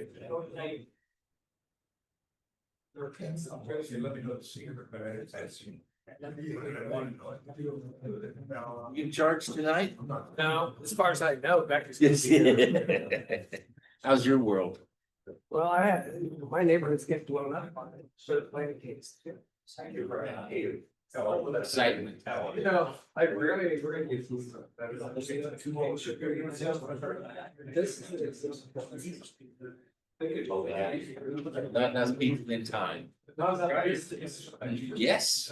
Let me know the secret, but that's. You charge tonight? No, as far as I know, Becky's. How's your world? Well, I had, my neighborhood's getting blown up on it, so it's playing case. Excitement. You know, I really, really. This is. Not enough people in time. Yes.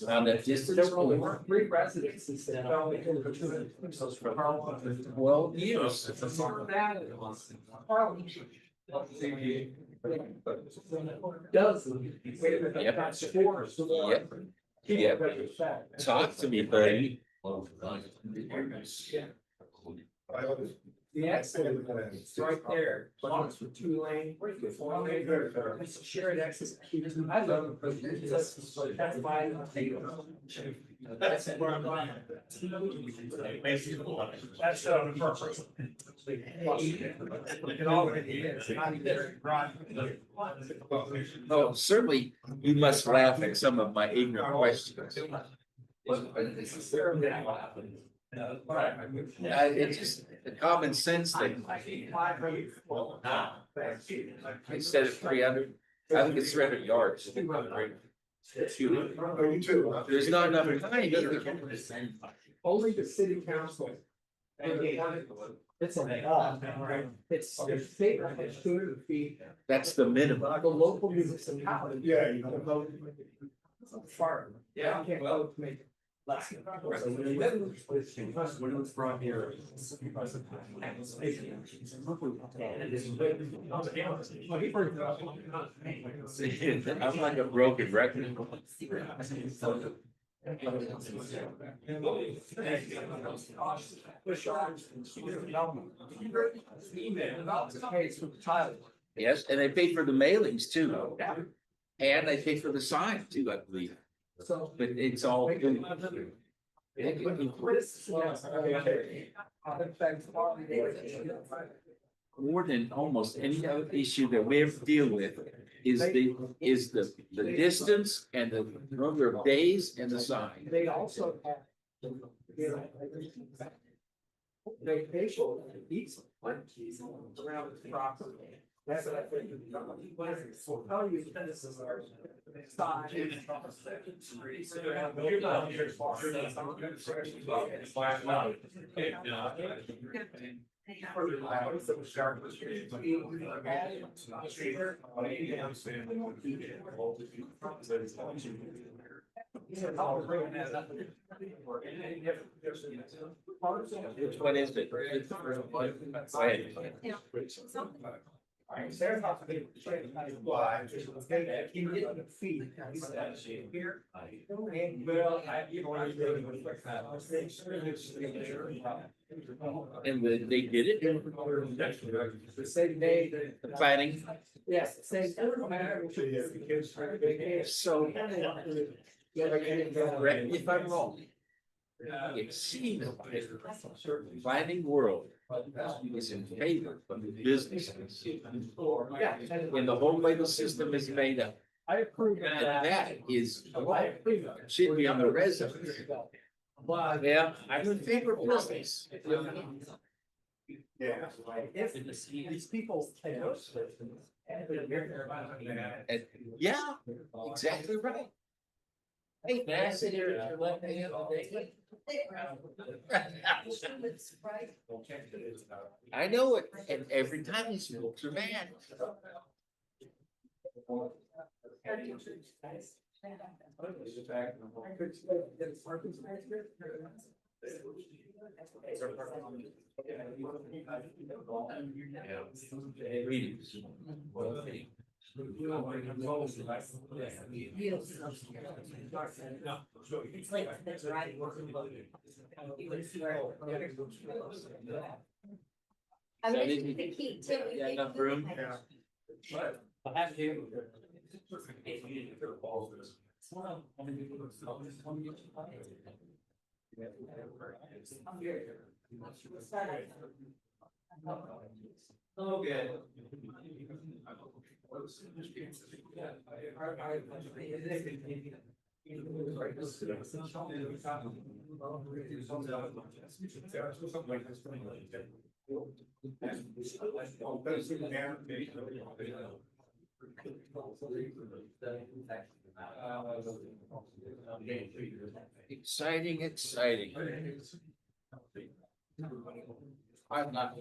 On the distance. There were 3 residences that fell into the. 12 years. Dozen. Yep. That's 4. Yep. Yep. Talk to me, buddy. The accident is right there, blocks with 2 lane, 4 lane, it's a shared access. I love it. That's why. That's where I'm going. That's on purpose. It already is. Oh, certainly, you must laugh at some of my ignorant questions. It's just a common sense thing. Instead of 300, I think it's 300 yards. There's not enough time either. Only the city council. It's it's state has 200 feet. That's the minimum. The local municipality. Yeah, you know. Vote. Farm. Yeah. I can't vote to make it less. When it was brought here. I'm like a broken record. Yes, and they paid for the mailings too. And they paid for the sign too, I believe. So. But it's all. More than almost any other issue that we ever deal with is the distance and the number of days and the sign. They also have. They show these keys around the property. That's what I think. So how you this is our side. Which one is it? And they did it? The same day. The planning? Yes, same. So, correct me if I'm wrong. It seems like the planning world is in favor of the businesses. In the whole way the system is made up. I approve of And that. that is, I approve of it. should be on the resume. Yeah, I'm in favor of business. Yeah. If these people. And yeah, exactly right. Hey, man, I sit here at your left hand all day. I know it, and every time these folks are mad. It's like that's right. I mean, the key too. Yeah, enough room. I have to. Okay. Exciting, exciting. I'm not.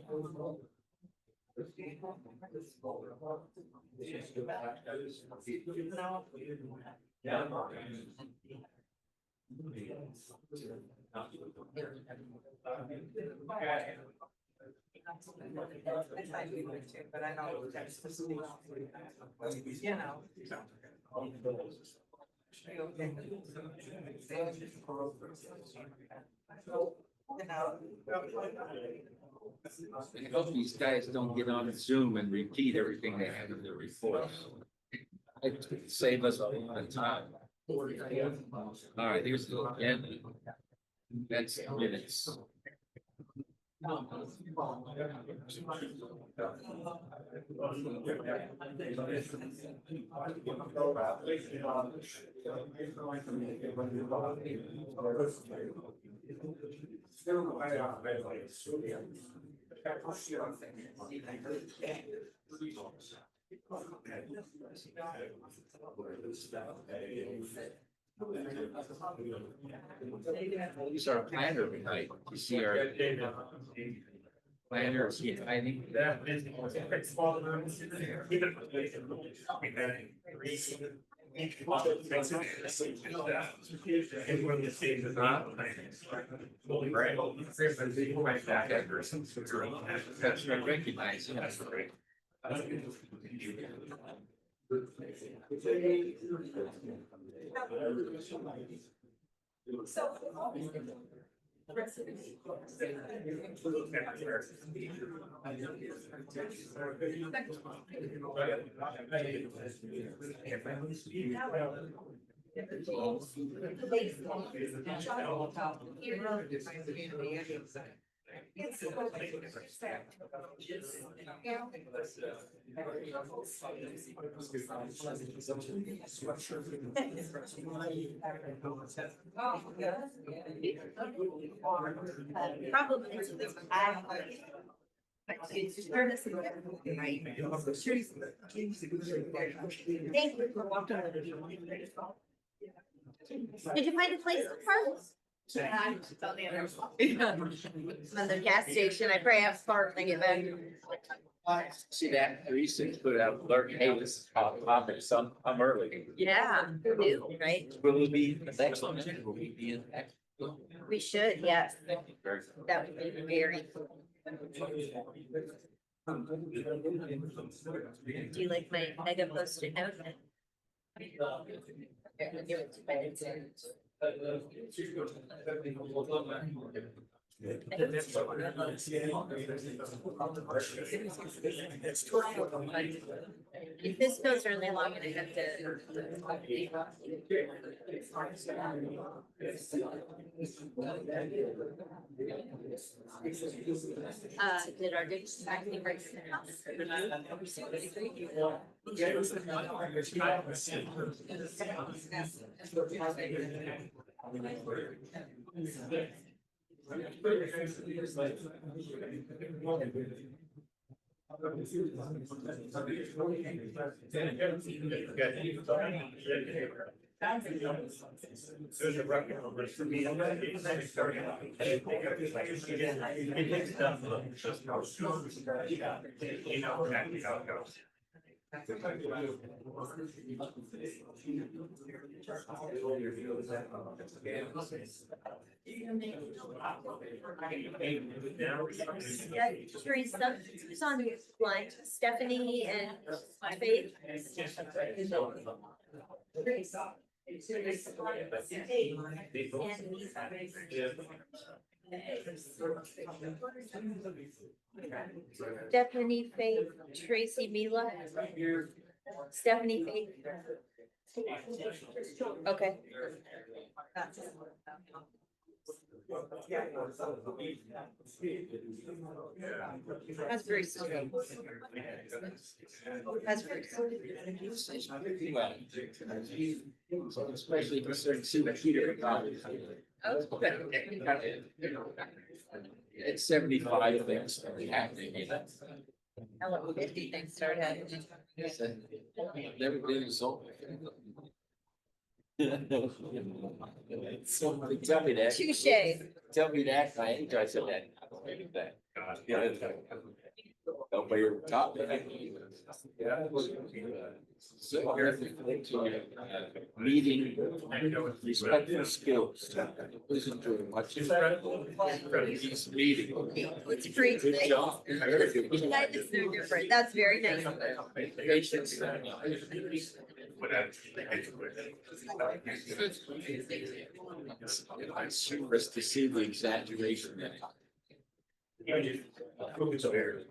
But I know that's specific. You know. You know. I hope these guys don't get on Zoom and repeat everything they have in their reports. It would save us a lot of time. All right, here's the agenda. That's minutes. These are planner tonight. You see our planner, I think. That's what I recognize. That's great. Probably. Thank you for walking with me. Did you find a place to park? On the gas station, I probably have to park when I get back. See that recent put out alert, hey, this is hot topic, so I'm early. Yeah, new, right? Will we be the next one? Will we be in the next? We should, yes. Very That would be very. Do you like my mega post-it note? Here, I'll give it to my If this goes really long, I have to. Did our good acting break the house? There's a record number for me. You know exactly how it goes. Teresa, who's on the line? Stephanie and Faith. Stephanie, Faith, Tracy, Mila. Stephanie, Faith. Okay. That's very sweet. That's very sweet. Well, especially concerning Cedar Peter. It's 75 things that are happening, you know. I love 50 things start happening. Never been result. So tell me that. Touche. Tell me that. I enjoy that. I don't believe that. Yeah. Nobody ever taught me that. So here to meeting respectful skills. Listen to much. He's meeting. It's great. Good job. Very good. That is so different. That's very nice. Patience. It's humorous to see the exaggeration in it. Never been spoken.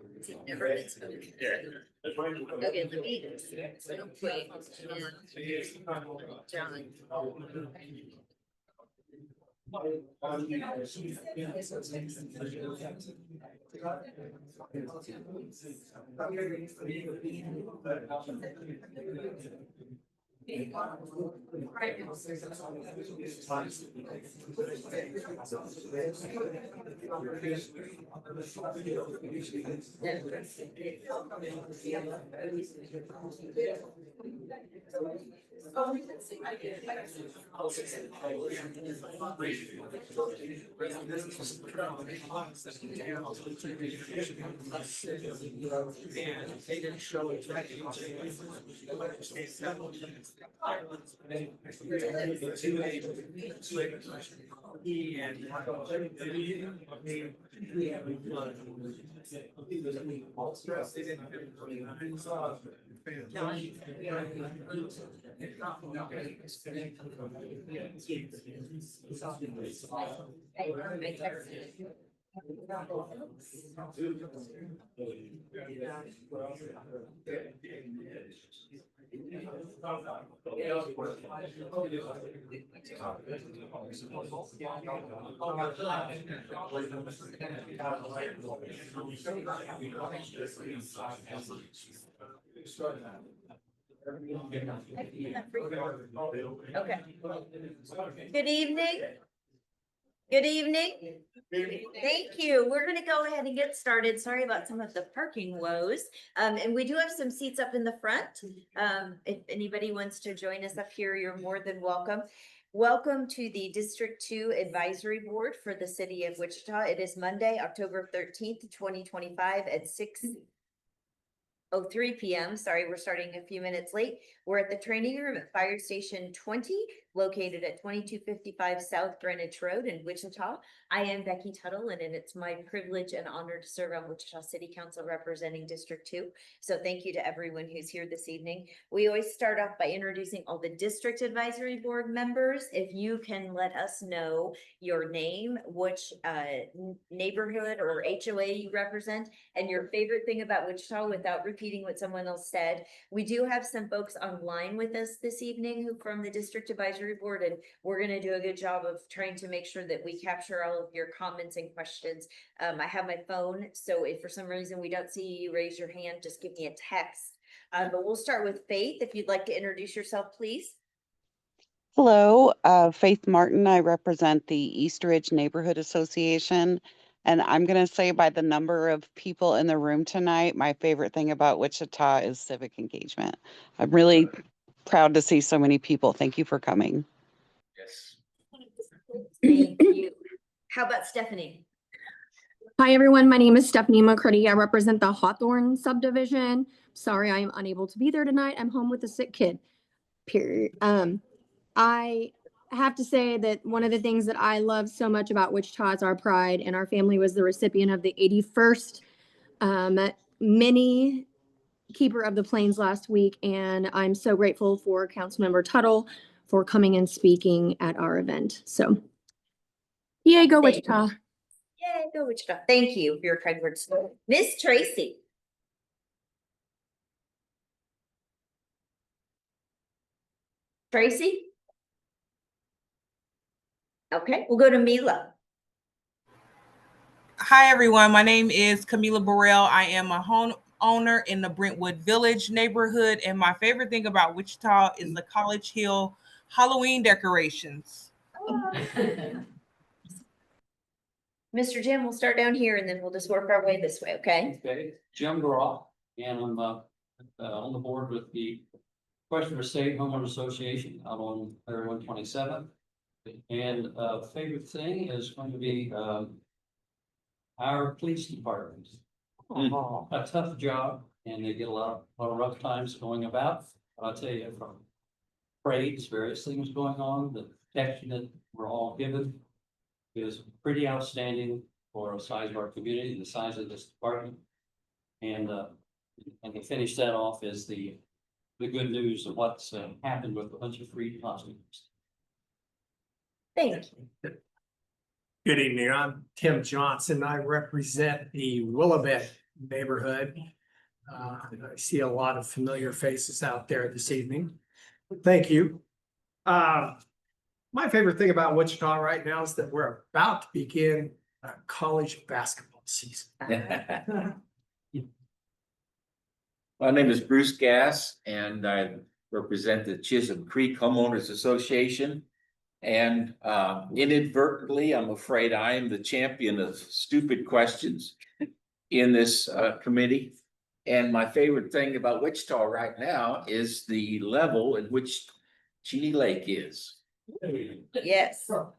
Okay, let me. Wait. John. Okay. Good evening. Good evening. Thank you. We're gonna go ahead and get started. Sorry about some of the parking woes. And we do have some seats up in the front. If anybody wants to join us up here, you're more than welcome. Welcome to the District 2 Advisory Board for the City of Wichita. It is Monday, October 13th, 2025 at 6:03 p.m. Sorry, we're starting a few minutes late. We're at the training room at Fire Station 20, located at 2255 South Greenwich Road in Wichita. I am Becky Tuttle, and it's my privilege and honor to serve on Wichita City Council representing District 2. So thank you to everyone who's here this evening. We always start off by introducing all the District Advisory Board members. If you can let us know your name, which neighborhood or HOA you represent, and your favorite thing about Wichita without repeating what someone else said. We do have some folks online with us this evening who from the District Advisory Board, and we're going to do a good job of trying to make sure that we capture all of your comments and questions. I have my phone, so if for some reason we don't see you raise your hand, just give me a text. But we'll start with Faith. If you'd like to introduce yourself, please. Hello, Faith Martin. I represent the East Ridge Neighborhood Association. And I'm going to say by the number of people in the room tonight, my favorite thing about Wichita is civic engagement. I'm really proud to see so many people. Thank you for coming. Yes. Thank you. How about Stephanie? Hi, everyone. My name is Stephanie McCurdy. I represent the Hawthorne subdivision. Sorry, I am unable to be there tonight. I'm home with a sick kid. Period. I have to say that one of the things that I love so much about Wichita is our pride, and our family was the recipient of the 81st mini Keeper of the Plains last week, and I'm so grateful for Councilmember Tuttle for coming and speaking at our event. So, yay, go Wichita. Yay, go Wichita. Thank you for your kind words. Miss Tracy. Tracy? Okay, we'll go to Mila. Hi, everyone. My name is Camila Burrell. I am a homeowner in the Brentwood Village neighborhood, and my favorite thing about Wichita is the College Hill Halloween decorations. Mr. Jim, we'll start down here and then we'll just work our way this way, okay? Okay, Jim Groff, and I'm on the board with the Western State Homeowner Association out on Area 127. And favorite thing is going to be our police department. A tough job, and they get a lot of rough times going about. I'll tell you, from parades, various things going on, the protection that we're all given is pretty outstanding for the size of our community, the size of this department. And to finish that off is the good news of what's happened with a bunch of free hospitals. Thank you. Good evening, I'm Tim Johnson. I represent the Willamette neighborhood. I see a lot of familiar faces out there this evening. Thank you. My favorite thing about Wichita right now is that we're about to begin college basketball season. My name is Bruce Gass, and I represent the Chisholm Creek Homeowners Association. And inadvertently, I'm afraid I am the champion of stupid questions in this committee. And my favorite thing about Wichita right now is the level at which Cheney Lake is. Yes. All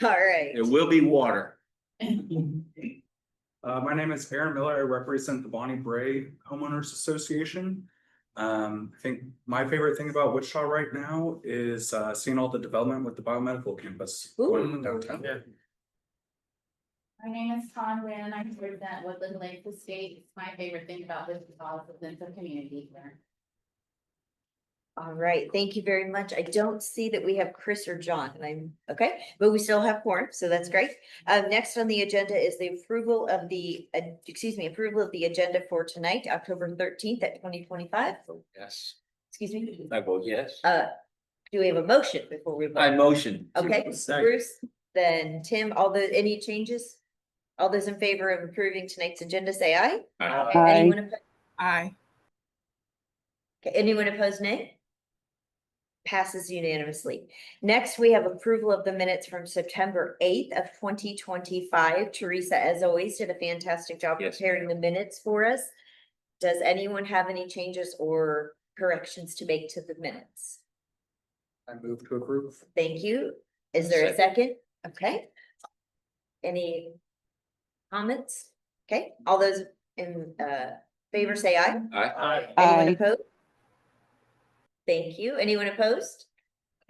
right. There will be water. My name is Aaron Miller. I represent the Bonnie Bray Homeowners Association. I think my favorite thing about Wichita right now is seeing all the development with the biomedical campus going on downtown. My name is Con Wynn. I represent Woodland Lake Estates. My favorite thing about Wichita is the sense of community here. All right, thank you very much. I don't see that we have Chris or John, and I'm okay, but we still have quorum, so that's great. Next on the agenda is the approval of the, approval of the agenda for tonight, October 13th at 2025. Yes, Excuse me. I vote yes. Do we have a motion before we vote? I motion. Okay, Bruce, then Tim, any changes? All those in favor of approving tonight's agenda, say aye. Aye. Aye. Anyone opposed? Aye. Okay, anyone opposed, nay? Passes unanimously. Next, we have approval of the minutes from September 8th of 2025. Teresa, as always, did a fantastic job Yes. preparing the minutes for us. Does anyone have any changes or corrections to make to the minutes? I move to approve. Thank you. Is there a second? Okay. Any comments? Okay, all those in favor say aye. Aye. Anyone Aye. opposed? Thank you. Anyone opposed?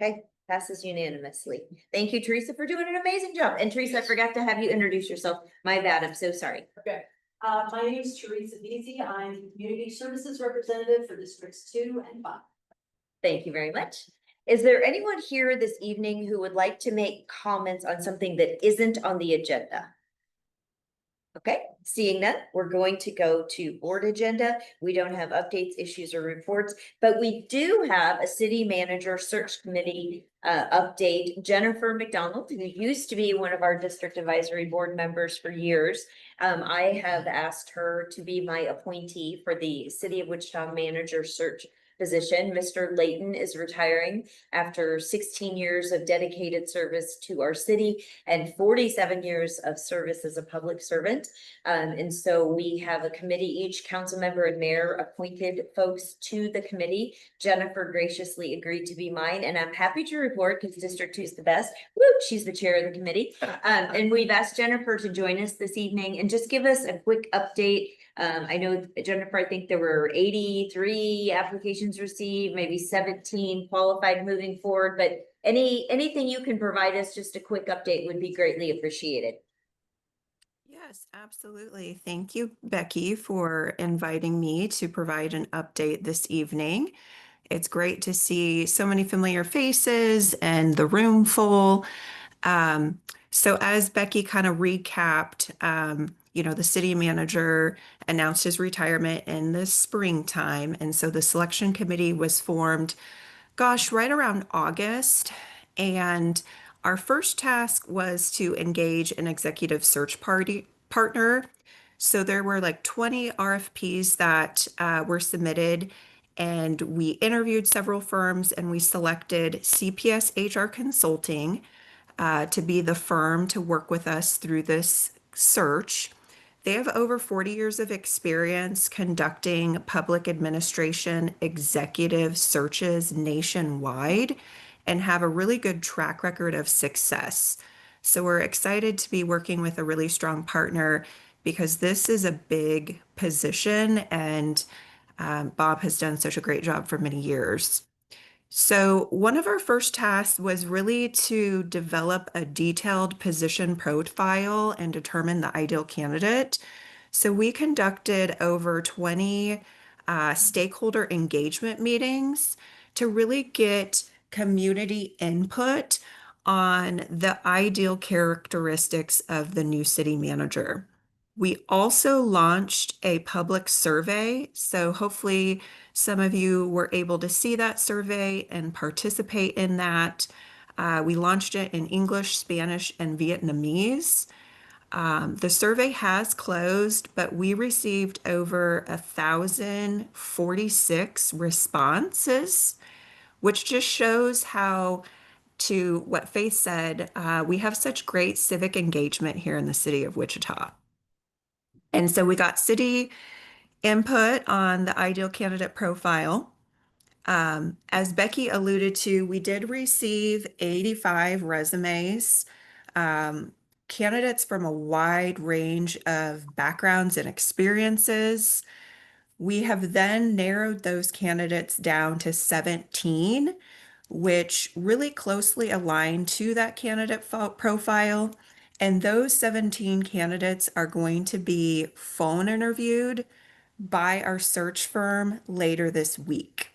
Okay, passes unanimously. Thank you, Teresa, for doing an amazing job. And Teresa, I forgot to have you introduce yourself. My bad, I'm so sorry. Okay, my name is Teresa Beasy. I'm the Community Services Representative for Districts 2 and 5. Thank you very much. Is there anyone here this evening who would like to make comments on something that isn't on the agenda? Okay, seeing that, we're going to go to board agenda. We don't have updates, issues, or reports, but we do have a city manager search committee update. Jennifer McDonald, who used to be one of our district advisory board members for years. I have asked her to be my appointee for the City of Wichita manager search position. Mr. Layton is retiring after 16 years of dedicated service to our city and 47 years of service as a public servant. And so we have a committee, each council member and mayor appointed folks to the committee. Jennifer graciously agreed to be mine, and I'm happy to report, because District 2 is the best. Woo, she's the chair of the committee. And we've asked Jennifer to join us this evening and just give us a quick update. I know, Jennifer, I think there were 83 applications received, maybe 17 qualified moving forward, but anything you can provide us, just a quick update would be greatly appreciated. Yes, absolutely. Thank you, Becky, for inviting me to provide an update this evening. It's great to see so many familiar faces and the room full. So as Becky kind of recapped, the city manager announced his retirement in the springtime. And so the selection committee was formed, right around August. And our first task was to engage an executive search partner. So there were like 20 RFPs that were submitted, and we interviewed several firms and we selected CPS HR Consulting to be the firm to work with us through this search. They have over 40 years of experience conducting public administration executive searches nationwide and have a really good track record of success. So we're excited to be working with a really strong partner because this is a big position, and Bob has done such a great job for many years. So one of our first tasks was really to develop a detailed position profile and determine the ideal candidate. So we conducted over 20 stakeholder engagement meetings to really get community input on the ideal characteristics of the new city manager. We also launched a public survey, so hopefully some of you were able to see that survey and participate in that. We launched it in English, Spanish, and Vietnamese. The survey has closed, but we received over 1,046 responses, which just shows how, to what Faith said, we have such great civic engagement here in the city of Wichita. And so we got city input on the ideal candidate profile. As Becky alluded to, we did receive 85 resumes, candidates from a wide range of backgrounds and experiences. We have then narrowed those candidates down to 17, which really closely align to that candidate profile. And those 17 candidates are going to be phone interviewed by our search firm later this week.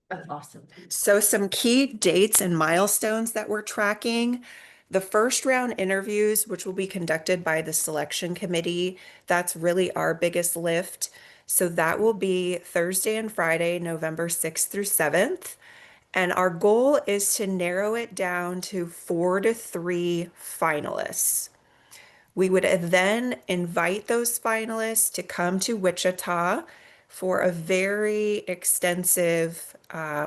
That's awesome. So some key dates and milestones that we're tracking. The first round interviews, which will be conducted by the selection committee, that's really our biggest lift. So that will be Thursday and Friday, November 6th through 7th. And our goal is to narrow it down to 4 to 3 finalists. We would then invite those finalists to come to Wichita for a very extensive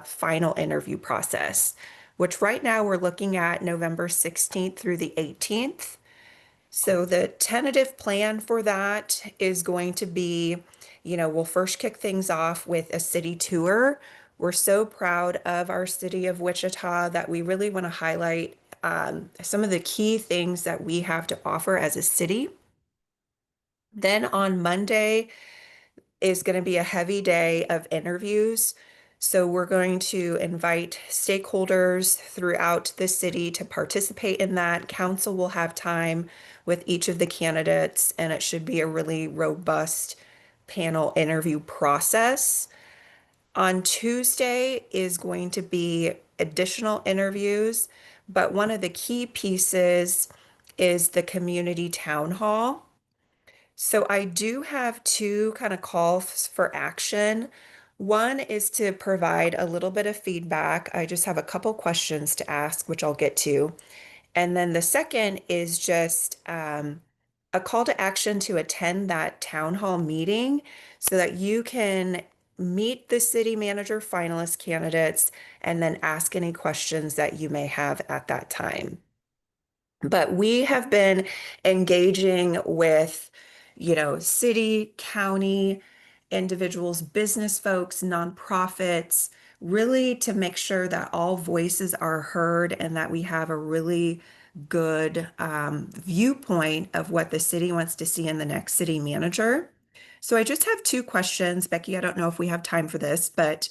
final interview process, which right now we're looking at November 16th through the 18th. So the tentative plan for that is going to be, we'll first kick things off with a city tour. We're so proud of our city of Wichita that we really want to highlight some of the key things that we have to offer as a city. Then on Monday is going to be a heavy day of interviews. So we're going to invite stakeholders throughout the city to participate in that. Council will have time with each of the candidates, and it should be a really robust panel interview process. On Tuesday is going to be additional interviews, but one of the key pieces is the community town hall. So I do have two kind of calls for action. One is to provide a little bit of feedback. I just have a couple questions to ask, which I'll get to. And then the second is just a call to action to attend that town hall meeting so that you can meet the city manager finalist candidates and then ask any questions that you may have at that time. But we have been engaging with, city, county, individuals, business folks, nonprofits, really to make sure that all voices are heard and that we have a really good viewpoint of what the city wants to see in the next city manager. So I just have two questions. Becky, I don't know if we have time for this, but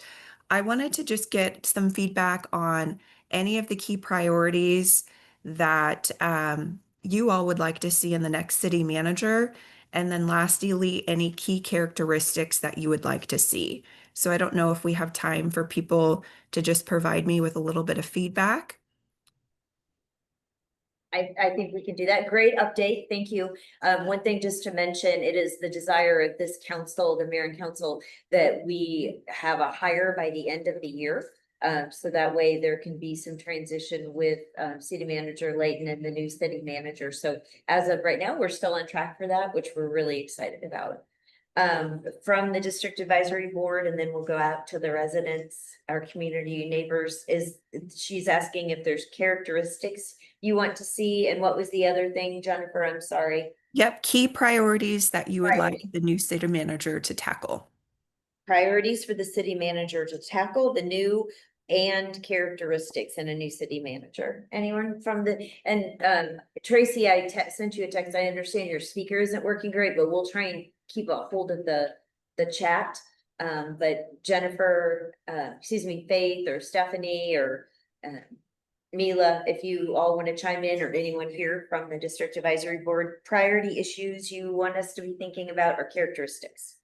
I wanted to just get some feedback on any of the key priorities that you all would like to see in the next city manager. And then lastly, any key characteristics that you would like to see. So I don't know if we have time for people to just provide me with a little bit of feedback. I think we can do that. Great update. Thank you. One thing just to mention, it is the desire of this council, the mayor and council, that we have a hire by the end of the year. So that way there can be some transition with city manager Layton and the new city manager. So as of right now, we're still on track for that, which we're really excited about. From the district advisory board, and then we'll go out to the residents, our community neighbors, she's asking if there's characteristics you want to see, and what was the other thing, Jennifer? I'm sorry. Yep, key priorities that you would Right. like the new city manager to tackle. Priorities for the city manager to tackle the new and characteristics in a new city manager. Anyone from Tracy, I sent you a text. I understand your speaker isn't working great, but we'll try and keep a hold of the chat. But Jennifer, Faith or Stephanie or Mila, if you all want to chime in, or anyone here from the district advisory board, priority issues you want us to be thinking about or characteristics.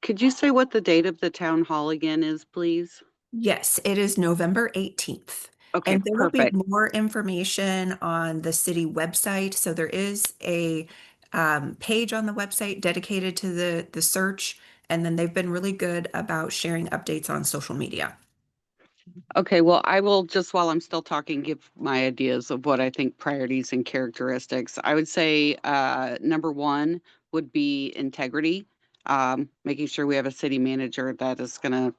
Could you say what the date of the town hall again is, please? Yes, it is November 18th. Okay, And there perfect. will be more information on the city website. So there is a page on the website dedicated to the search. And then they've been really good about sharing updates on social media. Okay, well, I will just while I'm still talking, give my ideas of what I think priorities and characteristics. I would say number one would be integrity. Making sure we have a city manager that is going to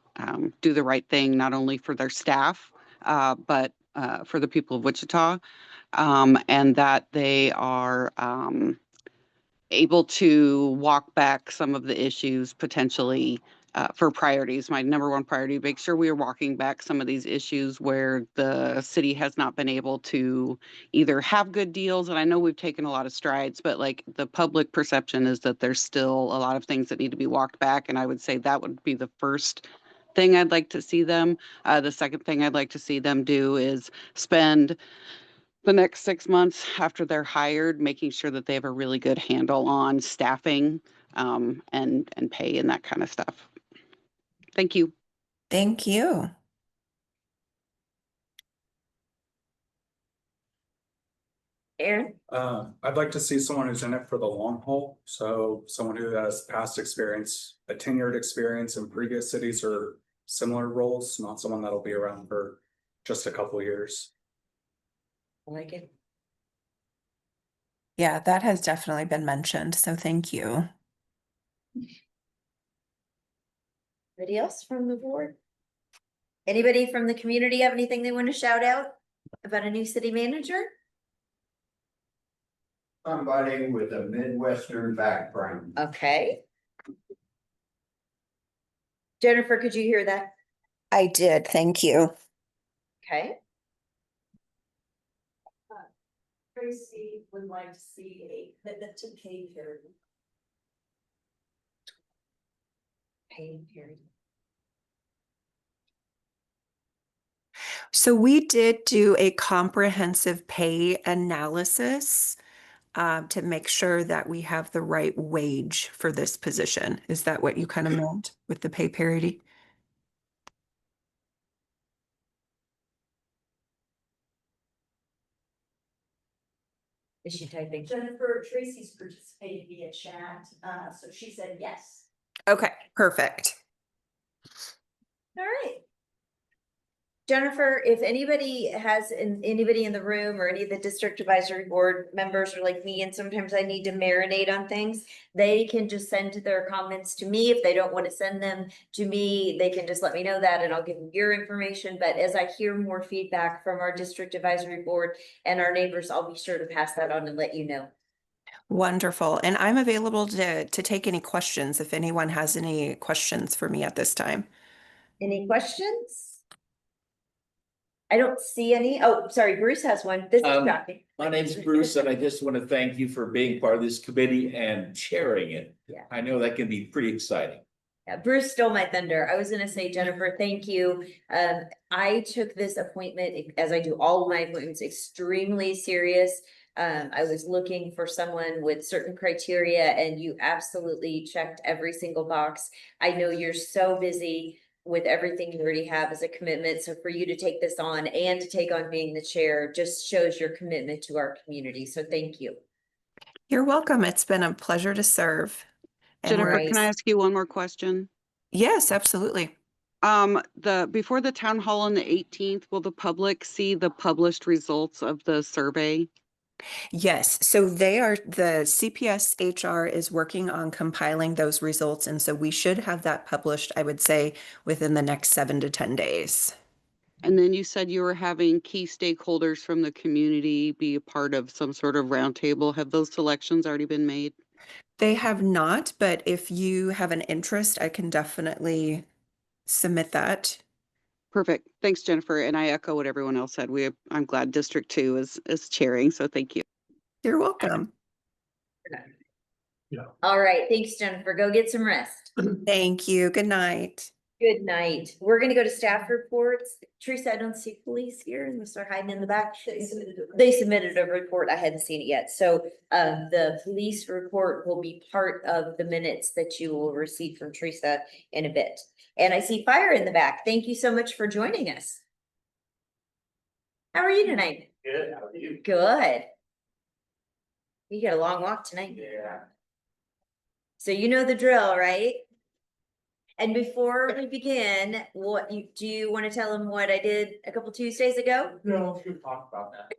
do the right thing, not only for their staff, but for the people of Wichita, and that they are able to walk back some of the issues potentially for priorities. My number one priority, make sure we are walking back some of these issues where the city has not been able to either have good deals. And I know we've taken a lot of strides, but like the public perception is that there's still a lot of things that need to be walked back. And I would say that would be the first thing I'd like to see them. The second thing I'd like to see them do is spend the next 6 months after they're hired, making sure that they have a really good handle on staffing and pay and that kind of stuff. Thank you. Thank you. Aaron? I'd like to see someone who's in it for the long haul. So someone who has past experience, a tenured experience in previous cities or similar roles, not someone that'll be around for just a couple of years. I like it. Yeah, that has definitely been mentioned. So thank you. Anybody else from the board? Anybody from the community have anything they want to shout out about a new city manager? Somebody with a Midwestern background. Okay. Jennifer, could you hear that? I did. Thank you. Okay. Tracy would like to see a commitment to pay parity. Pay period. So we did do a comprehensive pay analysis to make sure that we have the right wage for this position. Is that what you kind of meant with the pay parity? Is she typing? Jennifer, Tracy's participating via chat, so she said yes. Okay, perfect. All right. Jennifer, if anybody has anybody in the room or any of the district advisory board members are like me, and sometimes I need to marinate on things, they can just send their comments to me. If they don't want to send them to me, they can just let me know that and I'll give them your information. But as I hear more feedback from our district advisory board and our neighbors, I'll be sure to pass that on and let you know. Wonderful. And I'm available to take any questions if anyone has any questions for me at this time. Any questions? I don't see any. Oh, sorry, Bruce has one. This is shocking. My name's Bruce, and I just want to thank you for being part of this committee and chairing it. Yeah. I know that can be pretty exciting. Yeah, Bruce stole my thunder. I was gonna say, Jennifer, thank you. I took this appointment, as I do all of my appointments, extremely serious. I was looking for someone with certain criteria and you absolutely checked every single box. I know you're so busy with everything you already have as a commitment. So for you to take this on and to take on being the chair just shows your commitment to our community. So thank you. You're welcome. It's been a pleasure to serve. Jennifer, can I ask you one more question? Yes, absolutely. Before the town hall on the 18th, will the public see the published results of the survey? Yes, so the CPS HR is working on compiling those results. And so we should have that published, I would say, within the next 7 to 10 days. And then you said you were having key stakeholders from the community be a part of some sort of roundtable. Have those selections already been made? They have not, but if you have an interest, I can definitely submit that. Perfect. Thanks, Jennifer. And I echo what everyone else said. I'm glad District 2 is chairing, so thank you. You're welcome. All right, thanks, Jennifer. Go get some rest. Thank you. Good night. Good night. We're gonna go to staff reports. Teresa, I don't see police here unless they're hiding in the back. They submitted a report. I hadn't seen it yet. So the police report will be part of the minutes that you will receive from Teresa in a bit. And I see fire in the back. Thank you so much for joining us. How are you tonight? Good, how are you? Good. You got a long walk tonight. Yeah. So you know the drill, right? And before we begin, do you want to tell them what I did a couple Tuesdays ago? No, we talk about that.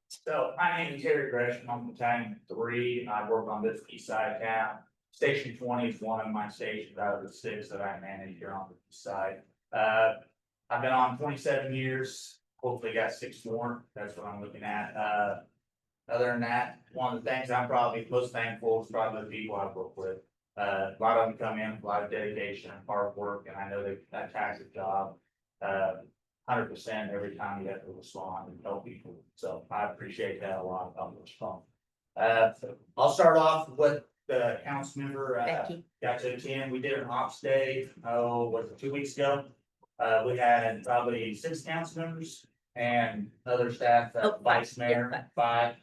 So my name is Terry Gresham, I'm Battalion 3, and I work on this east side of town. Station 20 is one of my stations out of the 6 that I manage here on the east side. I've been on 27 years, hopefully got 6 more, that's what I'm looking at. Other than that, one of the things I'm probably most thankful is probably the people I work with. A lot of them come in, a lot of dedication and hard work, and I know that taxes job. 100% every time you have to respond and help people, so I appreciate that a lot. I'll start off with the council member, Becky. got to attend. We did an ops day, was it 2 weeks ago? We had probably 6 council members and other staff, vice mayor, 5.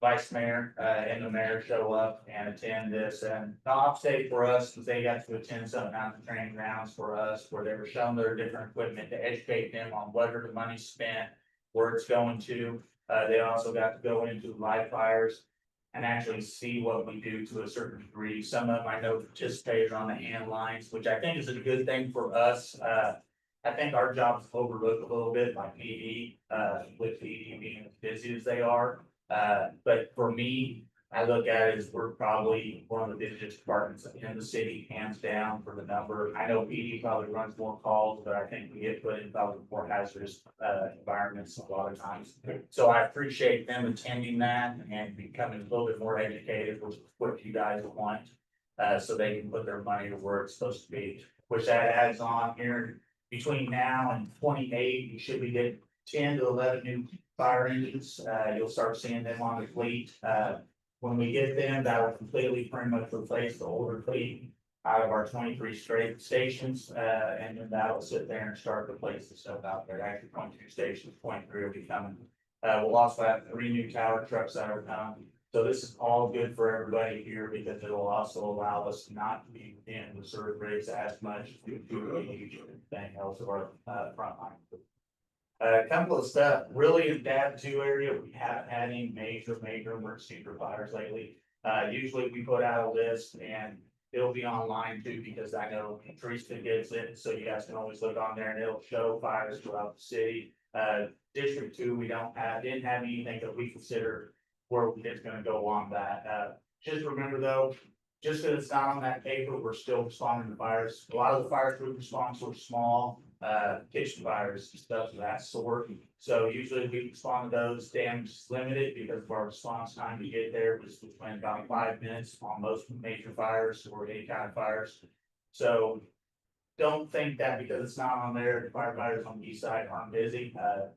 Vice mayor, and the mayor show up and attend this, and the ops day for us was they got to attend some kind of training rounds for us where they were showing their different equipment to educate them on whether the money's spent, where it's going to. They also got to go into live fires and actually see what we do to a certain degree. Some of them I know participated on the hand lines, which I think is a good thing for us. I think our job is overlooked a little bit by PD, with PD being as busy as they are. But for me, I look at it as we're probably one of the busiest departments in the city, hands down for the number. I know PD probably runs more calls, but I think we get put in probably more hazardous environments a lot of times. So I appreciate them attending that and becoming a little bit more educated, which is what you guys want. So they can put their money to where it's supposed to be, which that adds on here between now and 28, you should be getting 10 to 11 new fire engines. You'll start seeing them on the fleet. When we get them, that will completely pretty much replace the older fleet out of our 23 straight stations. And then that'll sit there and start to replace the stuff out there. Actually, 22 stations, 23 will be coming. We'll also have 3 new tower trucks that are coming. So this is all good for everybody here because it'll also allow us not to be in the reserve rates as much due to anything else of our front line. A couple of stuff, really in that 2 area, we haven't had any major emergency fires lately. Usually we put out a list and it'll be online too, because I know Teresa gets it, so you guys can always look on there and it'll show fires throughout the city. District 2, we didn't have anything that we consider where it's gonna go on that. Just remember though, just because it's not on that paper, we're still responding to fires. A lot of the fire group response were small, kitchen fires, stuff of that sort. So usually we respond to those. Damage is limited because of our response time to get there was between about 5 minutes on most major fires or any kind of fires. So don't think that because it's not on there, the firefighters on the east side aren't busy.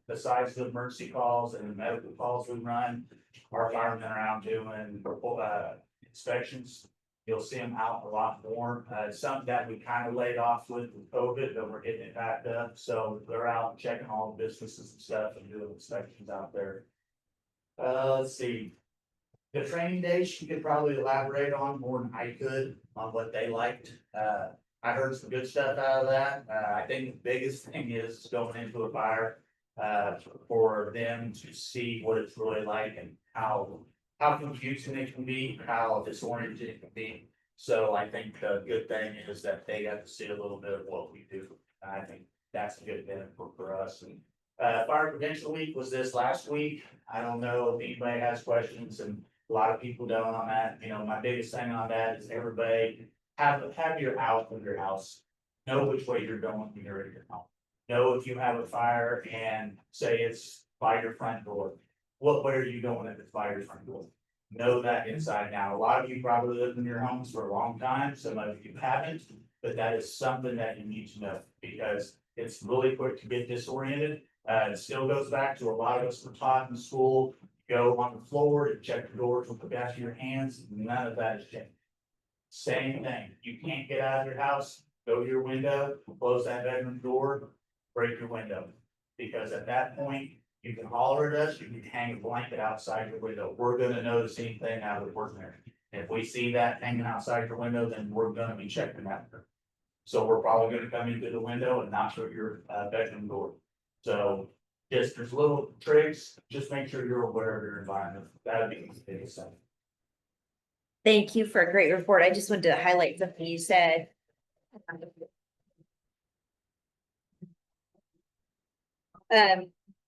Besides the emergency calls and the medical calls we run, our firemen are out doing inspections. You'll see them out a lot more. Something that we kind of laid off with COVID, but we're getting it back up. So they're out checking all the businesses and stuff and doing inspections out there. Let's see. The training days, she could probably elaborate on more than I could on what they liked. I heard some good stuff out of that. I think the biggest thing is going into a fire for them to see what it's really like and how confusing it can be, how disoriented it can be. So I think the good thing is that they got to see a little bit of what we do. that's a good benefit for us. And fire prevention week was this last week. I don't know if anybody has questions, and a lot of people don't on that. You know, my biggest thing on that is everybody have your out of your house. Know which way you're going when you're in your home. Know if you have a fire and say it's by your front door, what way are you going if it's by your front door? Know that inside now. A lot of you probably lived in your homes for a long time, some of you haven't, but that is something that you need to know, because it's really quick to get disoriented. It still goes back to a lot of us were taught in school, go on the floor and check the doors with the back of your hands. None of that has changed. Same thing, you can't get out of your house, go to your window, close that bedroom door, break your window. Because at that point, you can holler at us, you can hang a blanket outside your window, we're gonna know the same thing out of the work there. If we see that hanging outside your window, then we're gonna be checking that. So we're probably gonna come into the window and knock on your bedroom door. So just there's little tricks, just make sure you're aware of your environment, that'd be the biggest thing. Thank you for a great report. I just wanted to highlight something you said.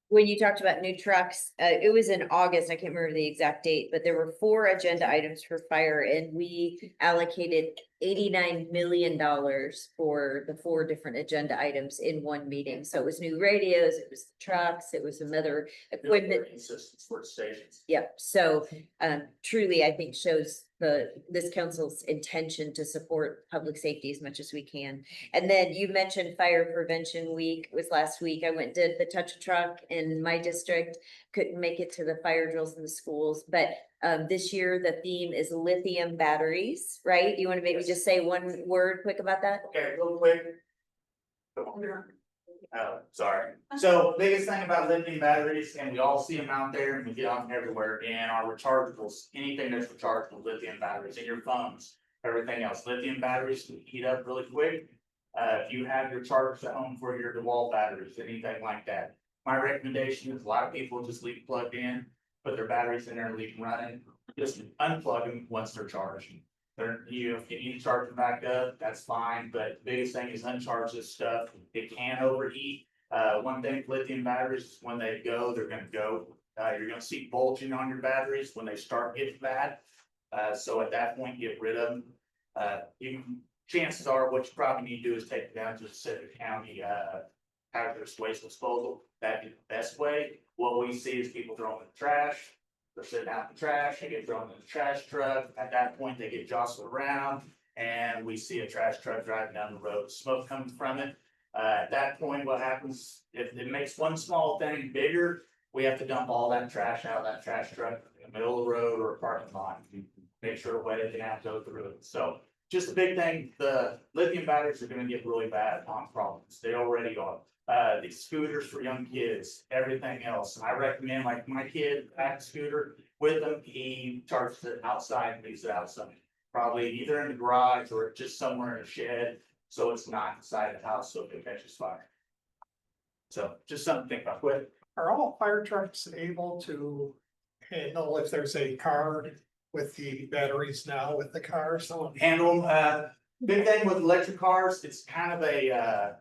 When you talked about new trucks, it was in August, I can't remember the exact date, but there were 4 agenda items for fire, and we allocated $89 million for the 4 different agenda items in one meeting. So it was new radios, it was trucks, it was some other equipment. Systems for stations. Yep, so truly, I think shows this council's intention to support public safety as much as we can. And then you mentioned Fire Prevention Week was last week. I went and did the touch a truck in my district, couldn't make it to the fire drills in the schools, but this year the theme is lithium batteries, right? You want to maybe just say one word quick about that? Okay, real quick. Oh, sorry. So biggest thing about lithium batteries, and we all see them out there and we get on them everywhere, and our rechargeables, anything that's rechargeable, lithium batteries in your phones, everything else, lithium batteries can heat up really quick. If you have your chargers at home for your DeWalt batteries, anything like that. My recommendation is a lot of people just leave it plugged in, put their batteries in there and leave them running, just unplug them once they're charged. If you need to charge them back up, that's fine, but the biggest thing is uncharge this stuff, it can overheat. One thing with lithium batteries is when they go, they're gonna go. You're gonna see bulging on your batteries when they start getting bad. So at that point, get rid of them. Chances are, what you probably need to do is take them down to the Pacific County, hazardous waste disposal. That'd be the best way. What we see is people throwing in the trash. They're sitting out in the trash, they get thrown in the trash truck. At that point, they get jostled around, and we see a trash truck driving down the road, smoke coming from it. At that point, what happens, if it makes one small thing bigger, we have to dump all that trash out of that trash truck in the middle of the road or a parking lot. Make sure to wet it down, go through it. So just a big thing, the lithium batteries are gonna get really bad on problems. They already are. The scooters for young kids, everything else. I recommend, like my kid had a scooter with him, he charges it outside and leaves it outside. Probably either in the garage or just somewhere in a shed, so it's not inside the house, so it catches fire. So just something to think about. Quick. Are all fire trucks able to handle if there's a car with the batteries now with the car? So Handle them, big thing with electric cars, it's kind of a,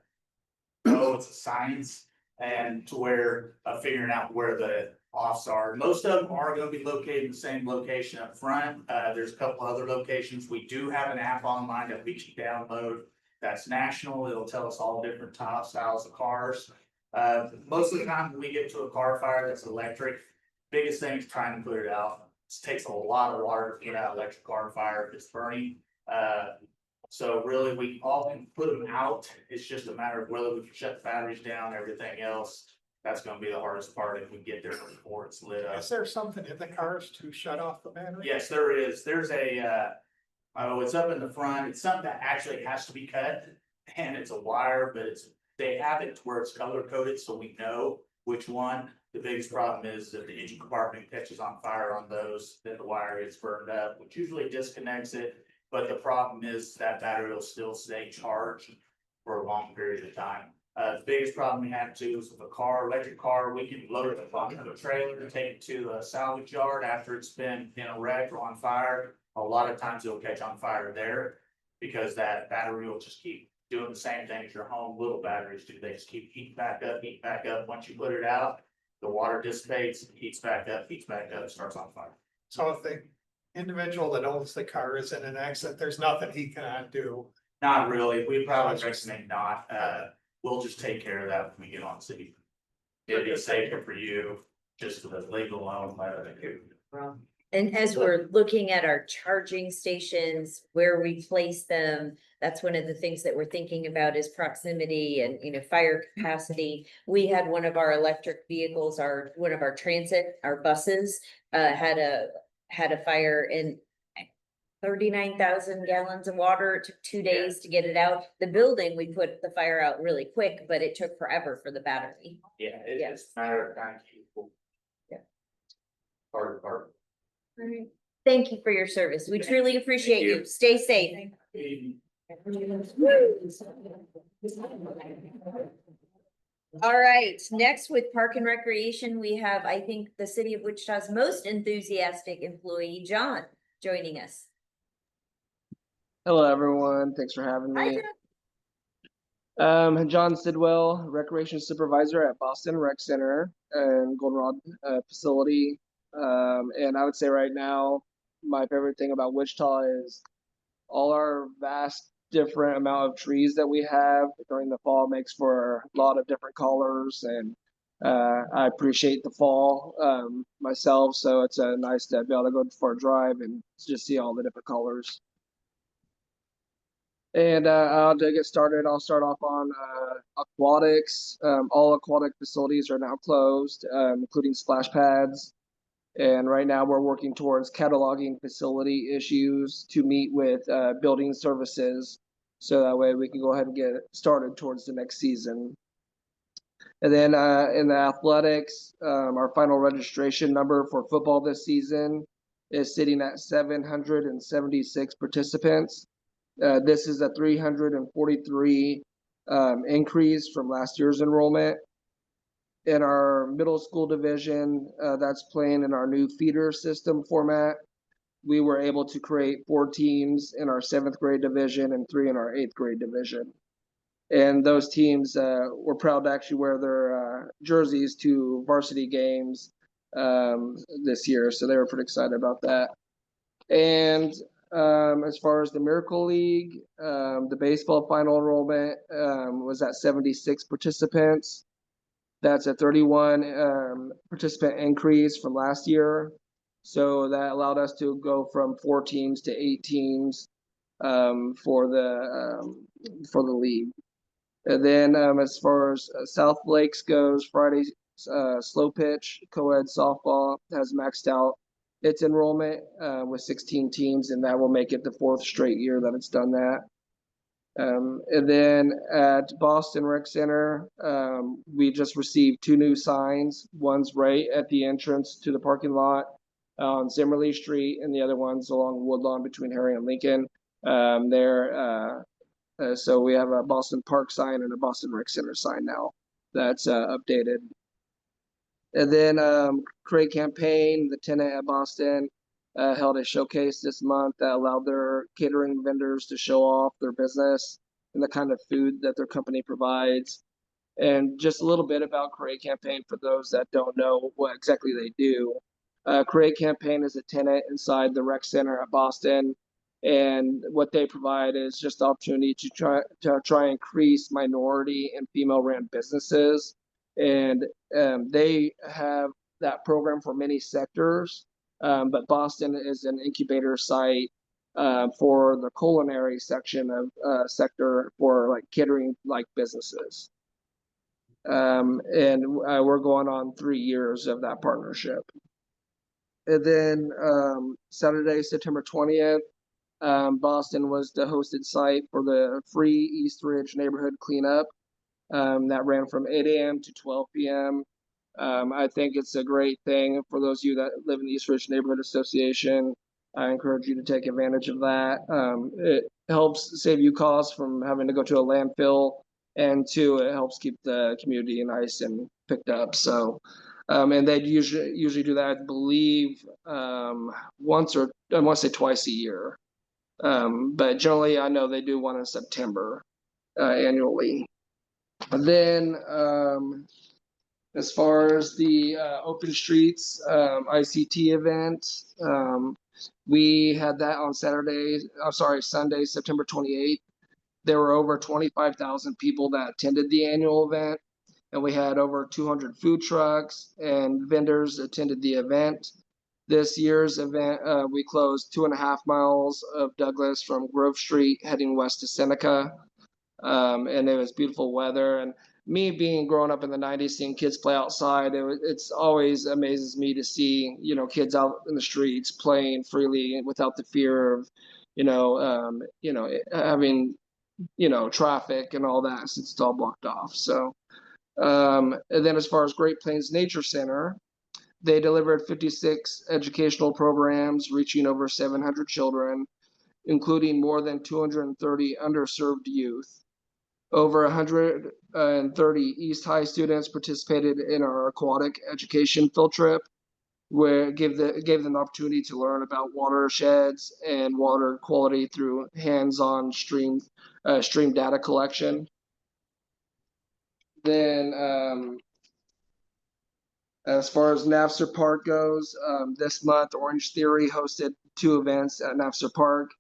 it's a science, and to where figuring out where the offs are. Most of them are gonna be located in the same location up front. There's a couple other locations. We do have an app online that we can download. That's national. It'll tell us all different styles of cars. Most of the time when we get to a car fire that's electric, biggest thing is trying to put it out. It takes a lot of water to get out electric car fire if it's burning. So really, we all can put them out. It's just a matter of whether we can shut the batteries down, everything else. That's gonna be the hardest part if we get there before it's lit up. is there something in the cars to shut off the battery? Yes, there is. There's a, it's up in the front. It's something that actually has to be cut. And it's a wire, but they have it to where it's color coded, so we know which one. The biggest problem is if the engine compartment catches on fire on those, then the wire gets burned up, which usually disconnects it. But the problem is that battery will still stay charged for a long period of time. The biggest problem we have too is with a electric car, we can load it onto a trailer and take it to a salvage yard after it's been in a wreck or on fire. A lot of times it'll catch on fire there because that battery will just keep doing the same thing as your home little batteries do. They just keep heating back up, heating back up. Once you put it out, the water dissipates, heats back up, starts on fire. So if the individual that owns the car is in an accident, there's nothing he can undo. Not really. We probably recommend not. We'll just take care of that when we get on city. It'd be safer for you, just for the legal loan. And as we're looking at our charging stations, where we place them, that's one of the things that we're thinking about is proximity and, you know, fire capacity. We had one of our electric vehicles, one of our transit, our buses, had a fire and 39,000 gallons of water. It took 2 days to get it out. The building, we put the fire out really quick, but it took forever for the battery. Yeah, Yes. it's a matter of time. Yeah. Part. All right. Thank you for your service. We truly appreciate you. you. Stay safe. All right, next with Park and Recreation, we have, I think, the city of Wichita's most enthusiastic employee, John, joining us. Hello, everyone. Thanks for having Hi, me. John. John Sidwell, Recreation Supervisor at Boston Rec Center and Goldenrod facility. And I would say right now, my favorite thing about Wichita is all our vast different amount of trees that we have during the fall makes for a lot of different colors, and I appreciate the fall myself, so it's nice to be able to go for a drive and just see all the different colors. And to get started, I'll start off on aquatics. All aquatic facilities are now closed, including splash pads. And right now we're working towards cataloging facility issues to meet with building services. So that way we can go ahead and get started towards the next season. And then in the athletics, our final registration number for football this season is sitting at 776 participants. This is a 343 increase from last year's enrollment. In our middle school division, that's playing in our new feeder system format. We were able to create 4 teams in our 7th grade division and 3 in our 8th grade division. And those teams were proud to actually wear their jerseys to varsity games this year. So they were pretty excited about that. And as far as the Miracle League, the baseball final enrollment was at 76 participants. That's a 31 participant increase from last year. So that allowed us to go from 4 teams to 8 teams for the league. And then as far as South Lakes goes, Friday's slow pitch co-ed softball has maxed out its enrollment with 16 teams, and that will make it the 4th straight year that it's done that. And then at Boston Rec Center, we just received 2 new signs. One's right at the entrance to the parking lot on Zimmerly Street, and the other one's along Woodlawn between Harry and Lincoln. So we have a Boston Park sign and a Boston Rec Center sign now that's updated. And then Craig Campaign, the tenant at Boston, held a showcase this month that allowed their catering vendors to show off their business and the kind of food that their company provides. And just a little bit about Craig Campaign for those that don't know what exactly they do. Craig Campaign is a tenant inside the rec center at Boston, and what they provide is just the opportunity to try and increase minority and female-ran businesses. And they have that program for many sectors. But Boston is an incubator site for the culinary section of sector for like catering like businesses. And we're going on 3 years of that partnership. And then Saturday, September 20th, Boston was the hosted site for the free East Ridge neighborhood cleanup that ran from 8 a.m. to 12 p.m. I think it's a great thing for those of you that live in the East Ridge Neighborhood Association. I encourage you to take advantage of that. It helps save you costs from having to go to a landfill, and 2, it helps keep the community nice and picked up. So, and they usually do that, I believe, once or I want to say twice a year. But generally, I know they do one in September. annually. And then as far as the Open Streets ICT event, we had that on Sunday, September 28th. There were over 25,000 people that attended the annual event, and we had over 200 food trucks and vendors attended the event. This year's event, we closed 2.5 miles of Douglas from Grove Street heading west to Seneca. And it was beautiful weather. And me being growing up in the 90s, seeing kids play outside, it's always amazes me to see, kids out in the streets playing freely without the fear of, having, traffic and all that, since it's all blocked off. So, and then as far as Great Plains Nature Center, they delivered 56 educational programs reaching over 700 children, including more than 230 underserved youth. Over 130 East High students participated in our aquatic education field trip, where gave them the opportunity to learn about watersheds and water quality through hands-on stream data collection. Then as far as Napster Park goes, this month Orange Theory hosted 2 events at Napster Park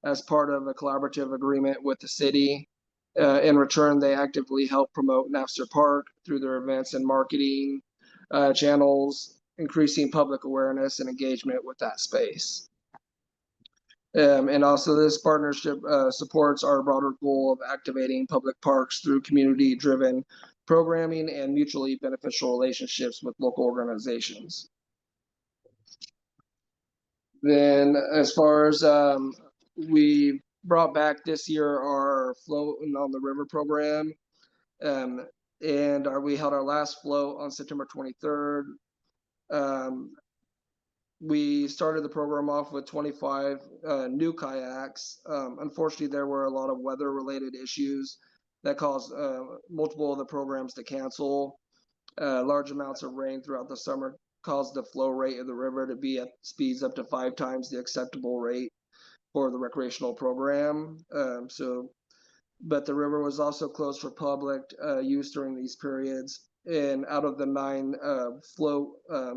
as part of a collaborative agreement with the city. In return, they actively help promote Napster Park through their events and marketing channels, increasing public awareness and engagement with that space. And also this partnership supports our broader goal of activating public parks through community-driven programming and mutually beneficial relationships with local organizations. Then as far as we brought back this year our Floating on the River program, and we held our last float on September 23rd. We started the program off with 25 new kayaks. Unfortunately, there were a lot of weather-related issues that caused multiple of the programs to cancel. Large amounts of rain throughout the summer caused the flow rate of the river to be at speeds up to 5 times the acceptable rate for the recreational program. But the river was also closed for public use during these periods. And out of the 9 float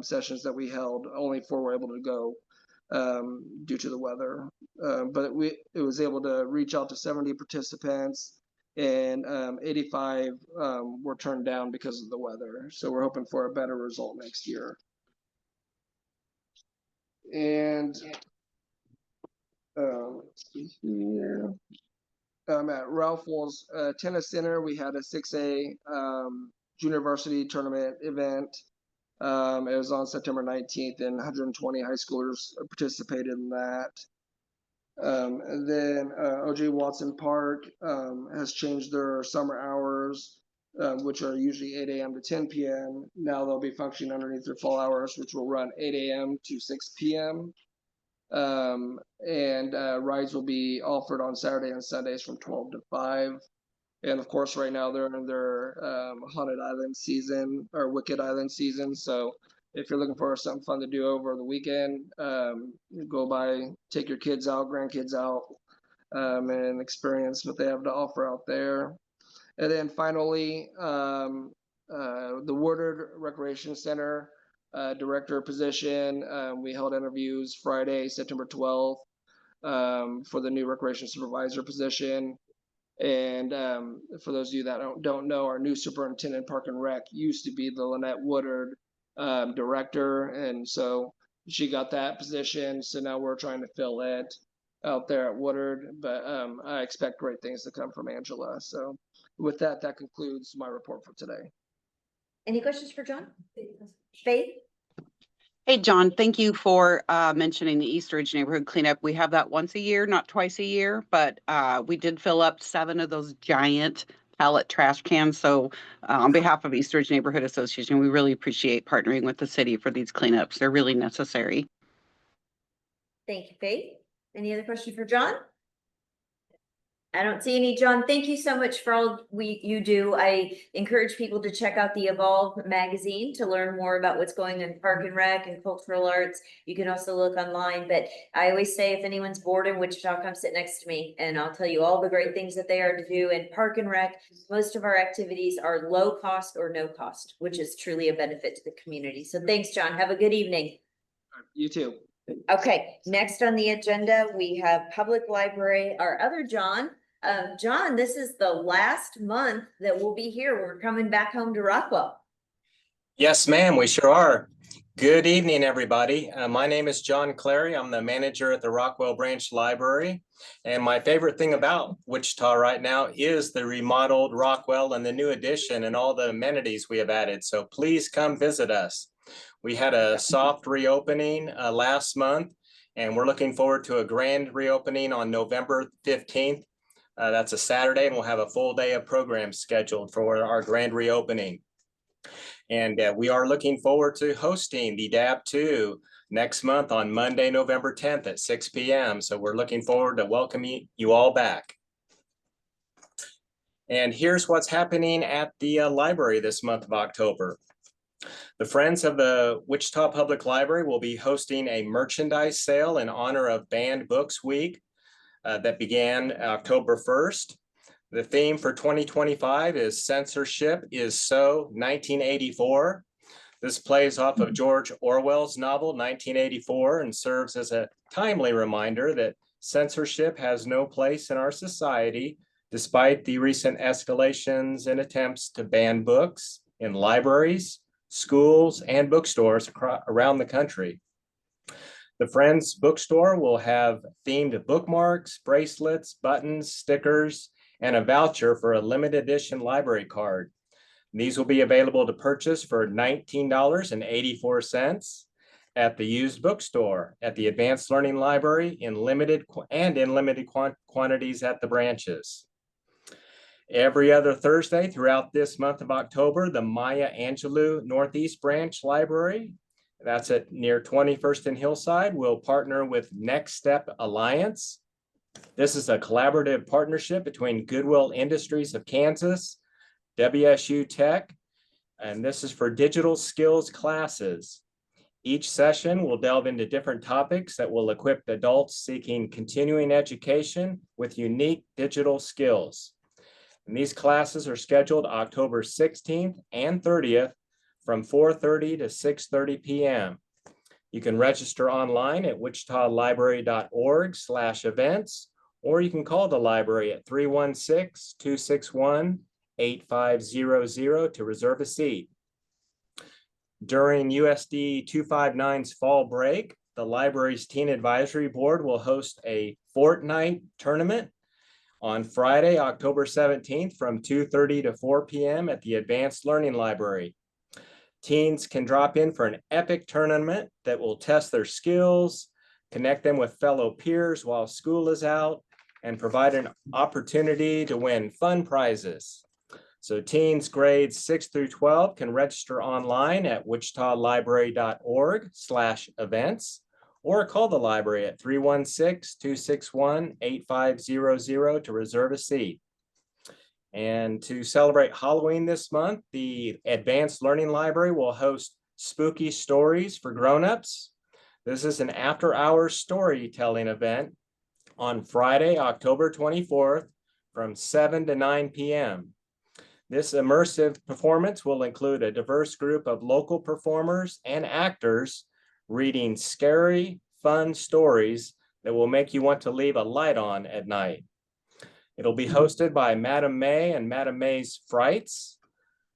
sessions that we held, only 4 were able to go due to the weather. But it was able to reach out to 70 participants, and 85 were turned down because of the weather. So we're hoping for a better result next year. And let's see here. At Ralph Walls Tennis Center, we had a 6A junior varsity tournament event. It was on September 19th, and 120 high schoolers participated in that. And then O.J. Watson Park has changed their summer hours, which are usually 8 a.m. to 10 p.m. Now they'll be functioning underneath their fall hours, which will run 8 a.m. to 6 p.m. And rides will be offered on Saturday and Sundays from 12 to 5. And of course, right now they're in their Haunted Island season, or Wicked Island season. So if you're looking for something fun to do over the weekend, go by, take your kids out, grandkids out, and experience what they have to offer out there. And then finally, the Woodard Recreation Center director position. We held interviews Friday, September 12th, for the new recreation supervisor position. And for those of you that don't know, our new superintendent Park and Rec used to be the Lynette Woodard director, and so she got that position. So now we're trying to fill it out there at Woodard, but I expect great things to come from Angela. So with that, that concludes my report for today. Any questions for John? Faith? Hey, John, thank you for mentioning the Eastridge neighborhood cleanup. We have that once a year, not twice a year, but we did fill up 7 of those giant pallet trash cans. So on behalf of Eastridge Neighborhood Association, we really appreciate partnering with the city for these cleanups. They're really necessary. Thank you, Faith. Any other question for John? I don't see any. John, thank you so much for all you do. I encourage people to check out the Evolve magazine to learn more about what's going on in Park and Rec and cultural arts. You can also look online, but I always say if anyone's bored in Wichita, come sit next to me and I'll tell you all the great things that they are to do. And Park and Rec, most of our activities are low cost or no cost, which is truly a benefit to the community. So thanks, John. Have a good evening. You too. Okay, next on the agenda, we have Public Library, our other John. John, this is the last month that we'll be here. We're coming back home to Rockwell. Yes, ma'am, we sure are. Good evening, everybody. My name is John Clary. I'm the manager at the Rockwell Branch Library. And my favorite thing about Wichita right now is the remodeled Rockwell and the new addition and all the amenities we have added. So please come visit us. We had a soft reopening last month, and we're looking forward to a grand reopening on November 15th. That's a Saturday, and we'll have a full day of programs scheduled for our grand reopening. And we are looking forward to hosting the DAB 2 next month on Monday, November 10th at 6 p.m. So we're looking forward to welcoming you all back. And here's what's happening at the library this month of October. The Friends of the Wichita Public Library will be hosting a merchandise sale in honor of Banned Books Week that began October 1st. The theme for 2025 is Censorship is So 1984. This plays off of George Orwell's novel 1984 and serves as a timely reminder that censorship has no place in our society, despite the recent escalations and attempts to ban books in libraries, schools, and bookstores around the country. The Friends Bookstore will have themed bookmarks, bracelets, buttons, stickers, and a voucher for a limited edition library card. These will be available to purchase for $19.84 at the used bookstore, at the Advanced Learning Library, in limited quantities at the branches. Every other Thursday throughout this month of October, the Maya Angelou Northeast Branch Library, that's at near 21st and Hillside, will partner with Next Step Alliance. This is a collaborative partnership between Goodwill Industries of Kansas, WSU Tech, and this is for digital skills classes. Each session will delve into different topics that will equip adults seeking continuing education with unique digital skills. And these classes are scheduled October 16th and 30th from 4:30 to 6:30 p.m. You can register online at wichitalibrary.org/events, or you can call the library at 316-261-8500 to reserve a seat. During USD 259's fall break, the library's Teen Advisory Board will host a fortnight tournament on Friday, October 17th from 2:30 to 4 p.m. at the Advanced Learning Library. Teens can drop in for an epic tournament that will test their skills, connect them with fellow peers while school is out, and provide an opportunity to win fun prizes. So teens grades 6 through 12 can register online at wichitalibrary.org/events or call the library at 316-261-8500 to reserve a seat. And to celebrate Halloween this month, the Advanced Learning Library will host Spooky Stories for Grown-ups. This is an after-hours storytelling event on Friday, October 24th from 7 to 9 p.m. This immersive performance will include a diverse group of local performers and actors reading scary, fun stories that will make you want to leave a light on at night. It'll be hosted by Madam May and Madam May's Frights.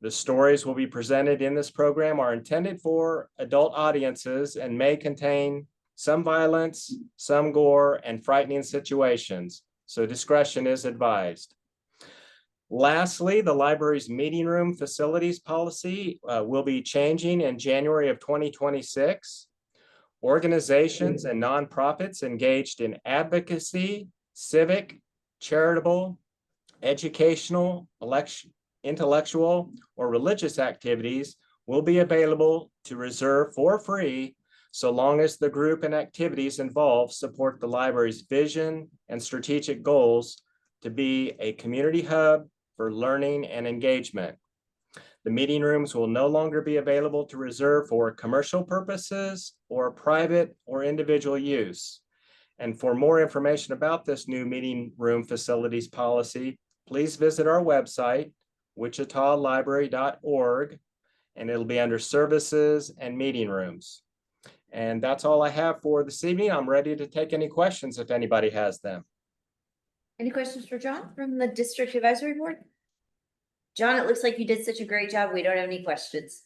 The stories will be presented in this program are intended for adult audiences and may contain some violence, some gore, and frightening situations, so discretion is advised. Lastly, the library's meeting room facilities policy will be changing in January of 2026. Organizations and nonprofits engaged in advocacy, civic, charitable, educational, intellectual, or religious activities will be available to reserve for free so long as the group and activities involved support the library's vision and strategic goals to be a community hub for learning and engagement. The meeting rooms will no longer be available to reserve for commercial purposes or private or individual use. And for more information about this new meeting room facilities policy, please visit our website, wichitalibrary.org, and it'll be under services and meeting rooms. And that's all I have for this evening. I'm ready to take any questions if anybody has them. Any questions for John from the District Advisory Board? John, it looks like you did such a great job. We don't have any questions.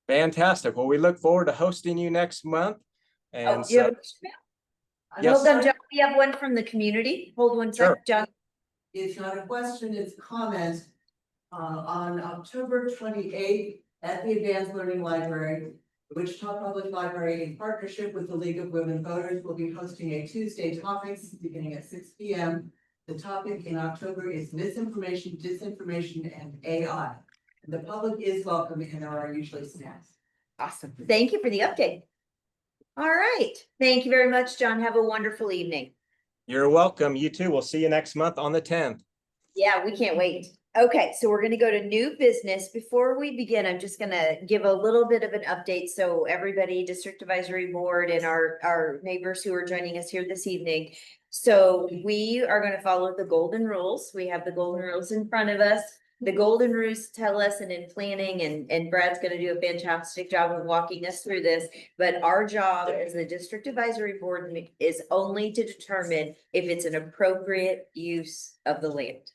Fantastic. Well, we look forward to hosting you next month. And You have so, a question now? yes. Hold on, John. We have one from the community. Hold one Sure. sec, John. It's not a question, it's a comment. On October 28th at the Advanced Learning Library, the Wichita Public Library, in partnership with the League of Women Voters, will be hosting a Tuesday topics beginning at 6 p.m. The topic in October is misinformation, disinformation, and AI. And the public is welcome, and there are usually snacks. Awesome. Thank you for the update. All right. Thank you very much, John. Have a wonderful evening. You're welcome. You too. We'll see you next month on the 10th. Yeah, we can't wait. Okay, so we're going to go to new business. Before we begin, I'm just going to give a little bit of an update. So everybody, District Advisory Board and our neighbors who are joining us here this evening. So we are going to follow the golden rules. We have the golden rules in front of us. The golden rules tell us, and in planning, and Brad's going to do a fantastic job of walking us through this. But our job as the District Advisory Board is only to determine if it's an appropriate use of the land.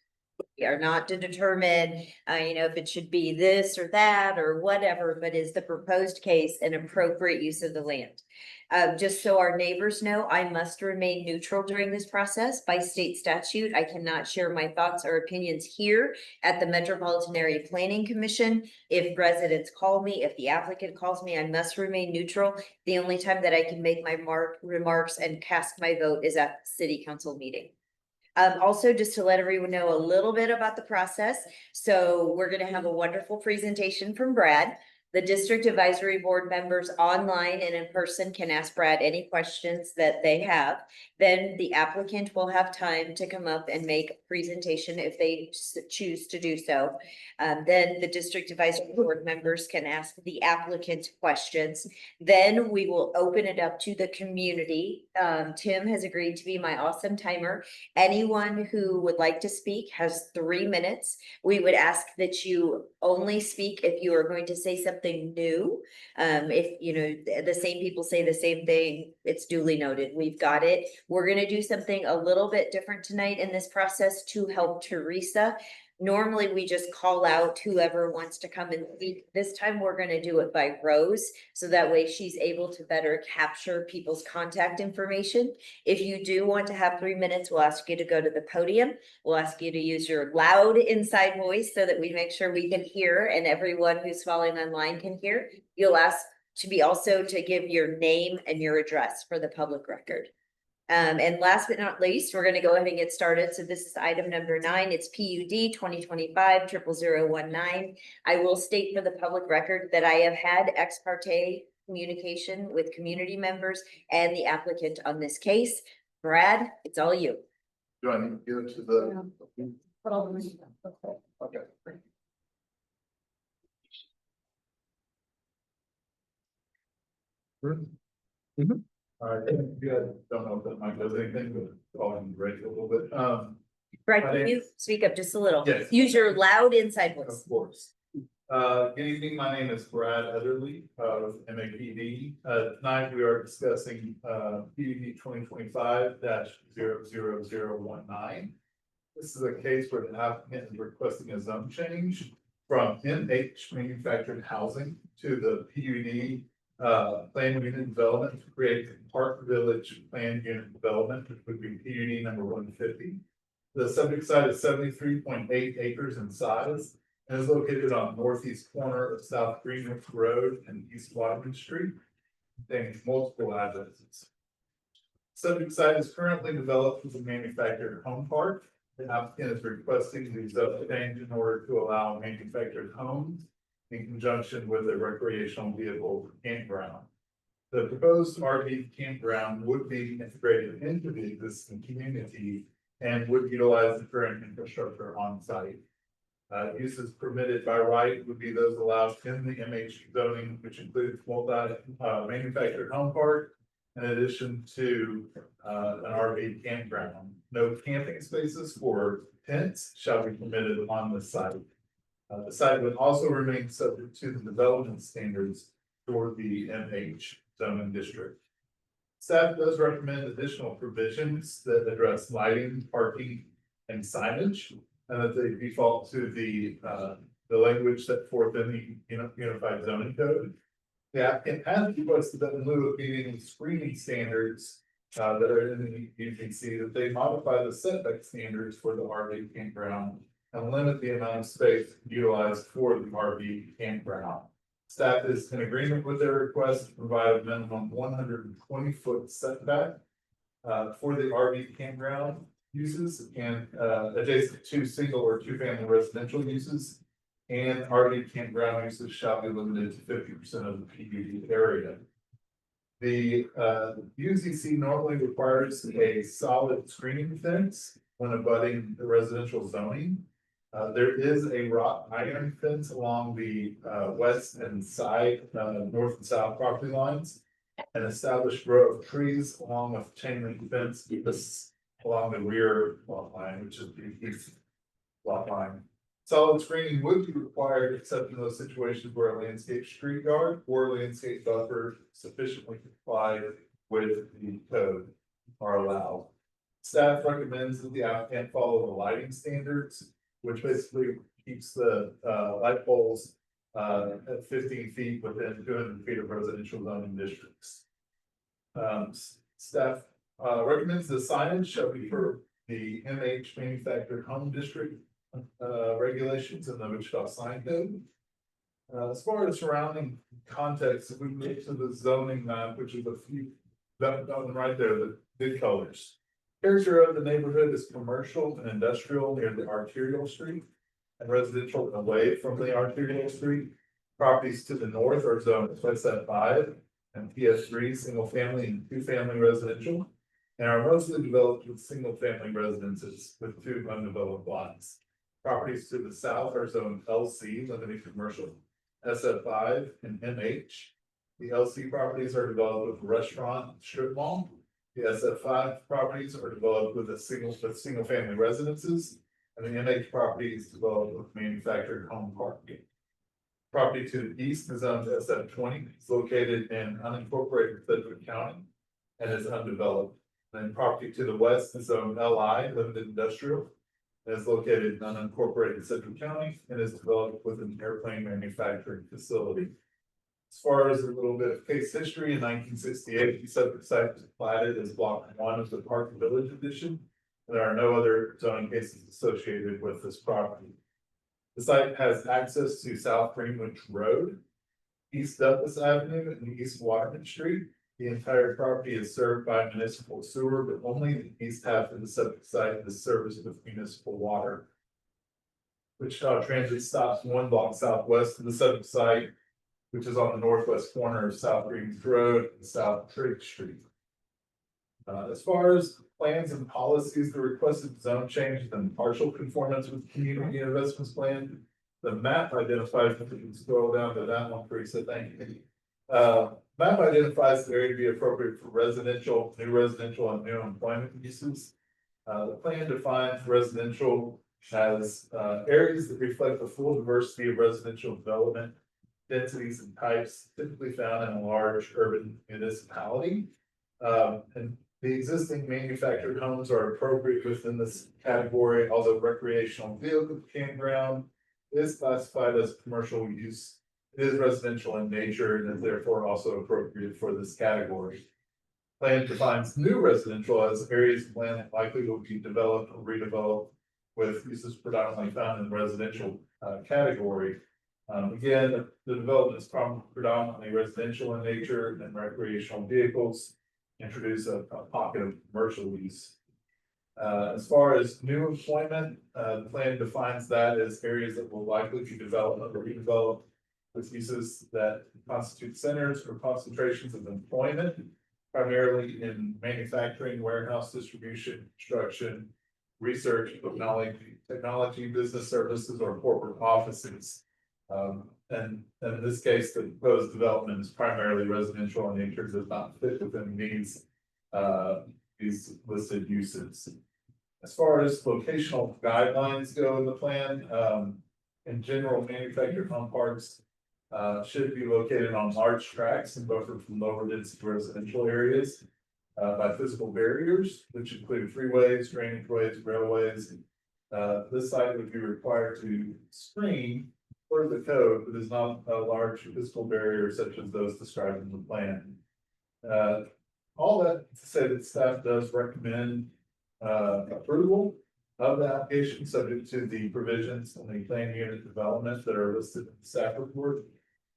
We are not to determine, if it should be this or that or whatever, but is the proposed case an appropriate use of the land? Just so our neighbors know, I must remain neutral during this process by state statute. I cannot share my thoughts or opinions here at the Metropolitan Area Planning Commission. If residents call me, if the applicant calls me, I must remain neutral. The only time that I can make my remarks and cast my vote is at the city council meeting. Also, just to let everyone know a little bit about the process. So we're going to have a wonderful presentation from Brad. The District Advisory Board members online and in person can ask Brad any questions that they have. Then the applicant will have time to come up and make a presentation if they choose to do so. Then the District Advisory Board members can ask the applicant questions. Then we will open it up to the community. Tim has agreed to be my awesome timer. Anyone who would like to speak has 3 minutes. We would ask that you only speak if you are going to say something new. If the same people say the same thing, it's duly noted. We've got it. We're going to do something a little bit different tonight in this process to help Teresa. Normally, we just call out whoever wants to come and speak. This time, we're going to do it by rows, so that way she's able to better capture people's contact information. If you do want to have 3 minutes, we'll ask you to go to the podium. We'll ask you to use your loud inside voice so that we make sure we can hear and everyone who's following online can hear. You'll ask to be also to give your name and your address for the public record. And last but not least, we're going to go ahead and get started. So this is item number 9. It's PUD 2025-00019. I will state for the public record that I have had ex parte communication with community members and the applicant on this case. Brad, it's all you. Do I need to go to the? Okay. Mm-hmm. All right, good. Don't know if that might does anything, but calling break a little bit. Brad, can you speak up just a little? Yes. Use your loud inside voice. Of course. Good evening, my name is Brad Etherly of MAPD. Tonight we are discussing PUD 2025-00019. This is a case where the applicant is requesting a zone change from MH manufactured housing to the PUD planned unit development to create the Park Village planned unit development, which would be PUD number 150. The subject site is 73.8 acres in size and is located on northeast corner of South Greenwich Road and East Wadman Street, containing multiple addresses. Subject site is currently developed as a manufactured home park. The applicant is requesting the zone change in order to allow manufactured homes in conjunction with a recreational vehicle campground. The proposed RV campground would be integrated into the existing community and would utilize the current infrastructure on site. Uses permitted by right would be those allowed in the MH zoning, which includes manufactured home park. In addition to, an RV campground, no camping spaces for tents shall be permitted on the site. The site would also remain subject to the development standards for the MH zoning district. Staff does recommend additional provisions that address lighting, parking, and signage, and that they default to the language set forth in the Unified Zoning Code. The applicant has requested that in lieu of meeting screening standards that are in the UPC, that they modify the setback standards for the RV campground and limit the amount of space utilized for the RV campground. Staff is in agreement with their request to provide a minimum 120-foot setback for the RV campground uses and adjacent to single or two-family residential uses. And RV campground uses shall be limited to 50% of the PUD area. The UZC normally requires a solid screening fence when abutting the residential zoning. There is a wrought iron fence along the west and side, north and south property lines. An established row of trees along with chain link fence along the rear lot line, which is the east lot line. Solid screening would be required except in those situations where a landscape street guard or landscape buffer sufficiently comply with the code are allowed. Staff recommends that the applicant follow the lighting standards, which basically keeps the light poles at 15 feet within 200 feet of residential zoning districts. Staff recommends the signage shall be for the MH manufactured home district regulations in the Wichita sign code. As far as surrounding context, if we move to the zoning map, which is a few, that one right there, the big colors. Character of the neighborhood is commercial and industrial near the arterial street and residential away from the arterial street. Properties to the north are zoned SF5 and PS3, single family and two family residential, and are mostly developed with single family residences with two undeveloped lots. Properties to the south are zoned LC, limited commercial, SF5 and MH. The LC properties are developed with restaurant and strip mall. The SF5 properties are developed with single family residences, and the MH properties developed with manufactured home parking. Property to the east is zoned SF20, it's located in unincorporated Sedgwick County and is undeveloped. Then property to the west is zoned LI, limited industrial, and is located in unincorporated Sedgwick County and is developed with an airplane manufacturing facility. As far as a little bit of case history, in 1968, the subject site was platted as Block 1 of the Park Village Edition. There are no other zoning cases associated with this property. The site has access to South Greenwich Road, East Douglas Avenue, and East Waterman Street. The entire property is served by municipal sewer, but only the east half of the subject site is serviced with municipal water. Wichita Transit stops 1 block southwest of the subject site, which is on the northwest corner of South Greenwich Road and South Trigg Street. As far as plans and policies, the requested zone change is in partial conformance with the community investments plan. The map identifies, if you can scroll down to that one, Teresa, thank you. Map identifies the area to be appropriate for residential, and new employment uses. The plan defines residential as areas that reflect the full diversity of residential development, densities and types typically found in a large urban municipality. And the existing manufactured homes are appropriate within this category, although recreational vehicle campground is classified as commercial use. It is residential in nature and is therefore also appropriate for this category. Plan defines new residential as areas of land that likely will be developed or redeveloped with uses predominantly found in the residential category. Again, the development is predominantly residential in nature, and recreational vehicles introduce a pocket of commercial use. As far as new employment, the plan defines that as areas that will likely be developed or redeveloped with uses that constitute centers or concentrations of employment, primarily in manufacturing, warehouse distribution, construction, research, technology, business services, or corporate offices. And in this case, the proposed development is primarily residential in nature, does not fit within these listed uses. As far as locational guidelines go in the plan, in general, manufactured home parks should be located on large tracts and buffered from lower density residential areas by physical barriers, which include freeways, drainage ways, railways. This site would be required to screen for the code, but is not a large physical barrier such as those described in the plan. All that to say that staff does recommend approval of the application subject to the provisions in the plan unit development that are listed in the staff report,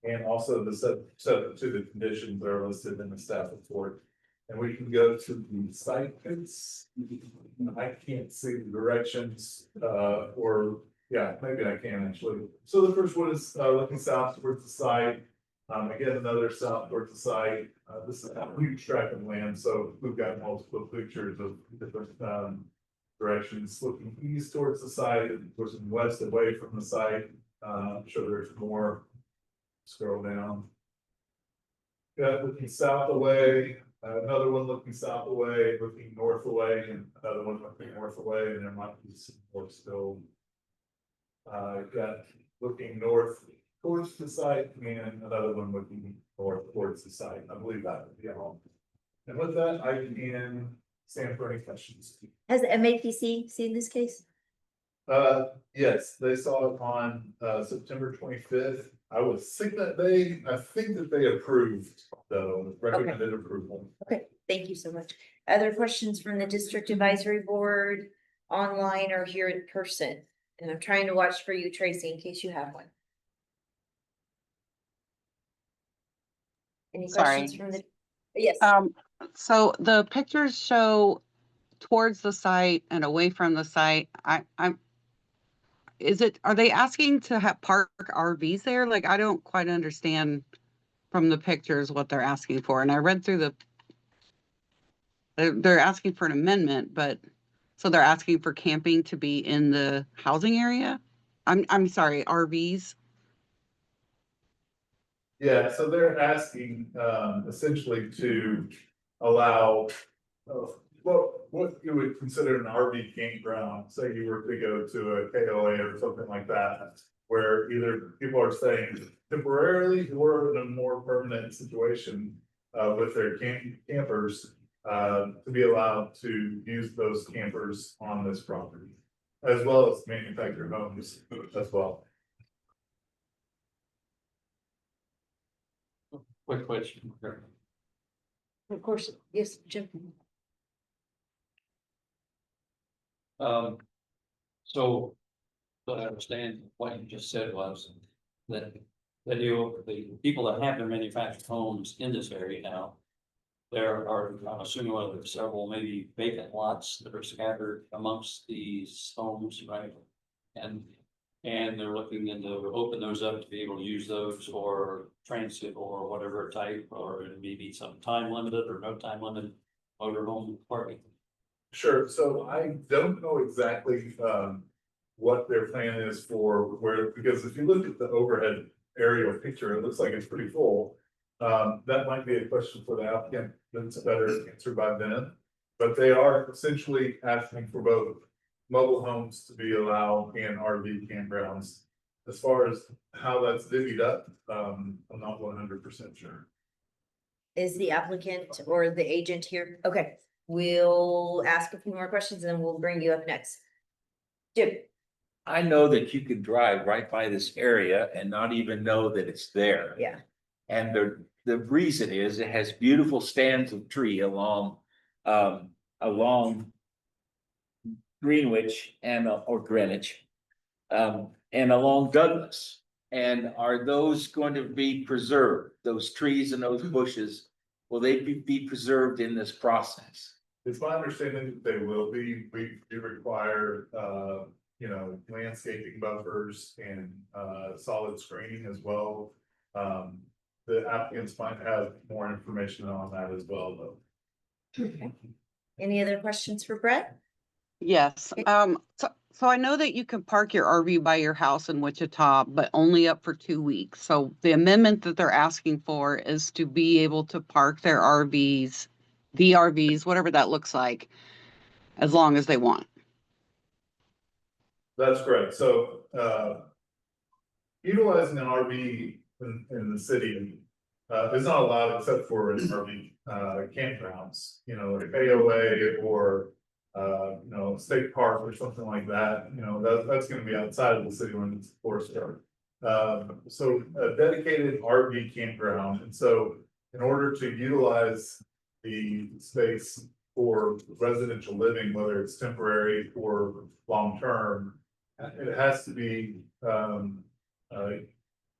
and also the subject to the conditions that are listed in the staff report. And we can go to the site. I can't see the directions, or yeah, maybe I can actually. So the first one is looking south towards the site. Again, another south towards the site. This is a huge tract of land, so we've got multiple pictures of different directions. Looking east towards the site, looking west away from the site. I'm sure there's more. Scroll down. Got looking south away. Another one looking south away, looking north away, and another one looking north away, and there might be some more still. Got looking north towards the site, and another one looking north towards the site. I believe that would be all. And with that, I can stand for any questions. Has the MAPC seen this case? Yes, they saw it on September 25th. I was sick that day. I think that they approved, though, recommended approval. Okay, thank you so much. Other questions from the district advisory board, online or here in person? And I'm trying to watch for you, Tracy, in case you have one. Any questions from the? Yes. So the pictures show towards the site and away from the site. Are they asking to have park RVs there? Like, I don't quite understand from the pictures what they're asking for. And I read through they're asking for an amendment, but so they're asking for camping to be in the housing area? I'm sorry, RVs? Yeah, so they're asking essentially to allow what you would consider an RV campground. Say you were to go to a KOA or something like that, where either people are staying temporarily or in a more permanent situation with their campers to be allowed to use those campers on this property, as well as manufactured homes as well. Quick question. Of course, yes, Jim. So what I understand what you just said was that the people that have their manufactured homes in this area now, there are, I'm assuming, well, there's several maybe vacant lots that are scattered amongst these homes, right? And they're looking into open those up to be able to use those for transit or whatever type, or maybe some time limited or no time limited motorhome parking. Sure, so I don't know exactly what their plan is for where, because if you look at the overhead aerial picture, it looks like it's pretty full. That might be a question for the applicant that's better answered by them. But they are essentially asking for both mobile homes to be allowed and RV campgrounds. As far as how that's divvied up, I'm not 100% sure. Is the applicant or the agent here? Okay, we'll ask a few more questions and then we'll bring you up next. Jim. I know that you could drive right by this area and not even know that it's there. Yeah. And the reason is it has beautiful stands of tree along Greenwich or Greenwich, and along Douglas. And are those going to be preserved? Those trees and those bushes, will they be preserved in this process? It's my understanding that they will be. We do require landscaping buffers and solid screening as well. The applicants might have more information on that as well, though. Okay. Any other questions for Brett? Yes, so I know that you can park your RV by your house in Wichita, but only up for 2 weeks. So the amendment that they're asking for is to be able to park their RVs, the RVs, whatever that looks like, as long as they want. That's correct. So, utilizing an RV in the city, is not allowed except for in RV, campgrounds, you know, like AOA or, you know, state park or something like that, you know, that's gonna be outside of the city limits, of course. So a dedicated RV campground, and so in order to utilize the space for residential living, whether it's temporary or long-term, it has to be,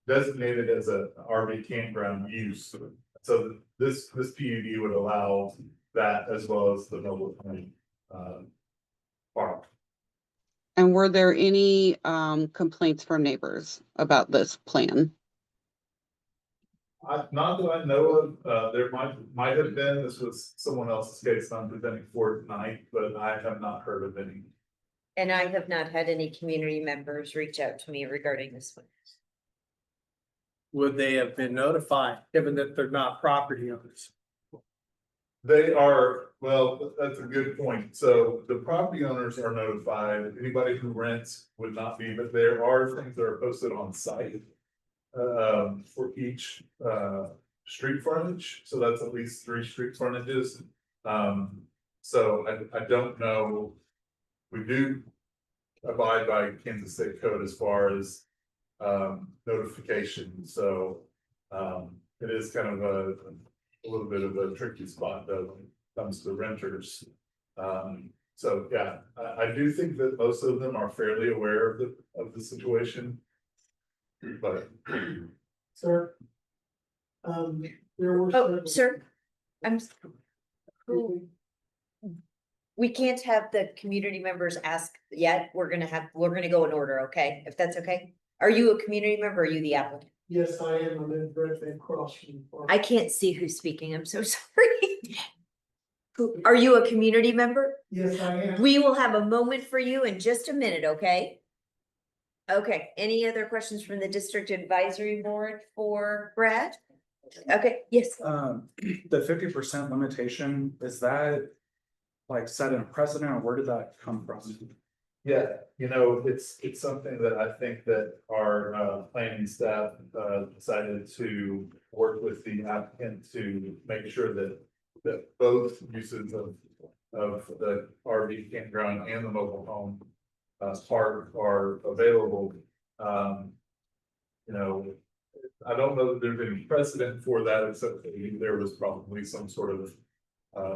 designated as a RV campground use. So this PUD would allow that as well as the mobile home, park. And were there any complaints from neighbors about this plan? Not that I know of, there might have been, this was someone else's case I'm presenting for tonight, but I have not heard of any. And I have not had any community members reach out to me regarding this one. Would they have been notified, given that they're not property owners? They are, well, that's a good point. So the property owners are notified, anybody who rents would not be, but there are things that are posted on site. For each street frontage, so that's at least 3 street frontages. So I don't know. We do abide by Kansas State Code as far as notification, so it is kind of a little bit of a tricky spot though when it comes to renters. So yeah, I do think that most of them are fairly aware of the situation. But Sir. There were. Sir, we can't have the community members ask yet. We're gonna go in order, okay? If that's okay. Are you a community member or are you the applicant? Yes, I am. I'm in Redford across from. I can't see who's speaking. I'm so sorry. Are you a community member? Yes, I am. We will have a moment for you in just a minute, okay? Okay, any other questions from the district advisory board for Brad? Okay, yes. The 50% limitation, is that like set in a precedent, or where did that come from? yeah, you know, it's something that I think that our planning staff decided to work with the applicant to make sure that both uses of the RV campground and the mobile home park are available. You know, I don't know that there's any precedent for that, except that there was probably some sort of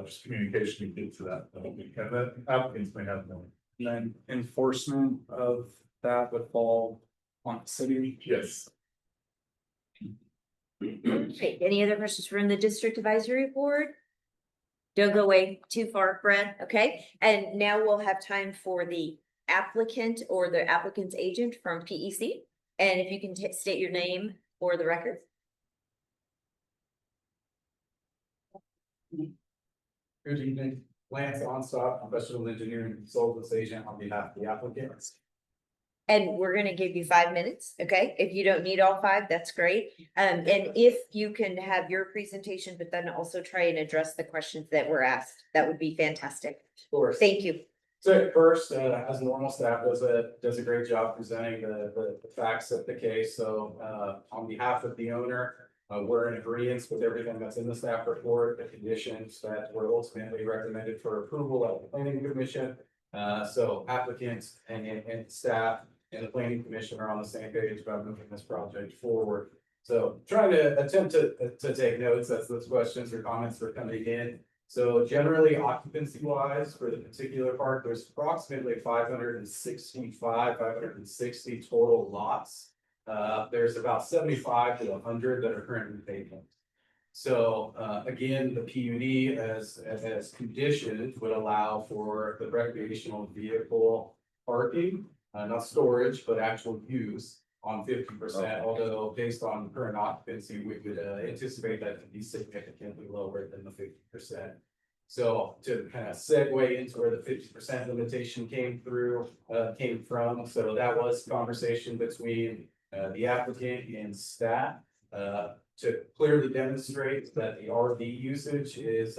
just communication you did to that. And that applicants may have known. And then enforcement of that would fall on the city. Yes. Okay, any other questions from the district advisory board? Don't go away too far, Brad, okay? And now we'll have time for the applicant or the applicant's agent from PEC. And if you can state your name for the record. Good evening, Lance Onstock, professional engineering consultants agent on behalf of the applicants. And we're gonna give you 5 minutes, okay? If you don't need all 5, that's great. And if you can have your presentation, but then also try and address the questions that were asked, that would be fantastic. Of course. Thank you. So first, as normal, staff does a great job presenting the facts of the case. So on behalf of the owner, we're in agreement with everything that's in the staff report, the conditions that were ultimately recommended for approval at the planning commission. So applicants and staff and the planning commission are on the same page about moving this project forward. So trying to attempt to take notes as those questions or comments are coming in. So generally occupancy wise for the particular park, there's approximately 560 total lots. There's about 75 to 100 that are currently vacant. So again, the PUD as conditioned would allow for the recreational vehicle parking, not storage, but actual use on 50%, although based on current occupancy, we would anticipate that to be significantly lower than the 50%. So to kind of segue into where the 50% limitation came from, so that was conversation between the applicant and staff. To clearly demonstrate that the RV usage is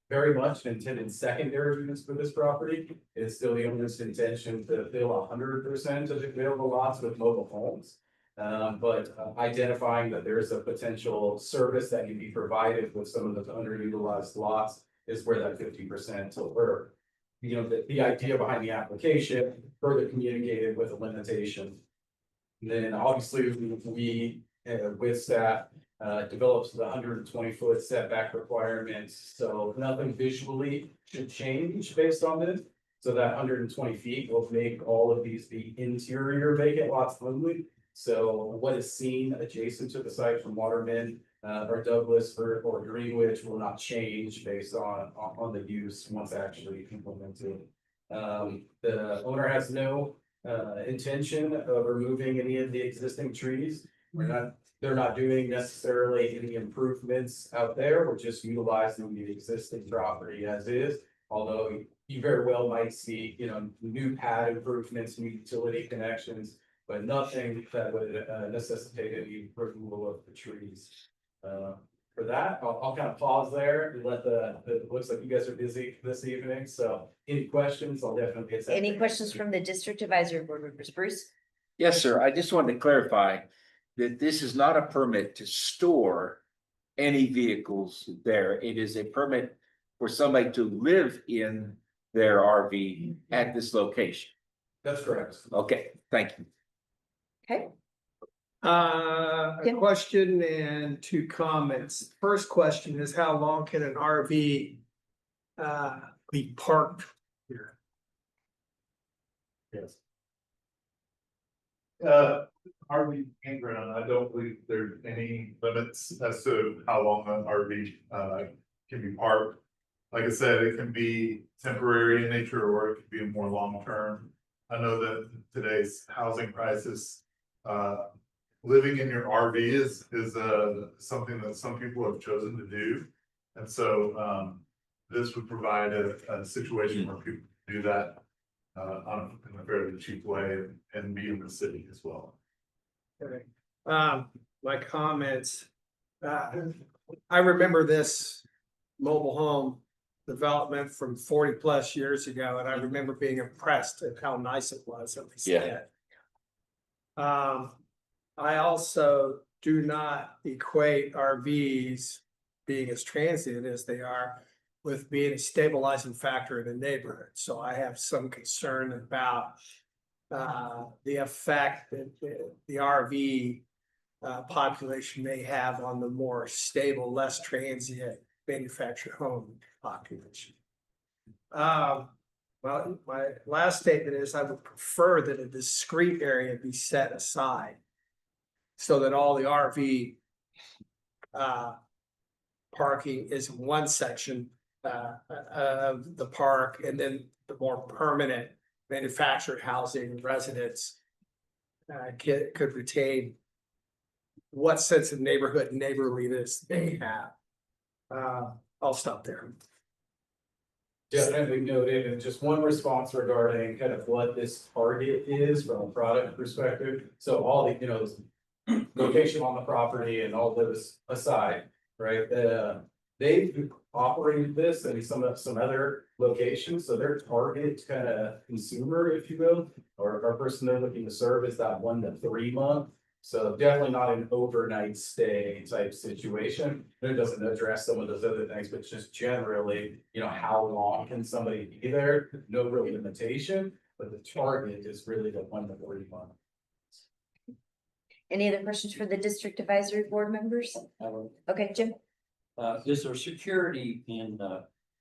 very much an intended secondary use for this property. It's still the owner's intention to fill 100% of the available lots with mobile homes. But identifying that there's a potential service that can be provided with some of the underutilized lots is where that 50% or, you know, the idea behind the application further communicated with a limitation. And then obviously we with staff develops the 120-foot setback requirements. So nothing visually should change based on this. So that 120 feet will make all of these the interior vacant lots only. So what is seen adjacent to the site from Waterman or Douglas or Greenwich will not change based on the use once actually implemented. The owner has no intention of removing any of the existing trees. They're not doing necessarily any improvements out there. We're just utilizing the existing property as is. Although you very well might see, you know, new pad improvements, new utility connections, but nothing that would necessitate any removal of the trees. For that, I'll kind of pause there and let it looks like you guys are busy this evening. So any questions, I'll definitely get. Any questions from the district advisory board members? Bruce? Yes, sir. I just wanted to clarify that this is not a permit to store any vehicles there. It is a permit for somebody to live in their RV at this location. That's correct. Okay, thank you. Okay. A question and 2 comments. First question is, how long can an RV be parked here? Yes. RV campground, I don't believe there's any limits as to how long an RV can be parked. Like I said, it can be temporary in nature or it could be more long term. I know that today's housing crisis, living in your RV is something that some people have chosen to do. And so this would provide a situation where people do that in a fairly cheap way and be in the city as well. Okay. My comments, I remember this mobile home development from 40+ years ago, and I remember being impressed at how nice it was at least then. I also do not equate RVs being as transient as they are with being a stabilizing factor in a neighborhood. So I have some concern about the effect that the RV population may have on the more stable, less transient manufactured home population. Well, my last statement is I would prefer that a discrete area be set aside so that all the RV parking is one section of the park, and then the more permanent manufactured housing residents could retain what sense of neighborhood and neighborliness they have. I'll stop there. Definitely noted, and just one response regarding kind of what this target is from a product perspective. So all the, you know, location on the property and all those aside, right? They've operated this in some other locations, so their target kind of consumer, if you will, or person they're looking to serve is that 1 to 3 month. So definitely not an overnight stay type situation. It doesn't address some of those other things, but just generally, you know, how long can somebody be there? No real limitation, but the target is really the 1 to 3 months. Any other questions for the district advisory board members? Okay, Jim? Is there security in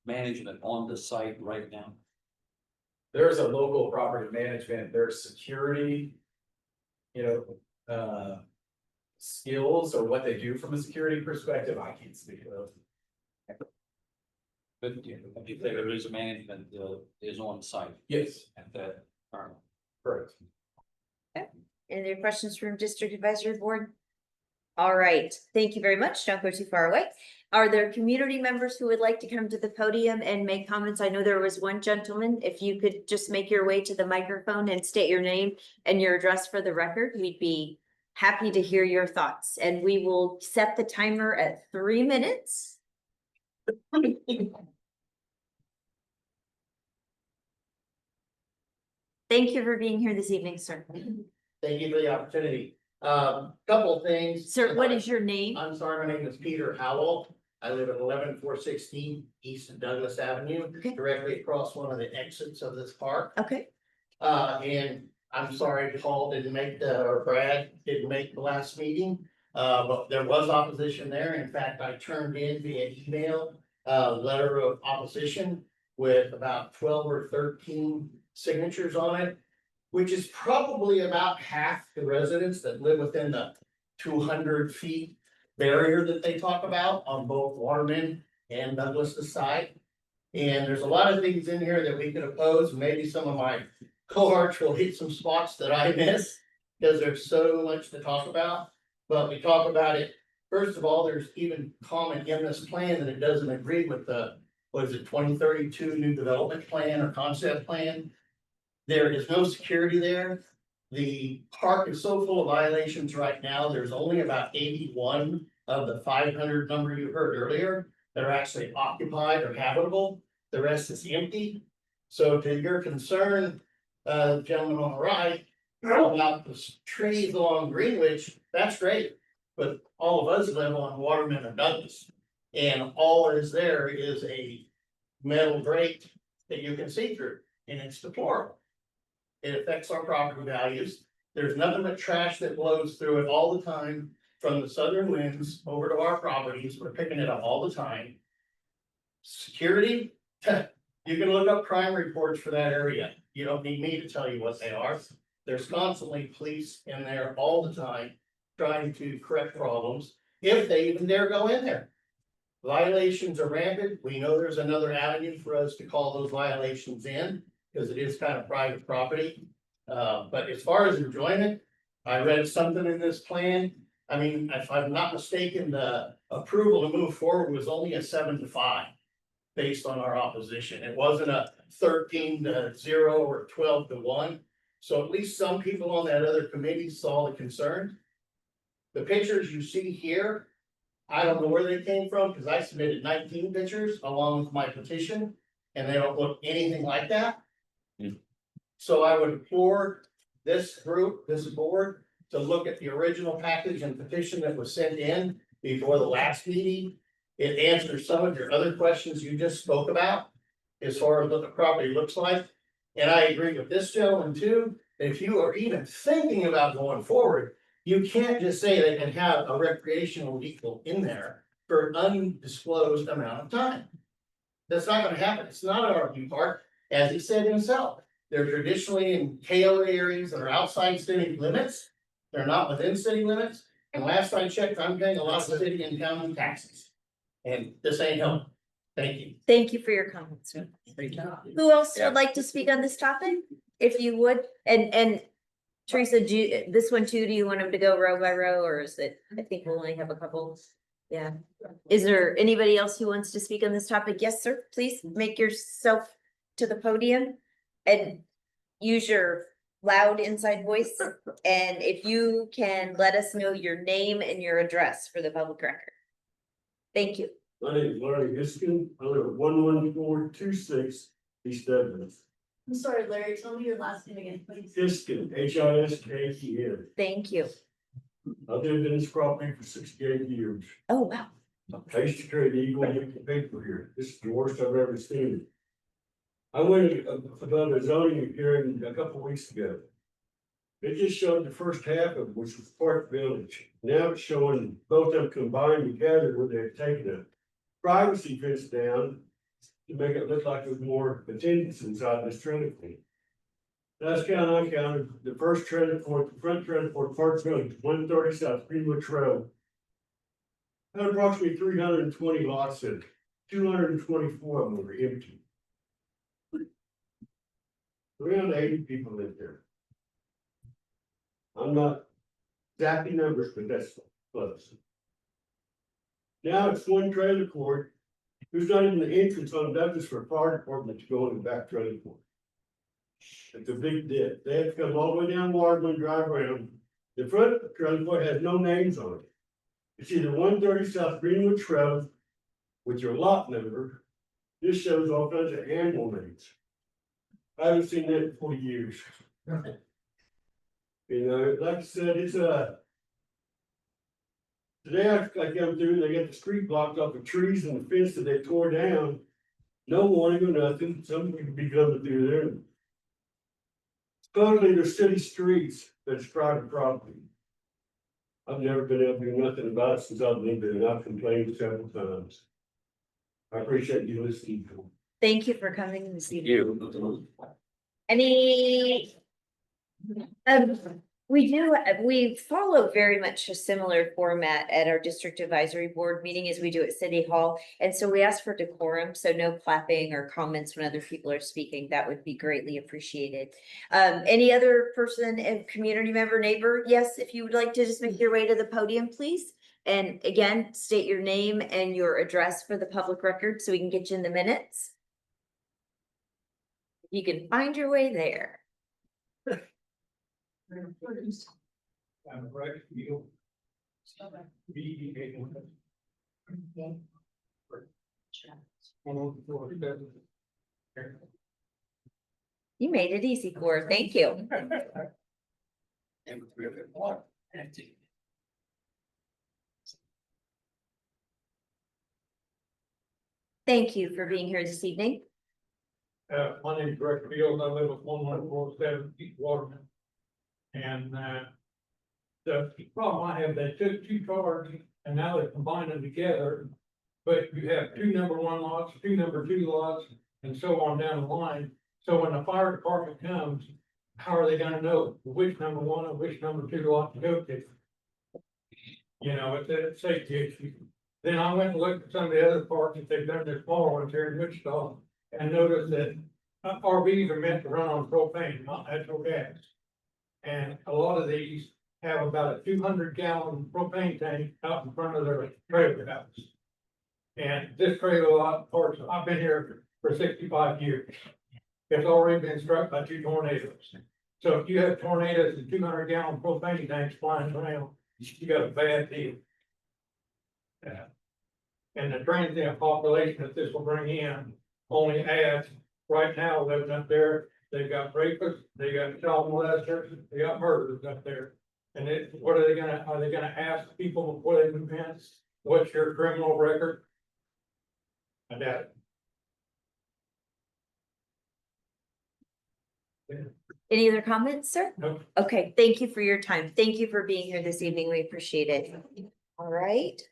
management on the site right now? There's a local property management, there's security, you know, skills or what they do from a security perspective, I can't speak of. But do you think there is a management is on site? Yes. At that time. Correct. Okay. Any other questions from district advisory board? All right, thank you very much. Don't go too far away. Are there community members who would like to come to the podium and make comments? I know there was one gentleman. If you could just make your way to the microphone and state your name and your address for the record, we'd be happy to hear your thoughts. And we will set the timer at 3 minutes. Thank you for being here this evening, sir. Thank you for the opportunity. Couple of things. Sir, what is your name? I'm sorry, my name is Peter Howell. I live at 11416 East Douglas Avenue, directly across one of the exits of this park. Okay. And I'm sorry Paul didn't make or Brad didn't make the last meeting. But there was opposition there. In fact, I turned in via email, letter of opposition with about 12 or 13 signatures on it, which is probably about half the residents that live within the 200 feet barrier that they talk about on both Waterman and Douglas's side. And there's a lot of things in here that we could oppose. Maybe some of my cohorts will hit some spots that I miss because there's so much to talk about. But we talk about it. First of all, there's even comment in this plan that it doesn't agree with the, what is it, 2032 new development plan or concept plan. There is no security there. The park is so full of violations right now, there's only about 81 of the 500 number you heard earlier that are actually occupied or habitable. The rest is empty. So to your concern, gentleman on the right, about the trees along Greenwich, that's great. But all of us live on Waterman and Douglas. And all is there is a metal grate that you can see through, and it's deplorable. It affects our property values. There's nothing but trash that blows through it all the time from the southern winds over to our properties. We're picking it up all the time. Security, you can look up crime reports for that area. You don't need me to tell you what they are. There's constantly police in there all the time trying to correct problems, if they even dare go in there. Violations are rampant. We know there's another avenue for us to call those violations in, because it is kind of private property. But as far as enjoyment, I read something in this plan. I mean, if I'm not mistaken, the approval to move forward was only a 7-5 based on our opposition. It wasn't a 13-0 or 12-1. So at least some people on that other committee saw the concern. The pictures you see here, I don't know where they came from because I submitted 19 pictures along with my petition, and they don't look anything like that. So I would implore this group, this board, to look at the original package and petition that was sent in before the last meeting. It answers some of your other questions you just spoke about as far as what the property looks like. And I agree with this gentleman too. If you are even thinking about going forward, you can't just say they can have a recreational vehicle in there for an undisclosed amount of time. That's not gonna happen. It's not an RV park, as he said himself. They're traditionally in KO areas that are outside city limits. They're not within city limits. And last I checked, I'm paying a lot of city and county taxes. And this ain't helping. Thank you. Thank you for your comments, sir. Thank you. Who else would like to speak on this topic? If you would, and Teresa, this one too, do you want them to go row by row, or is it, I think we'll only have a couple. Yeah. Is there anybody else who wants to speak on this topic? Yes, sir. Please make yourself to the podium and use your loud inside voice. And if you can let us know your name and your address for the public record. Thank you. My name is Larry Hiskin. I live at 11426 East Douglas. I'm sorry, Larry, tell me your last name again, please. Hiskin, Hisken. Thank you. I've lived in this property for 68 years. Oh, wow. I used to trade Eagle and get the paper here. This is the worst I've ever seen. I went about a zoning hearing a couple weeks ago. It just showed the first half of it, which was Park Village. Now it's showing both of them combined together where they've taken a privacy fence down to make it look like there's more attendance inside this trailer court. Last count I counted, the first trailer court, the front trailer court, Park Village, 130 South Greenwich Road, had approximately 320 lots in it. 224 of them were empty. Around 80 people live there. I'm not exactly numbers, but that's plus. Now it's one trailer court. There's not even the entrance on Douglas for a fire department to go in the back trailer court. It's a big dip. They have to come all the way down Waterman, drive around. The front trailer court has no names on it. It's either 130 South Greenwich Road with your lot number. This shows all kinds of animal names. I haven't seen that in 40 years. You know, like I said, it's today I come through, they got the street blocked off with trees and the fence that they tore down. No warning or nothing. Somebody could be coming through there. Supposedly they're city streets, but it's private property. I've never been able to do nothing about it since I've lived there, and I've complained several times. I appreciate you listening to me. Thank you for coming this evening. You. Any? We follow very much a similar format at our district advisory board meeting as we do at City Hall. And so we ask for decorum, so no clapping or comments when other people are speaking. That would be greatly appreciated. Any other person, a community member, neighbor? Yes, if you would like to just make your way to the podium, please. And again, state your name and your address for the public record so we can get you in the minutes. You can find your way there. I'm right, you. You made it easy, Cor. Thank you. Thank you for being here this evening. My name is Greg Fields. I live at 1147 East Waterman. And the problem I have, they took two cars and now they're combining them together. But you have two number one lots, two number two lots, and so on down the line. So when the fire department comes, how are they gonna know which number one and which number two lot to go to? You know, it's a safety issue. Then I went and looked at some of the other parks that they've done, their smaller ones here in Wichita, and noticed that RVs are meant to run on propane, not natural gas. And a lot of these have about a 200-gallon propane tank out in front of their trailer house. And this trailer lot, of course, I've been here for 65 years. It's already been struck by two tornadoes. So if you have tornadoes and 200-gallon propane tanks flying around, you got a bad deal. Yeah. And the transient population that this will bring in only adds, right now living up there, they've got rapists, they got child molesters, they got murderers up there. And what are they gonna ask people before they move in? What's your criminal record? I doubt it. Any other comments, sir? No. Okay, thank you for your time. Thank you for being here this evening. We appreciate it. All right.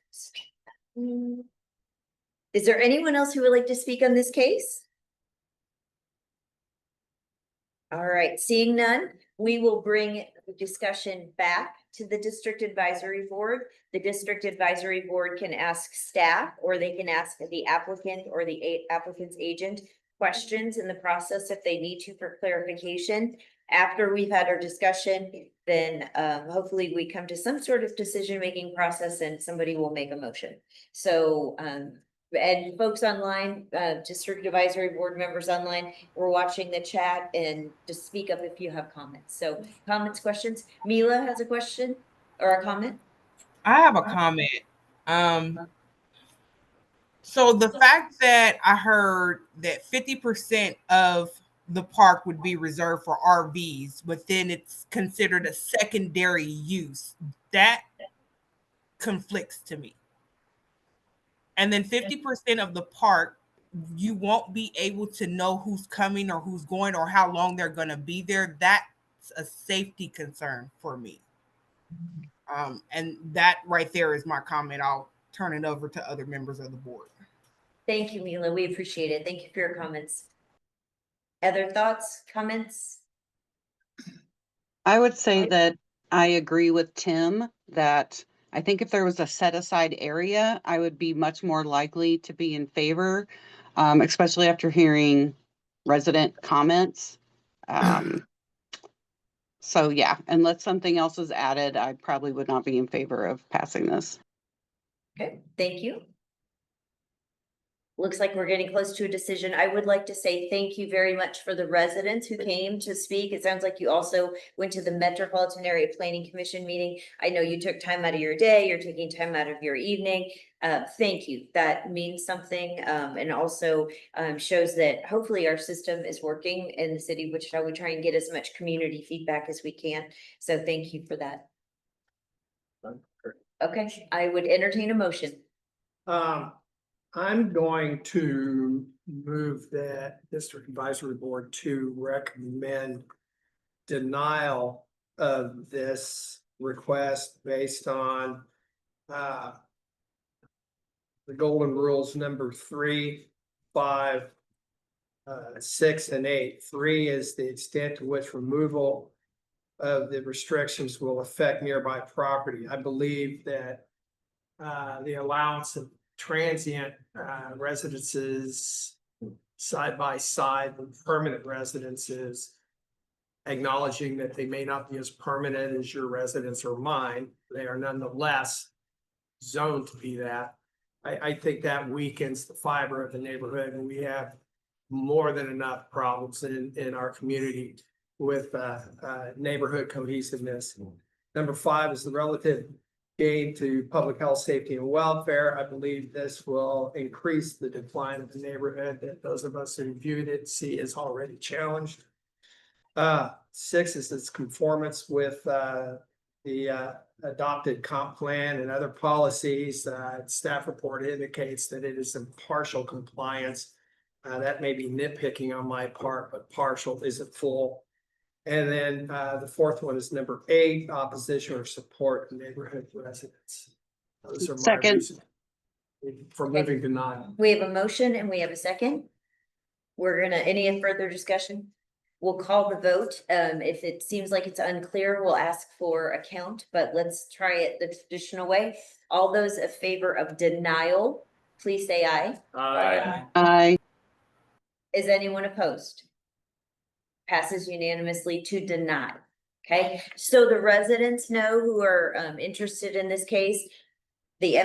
Is there anyone else who would like to speak on this case? All right, seeing none, we will bring the discussion back to the district advisory board. The district advisory board can ask staff, or they can ask the applicant or the applicant's agent questions in the process if they need to for clarification. After we've had our discussion, then hopefully we come to some sort of decision-making process and somebody will make a motion. So and folks online, district advisory board members online, we're watching the chat, and just speak up if you have comments. So comments, questions. Mila has a question or a comment. I have a comment. So the fact that I heard that 50% of the park would be reserved for RVs, but then it's considered a secondary use, that conflicts to me. And then 50% of the park, you won't be able to know who's coming or who's going or how long they're going to be there. That's a safety concern for me. And that right there is my comment. I'll turn it over to other members of the board. Thank you, Mila. We appreciate it. Thank you for your comments. Other thoughts, comments? I would say that I agree with Tim that I think if there was a set aside area, I would be much more likely to be in favor, especially after hearing resident comments. So yeah, unless something else is added, I probably would not be in favor of passing this. Okay, thank you. Looks like we're getting close to a decision. I would like to say thank you very much for the residents who came to speak. It sounds like you also went to the Metropolitan Area Planning Commission meeting. I know you took time out of your day, you're taking time out of your evening. Thank you. That means something, and also shows that hopefully our system is working in the city of Wichita. We try and get as much community feedback as we can. So thank you for that. Okay, I would entertain a motion. I'm going to move that District Advisory Board to recommend denial of this request based on the golden rules number 3, 5, 6, and 8. 3 is the extent to which removal of the restrictions will affect nearby property. I believe that the allowance of transient residences side by side with permanent residences, acknowledging that they may not be as permanent as your residence or mine, they are nonetheless zoned to be that. I think that weakens the fiber of the neighborhood, and we have more than enough problems in our community with neighborhood cohesiveness. Number 5 is the relative gain to public health, safety, and welfare. I believe this will increase the decline of the neighborhood that those of us who viewed it see is already challenged. 6 is its conformance with the adopted comp plan and other policies. Staff report indicates that it is in partial compliance. That may be nitpicking on my part, but partial isn't full. And then the 4th one is number 8, opposition or support of neighborhood residents. Those are my Second. reasons for moving denial. We have a motion and we have a second. We're gonna, any further discussion? We'll call the vote. If it seems like it's unclear, we'll ask for a count, but let's try it the traditional way. All those in favor of denial, please say aye. Aye. Aye. Is anyone opposed? Passes unanimously to deny. Okay, so the residents know who are interested in this case. The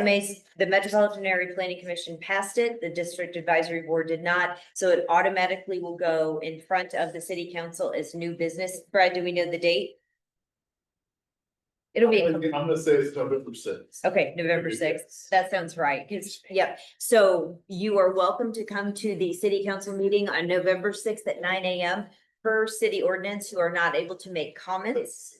Metropolitan Area Planning Commission passed it, the District Advisory Board did not, so it automatically will go in front of the city council as new business. Brad, do we know the date? It'll be. I'm gonna say it's November 6th. Okay, November 6th. That sounds right. Yep. So you are welcome to come to the city council meeting on November 6th at 9 a.m. per city ordinance who are not able to make comments.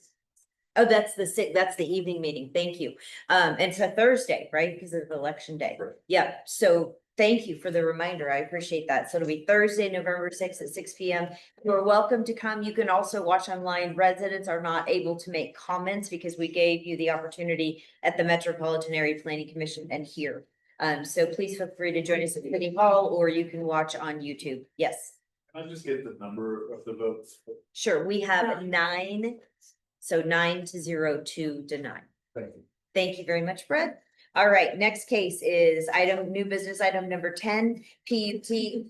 Oh, that's the evening meeting. Thank you. And it's a Thursday, right? Because of election day. Right. Yeah. So thank you for the reminder. I appreciate that. So it'll be Thursday, November 6th at 6 p.m. You're welcome to come. You can also watch online. Residents are not able to make comments because we gave you the opportunity at the Metropolitan Area Planning Commission and here. So please feel free to join us at City Hall, or you can watch on YouTube. Yes. Can I just get the number of the votes? Sure. We have 9. So 9-0 to deny. Thank you. Thank you very much, Brett. All right, next case is new business item number 10, PUD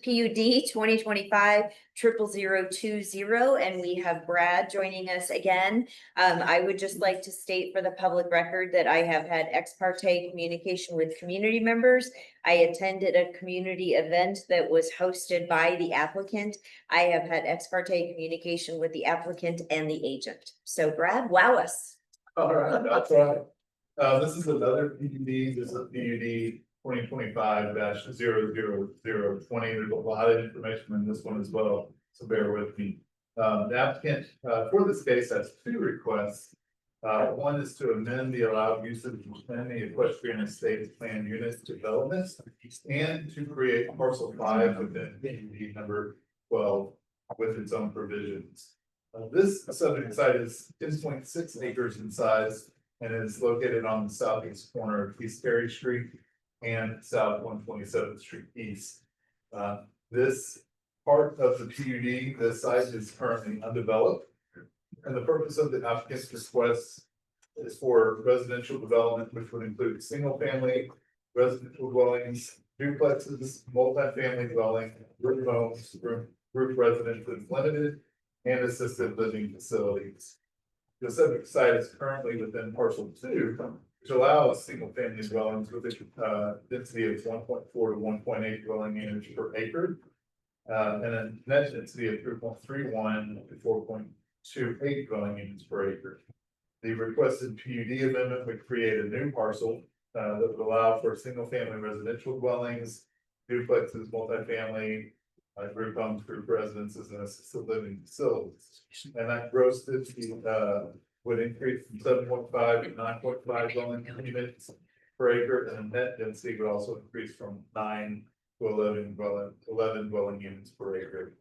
2025-00020, and we have Brad joining us again. I would just like to state for the public record that I have had ex parte communication with community members. I attended a community event that was hosted by the applicant. I have had ex parte communication with the applicant and the agent. So Brad, wow us. All right, that's right. This is another PUD, this is PUD 2025-00020. There's a lot of information in this one as well, so bear with me. The applicant for this case has 2 requests. One is to amend the allowed usage within the equestrian estate plan unit development and to create parcel 5 within PUD number 12 with its own provisions. This subject site is 10.6 acres in size and is located on the southeast corner of East Perry Street and South 127th Street East. This part of the PUD, the site is currently undeveloped. And the purpose of the applicant's request is for residential development, which would include single family, residential dwellings, duplexes, multifamily dwelling, group homes, group residences limited, and assisted living facilities. The subject site is currently within parcel 2, which allows single family dwellings with a density of 1.4 to 1.8 dwelling units per acre. And a net density of 3.31 to 4.28 dwelling units per acre. The requested PUD amendment would create a new parcel that would allow for single family residential dwellings, duplexes, multifamily, group homes, group residences, and assisted living facilities. And that gross density would increase from 7.5 to 9.5 dwelling units per acre, and the net density would also increase from 9 to 11 dwelling units per acre.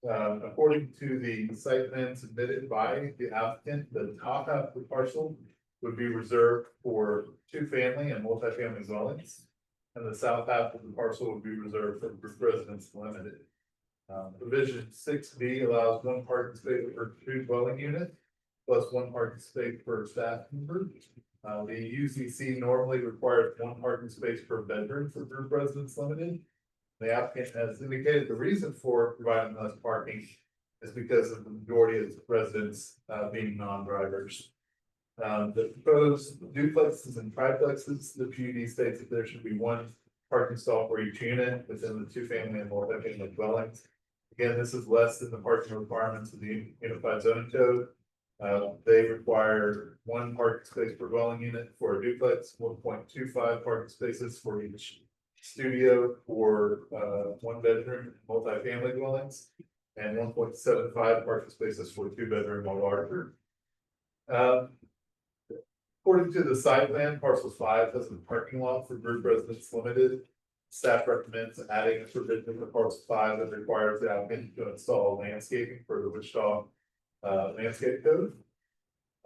According to the site plan submitted by the applicant, the top half of the parcel would be reserved for 2-family and multifamily dwellings, and the south half of the parcel would be reserved for group residence limited. Provision 6B allows 1 parking space per 2 dwelling units, plus 1 parking space per staff member. The UCC normally requires 1 parking space per bedroom for group residence limited. The applicant has indicated the reason for providing less parking is because of the majority of residents being non-drivers. The proposed duplexes and triplexes, the PUD states that there should be 1 parking stall for each unit within the 2-family and multifamily dwellings. Again, this is less than the parking requirements of the Unified Zoning Code. They require 1 parking space per dwelling unit for a duplex, 1.25 parking spaces for each studio for 1 bedroom multifamily dwellings, and 1.75 parking spaces for 2 bedroom or larger. According to the site plan, parcel 5 has a parking lot for group residence limited. Staff recommends adding a provision to parcel 5 that requires the applicant to install landscaping for the Wichita landscape code.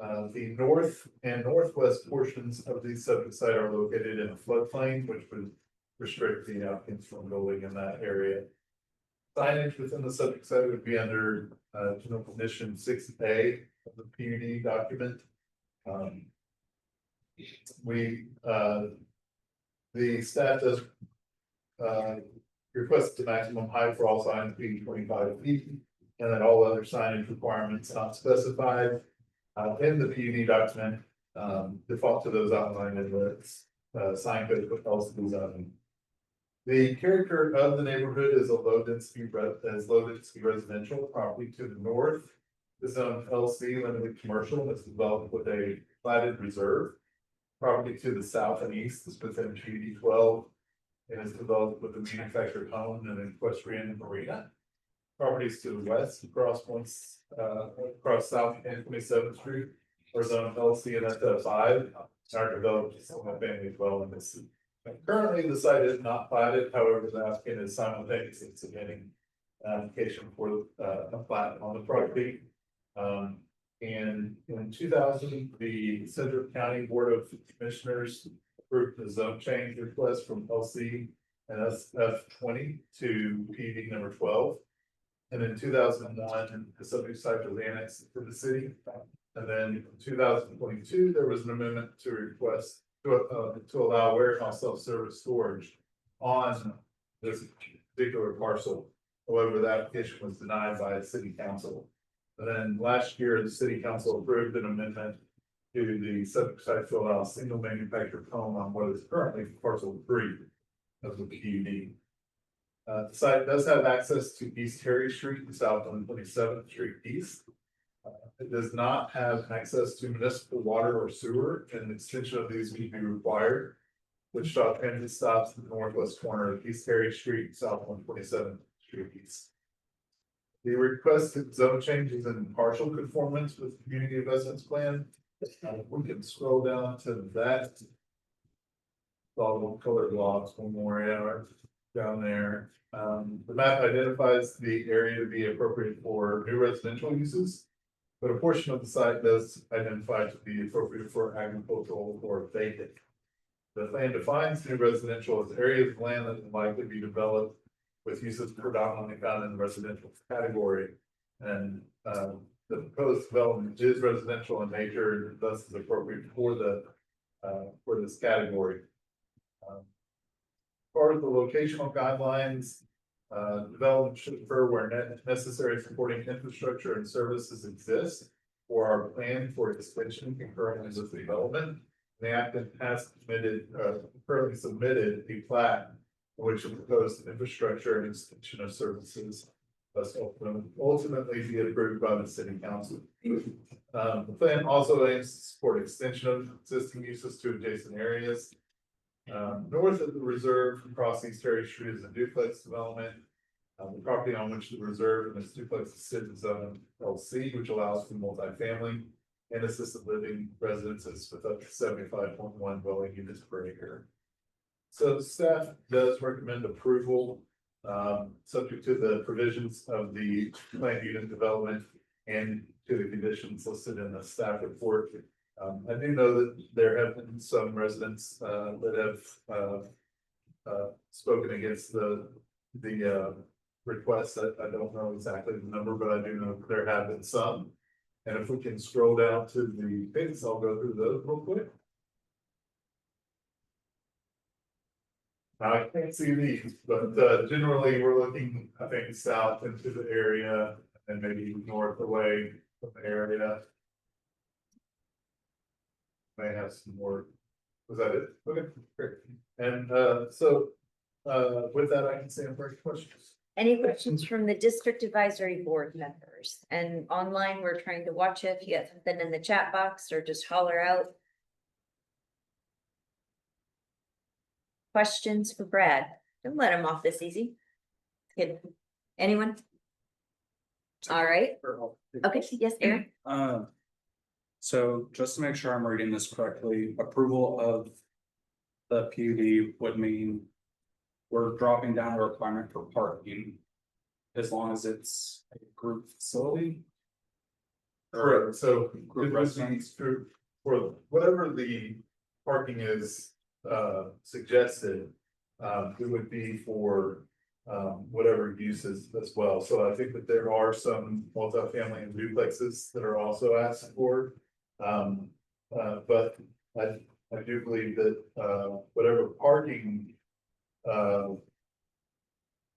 The north and northwest portions of the subject site are located in a floodplain, which would restrict the applicants from building in that area. Signage within the subject site would be under general condition 6A of the PUD document. The staff does request the maximum height for all signs being 25 feet, and then all other signage requirements not specified in the PUD document default to those outlined in the sign code for LCD zoning. The character of the neighborhood is a low density residential property to the north. The zone LC limited commercial that's developed with a platted reserve. Property to the south and east is within PUD 12 and is developed with a manufactured home and equestrian marina. Properties to the west across South and 27th Street are zone LC and SF5 are developed as single family dwellings. Currently, the site is not platted, however, the applicant is simultaneously submitting an application for a plat on the property. And in 2000, the Central County Board of Commissioners approved the zone change request from LC and SF20 to PUD number 12. And in 2001, the subject site was annexed to the city. And then in 2022, there was an amendment to request to allow warehouse self-service storage on this particular parcel. However, the application was denied by the city council. And then last year, the city council approved an amendment to the subject site to allow a single manufactured home on what is currently parcel 3 of the PUD. The site does have access to East Harry Street and South 127th Street East. It does not have access to municipal water or sewer, and an extension of these would be required. Wichita Transit stops at the northwest corner of East Harry Street, South 127th Street East. The requested zone changes in partial conformance with the community investments plan. We can scroll down to that. All colored blocks, one more hour down there. The map identifies the area to be appropriate for new residential uses, but a portion of the site does identify to be appropriate for agricultural or vacant. The plan defines new residential as areas of land that will likely be developed with uses predominantly found in the residential category. And the proposed development is residential in nature, and thus is appropriate for this category. Part of the locational guidelines, development should occur where necessary supporting infrastructure and services exist, for our plan for expansion concurrently with development. The applicant has currently submitted a plat which will propose infrastructure and extension of services. Thus ultimately be approved by the city council. The plan also aims to support extension of existing uses to adjacent areas. North of the reserve across East Terry Street is a duplex development. The property on which the reserve and its duplex sit is zone LC, which allows for multifamily and assisted living residences with up to 75.1 dwelling units per acre. So staff does recommend approval, subject to the provisions of the planned unit development and to the conditions listed in the staff report. I do know that there have been some residents that have spoken against the request. I don't know exactly the number, but I do know that there have been some. And if we can scroll down to the pages, I'll go through those real quick. Now, I can't see these, but generally we're looking, I think, south into the area and maybe north away from the area. May have some more. Was that it? Okay, great. And so with that, I can say any questions. Any questions from the district advisory board members? And online, we're trying to watch it. If you got something in the chat box or just holler out. Questions for Brad? Don't let him off this easy. Good. Anyone? All right. Okay, yes, Aaron. So just to make sure I'm reading this correctly, approval of the PUD would mean we're dropping down a requirement for parking as long as it's a group facility. Correct. So Group it would be for whatever the parking is suggested, it would be for whatever uses as well. So I think that there are some multifamily and duplexes that are also asked for. But I do believe that whatever parking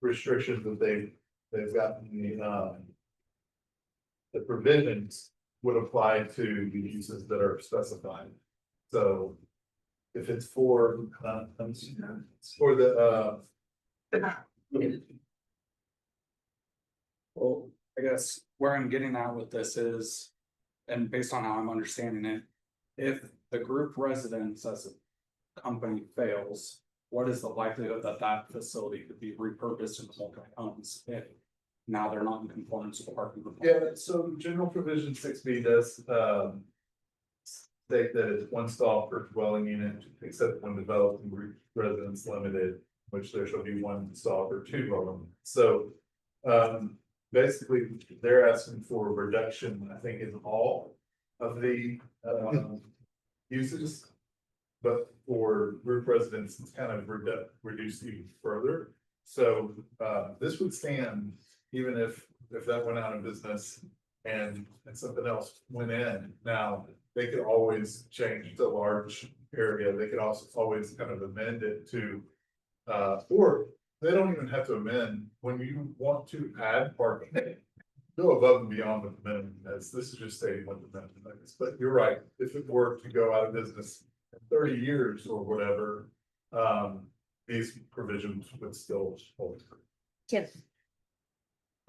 restrictions that they've gotten, the provisions would apply to the uses that are specified. So if it's for the Well, I guess where I'm getting at with this is, and based on how I'm understanding it, if the group residence as a company fails, what is the likelihood that that facility could be repurposed into multi-homes if now they're not in conformance with the parking requirements? Yeah, so general provision 6B does state that it's one stall per dwelling unit, except when developing residence limited, which there shall be one stall per 2 dwelling. So basically, they're asking for a reduction, I think, in all of the uses. But for group residents, it's kind of reduced even further. So this would stand even if that went out of business and something else went in. Now, they could always change the large area. They could also always kind of amend it to, or they don't even have to amend when you want to add parking. Go above and beyond what the minimum is. This is just stating what the minimum is. But you're right. If it were to go out of business in 30 years or whatever, these provisions would still hold. Tim.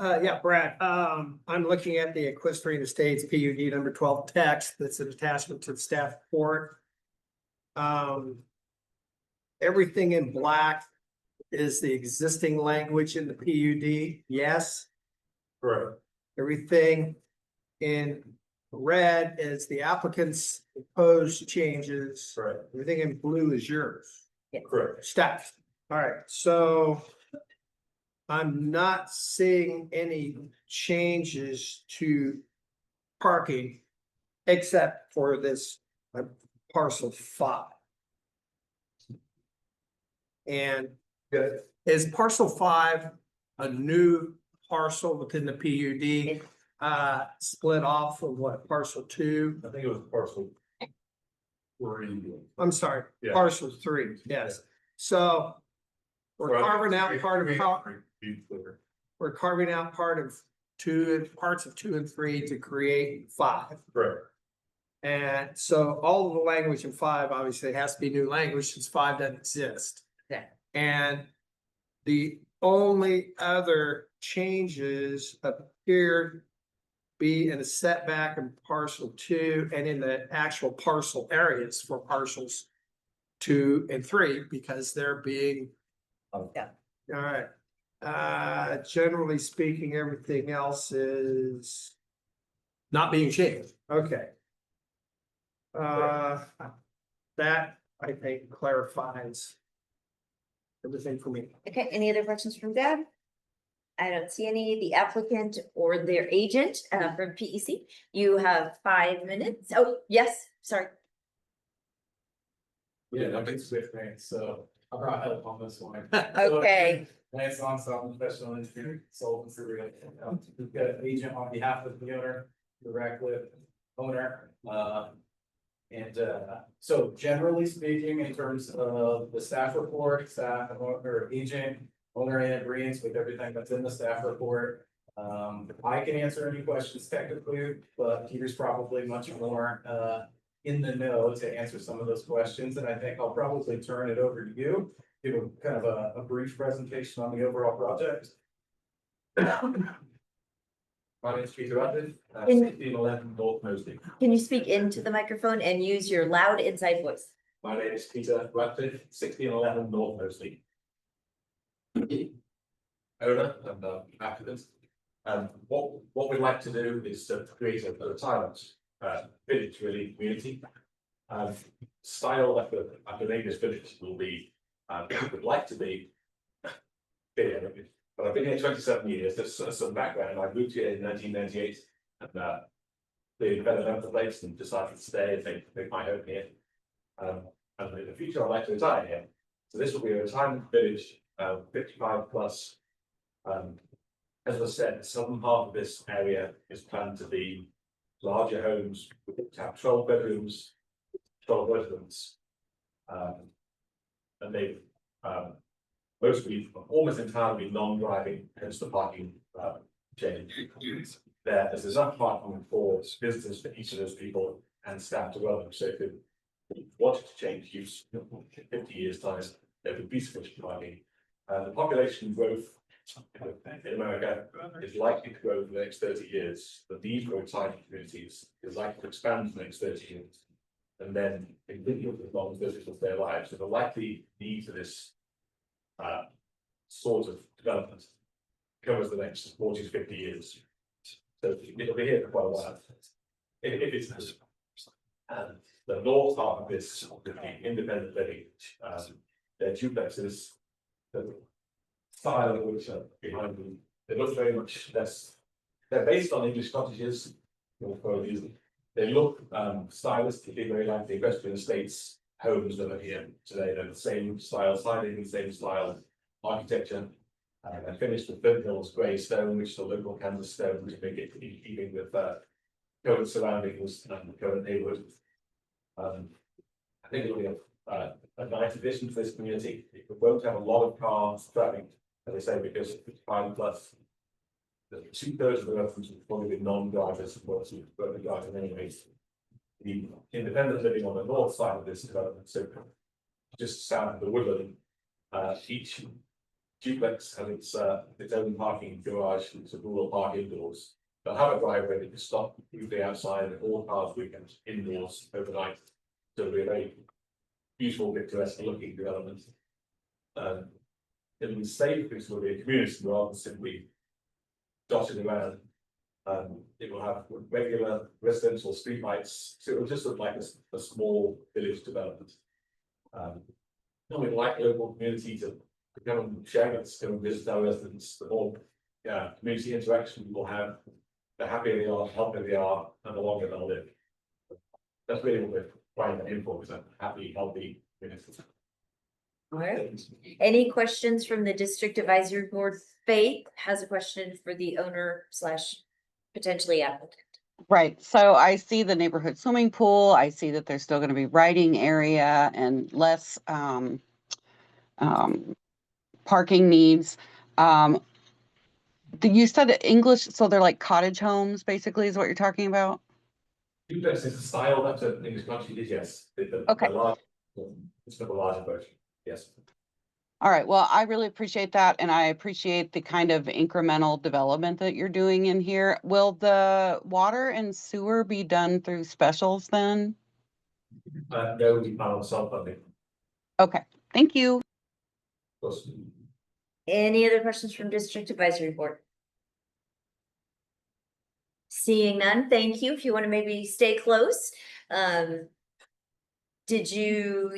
Yeah, Brad, I'm looking at the Equestrian Estates PUD number 12 text that's an attachment to the staff report. Everything in black is the existing language in the PUD, yes? Correct. Everything in red is the applicant's proposed changes. Right. Everything in blue is yours. Correct. Staff. All right, so I'm not seeing any changes to parking except for this parcel 5. And is parcel 5 a new parcel within the PUD? Split off of what, parcel 2? I think it was parcel 3. I'm sorry, Yeah. parcel 3, yes. So we're carving out part of we're carving out part of parts of 2 and 3 to create 5. Correct. And so all of the language in 5 obviously has to be new language since 5 doesn't exist. Yeah. And the only other changes appear be in the setback in parcel 2 and in the actual parcel areas for parcels 2 and 3, because they're being. Yeah. All right. Generally speaking, everything else is not being changed. Okay. That I think clarifies everything for me. Okay, any other questions from Deb? I don't see any. The applicant or their agent from PEC, you have 5 minutes. Oh, yes, sorry. Yeah, I've been Swift Grant, so I brought help on this one. Okay. Lance on professional engineering consultant for real. We've got an agent on behalf of the owner, the Radcliffe owner. So generally speaking, in terms of the staff report, staff or agent, owner in agreement with everything that's in the staff report. I can answer any questions technically, but Peter's probably much more in the know to answer some of those questions, and I think I'll probably turn it over to you. Give a kind of a brief presentation on the overall project. My name is Peter Rutledge, 1611 North Mosley. Can you speak into the microphone and use your loud inside voice? My name is Peter Rutledge, 1611 North Mosley. Owner and applicant. What we'd like to do is to create a retirement village, really, community. Style that the neighbours village will be, would like to be. But I've been here 27 years. There's some background. I moved here in 1998 and they fell in love with the place and decided to stay and make my home here. And in the future, I'd like to retire here. So this will be a retirement village, 55 plus. As I said, the southern half of this area is planned to be larger homes, to have 12 bedrooms, 12 residents. And they've mostly, almost entirely non-driving, hence the parking change. There's enough parking for visitors for each of those people and staff to welcome. So if they wanted to change use 50 years time, there would be sufficient parking. The population growth in America is likely to grow for the next 30 years. The need for retirement communities is likely to expand for the next 30 years. And then continue as long as this is their lives. So the likely need for this sort of development covers the next 40 to 50 years. So it'll be here for quite a while. If it's the north half of this independent living, they're duplexes, the style of which are behind them, they look very much less. They're based on English cottages, they look stylistically very like the Western Estates homes that are here today. They're the same style siding, the same style architecture, and finished with Flinthills grey stone, which is the local Kansas stone to make it in keeping with current surroundings and the current neighborhood. I think it'll be a nice addition to this community. It won't have a lot of cars driving, as I say, because it's 5 plus. The 2/3 of the residents will probably be non-drivers, of course, won't be driving anyways. The independent living on the north side of this development, so just south of the woodland, each duplex has its own parking garage, so rural park indoors. They'll have a driveway that can stop usually outside, and all cars weekends indoors overnight. So it'll be a very beautiful, picturesque looking development. It'll be safe because it will be a community rather than simply dotted around. It will have regular residential streetlights, so it will just look like a small village development. We'd like local community to come and share us, come and visit our residents. The more community interaction we will have, the happier they are, the healthier they are, and the longer they'll live. That's really what we're trying to aim for, is a happy, healthy community. All right. Any questions from the district advisory board? Faith has a question for the owner / potentially applicant. Right, so I see the neighborhood swimming pool, I see that there's still gonna be riding area and less parking needs. You said English, so they're like cottage homes, basically, is what you're talking about? Duplex is the style that the English country did, yes. Okay. It's not a larger version, yes. All right, well, I really appreciate that, and I appreciate the kind of incremental development that you're doing in here. Will the water and sewer be done through specials then? That would be part of self-funding. Okay, thank you. Any other questions from District Advisory Board? Seeing none, thank you. If you want to maybe stay close. Did you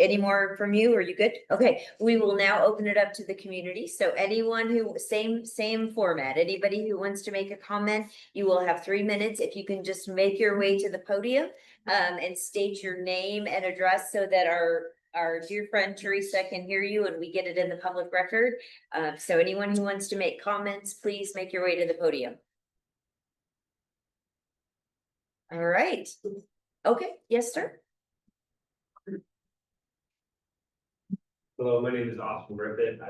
any more from you? Are you good? Okay, we will now open it up to the community. So anyone who, same format, anybody who wants to make a comment, you will have 3 minutes. If you can just make your way to the podium and state your name and address so that our dear friend Teresa can hear you and we get it in the public record. So anyone who wants to make comments, please make your way to the podium. All right. Okay, yes, sir. Hello, my name is Austin Griffith.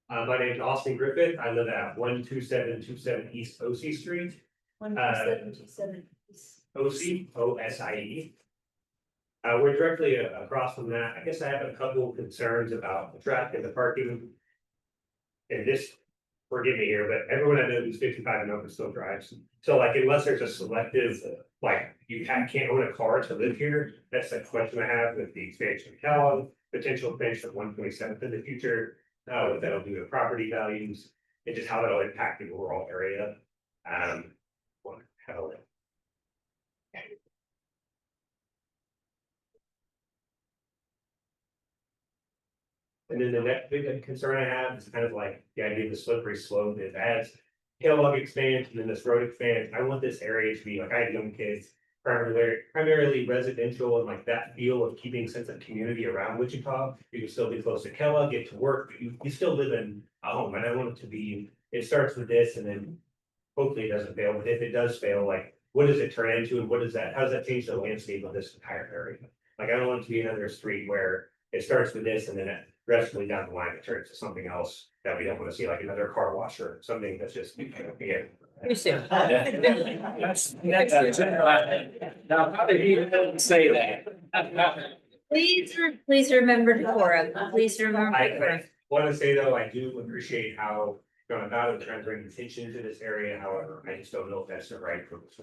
My name is Austin Griffith. I live at 12727 East OC Street. 12727 OSIE. We're directly across from that. I guess I have a couple of concerns about the traffic and the parking. And this, forgive me here, but everyone I know who's 55 and over still drives. So like, unless there's a selective, like you can't own a car to live here, that's the question I have with the expansion of Kellogg, potential expansion of 127th in the future, what that'll do to property values, and just how that'll impact the overall area. And then the next big concern I have is kind of like the idea of the slippery slope is as Kellogg expands and then this road expands. I want this area to be like, I have young kids, primarily residential, and like that feel of keeping a sense of community around Wichita. You can still be close to Kellogg, get to work, but you still live in a home. And I want it to be, it starts with this and then hopefully it doesn't fail. But if it does fail, like what does it turn into and how does that change the landscape of this entire area? Like I don't want it to be another street where it starts with this and then it progressively down the line it turns to something else that we don't want to see, like another car wash or something that's just Too soon. Now, how did he say that? Please remember decorum. Please remember decorum. I want to say though, I do appreciate how going about it, trying to bring attention to this area. However, I just don't know if that's the right approach.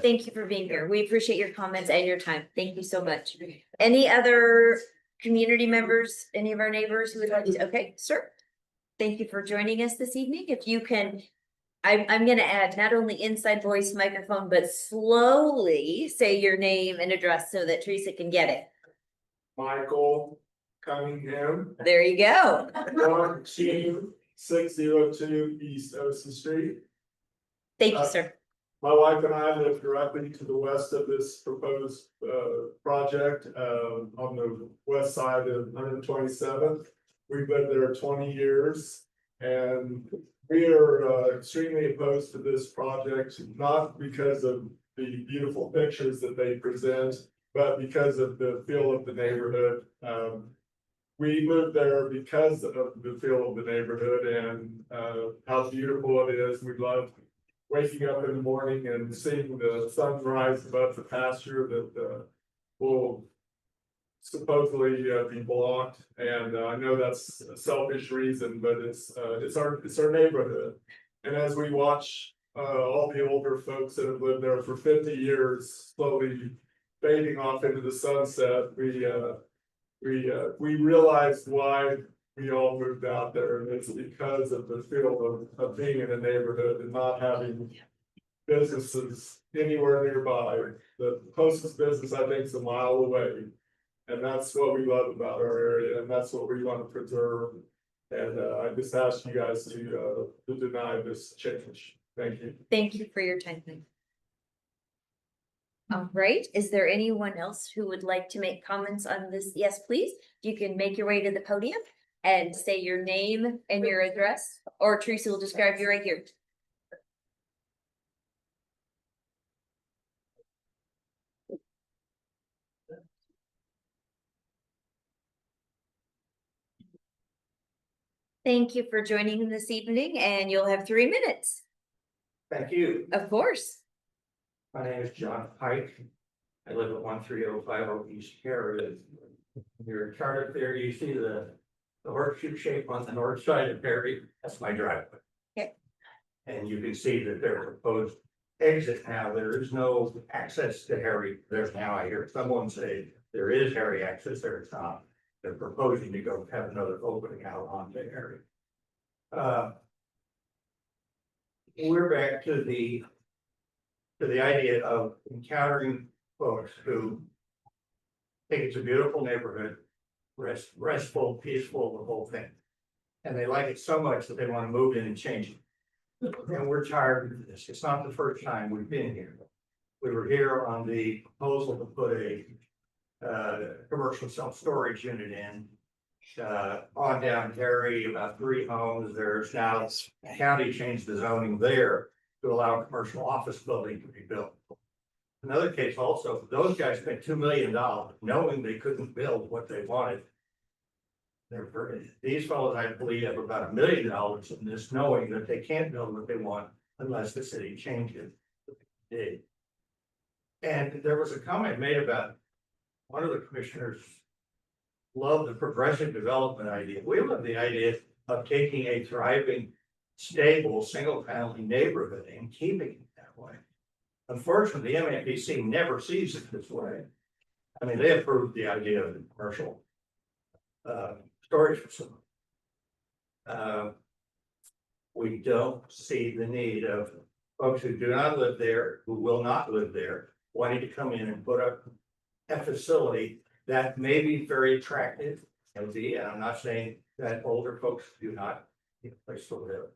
Thank you for being here. We appreciate your comments and your time. Thank you so much. Any other community members, any of our neighbors who would like to, okay, sir. Thank you for joining us this evening. If you can, I'm gonna add not only inside voice microphone, but slowly say your name and address so that Teresa can get it. Michael Cunningham. There you go. 12602 East Ocean Street. Thank you, sir. My wife and I live directly to the west of this proposed project on the west side of 127th. We've lived there 20 years and we are extremely opposed to this project, not because of the beautiful pictures that they present, but because of the feel of the neighborhood. We moved there because of the feel of the neighborhood and how beautiful it is. We love waking up in the morning and seeing the sunrise above the pasture that will supposedly be blocked. And I know that's a selfish reason, but it's our neighborhood. And as we watch all the older folks that have lived there for 50 years slowly fading off into the sunset, we realized why we all moved out there, and it's because of the feel of being in a neighborhood and not having businesses anywhere nearby. The closest business, I think, is a mile away. And that's what we love about our area, and that's what we want to preserve. And I just ask you guys to deny this change. Thank you. Thank you for your time. All right, is there anyone else who would like to make comments on this? Yes, please. You can make your way to the podium and say your name and your address, or Teresa will describe you right here. Thank you for joining this evening, and you'll have 3 minutes. Thank you. Of course. My name is John Pike. I live at 13050 East Harris. Your chart up there, you see the horseshoe shape on the north side of Perry. That's my driveway. Okay. And you can see that there's a proposed exit now. There is no access to Harry. There's now, I hear someone say there is Harry access. There is not. They're proposing to go have another opening out onto Harry. We're back to the idea of encountering folks who think it's a beautiful neighborhood, restful, peaceful, the whole thing. And they like it so much that they want to move in and change it. And we're tired of this. It's not the first time we've been here. We were here on the proposal to put a commercial self-storage unit in on down Harry, about 3 homes. There's now county changed the zoning there to allow a commercial office building to be built. Another case also, those guys spent $2 million knowing they couldn't build what they wanted. These fellows, I believe, have about $1 million in this, knowing that they can't build what they want unless the city changes it. And there was a comment made about one of the commissioners loved the progressive development idea. We love the idea of taking a thriving, stable, single-family neighborhood and keeping it that way. Unfortunately, the MAPC never sees it this way. I mean, they approved the idea of the commercial storage facility. We don't see the need of folks who do not live there, who will not live there, wanting to come in and put up a facility that may be very attractive. And I'm not saying that older folks do not need a place to live.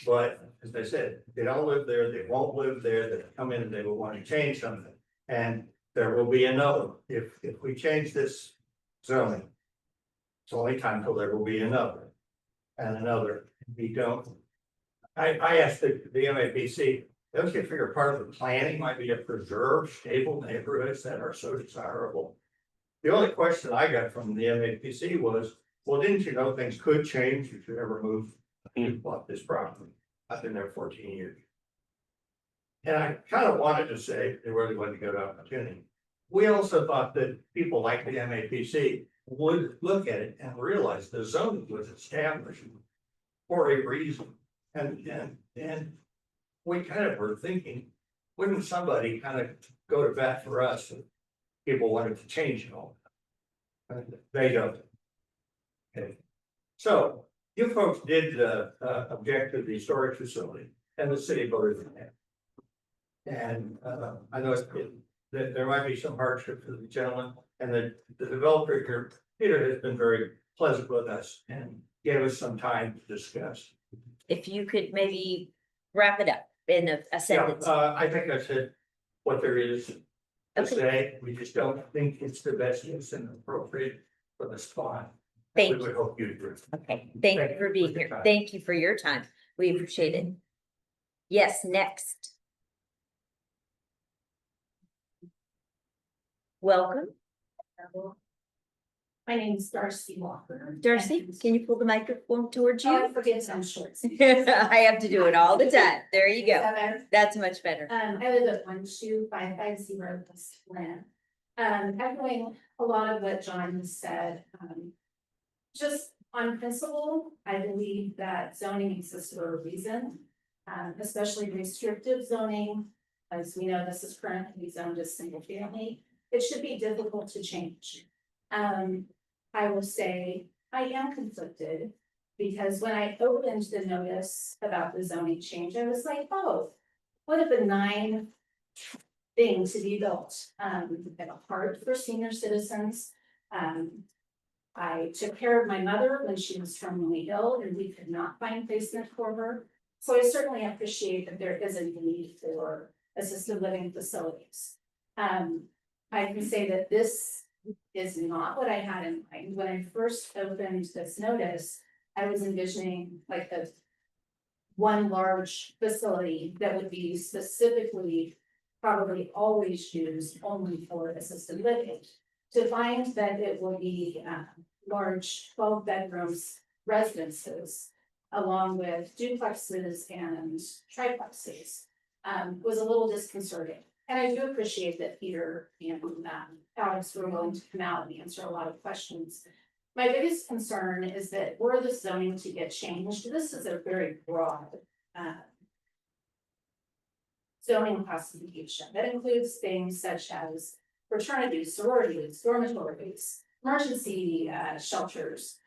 But as I said, they don't live there, they won't live there, they come in and they will want to change something. And there will be another. If we change this zoning, it's only time till there will be another and another. We don't. I asked the MAPC, don't you figure part of the planning might be to preserve stable neighborhoods that are so desirable? The only question I got from the MAPC was, well, didn't you know things could change if you ever moved and bought this property? I've been there 14 years. And I kind of wanted to say they really wasn't a good opportunity. We also thought that people like the MAPC would look at it and realize the zoning was established for a reason. And we kind of were thinking, wouldn't somebody kind of go to bat for us if people wanted to change it all? They don't. Okay. So you folks did object to the storage facility, and the city voted for that. And I know that there might be some hardship for the gentleman, and the developer here, Peter, has been very pleasant with us and gave us some time to discuss. If you could maybe wrap it up in a sentence. I think I said what there is to say. We just don't think it's the best use and appropriate for the spot. Thank We would hope you agree. Okay, thank you for being here. Thank you for your time. We appreciate it. Yes, next. Welcome. My name is Darcy Walker. Darcy, can you pull the microphone towards you? Oh, I forget I'm short. I have to do it all the time. There you Is go. that better? That's much better. I live at 12550 West Lynn. Echoing a lot of what John has said, just on principle, I believe that zoning exists for a reason, especially restrictive zoning. As we know, this is currently zoned as single family. It should be difficult to change. I will say I am conflicted because when I opened the notice about the zoning change, I was like, oh, what a benign thing to be built. We've been a heart for senior citizens. I took care of my mother when she was terminally ill and we could not find placement for her. So I certainly appreciate that there is a need for assisted living facilities. I can say that this is not what I had in mind. When I first opened this notice, I was envisioning like a one large facility that would be specifically probably always used only for assisted living. To find that it will be large 12 bedrooms residences along with duplexes and triplexes, was a little disconcerting. And I do appreciate that Peter and Alex were willing to come out and answer a lot of questions. My biggest concern is that were the zoning to get changed, this is a very broad zoning classification that includes things such as fraternities, sororities, dormitories, emergency shelters,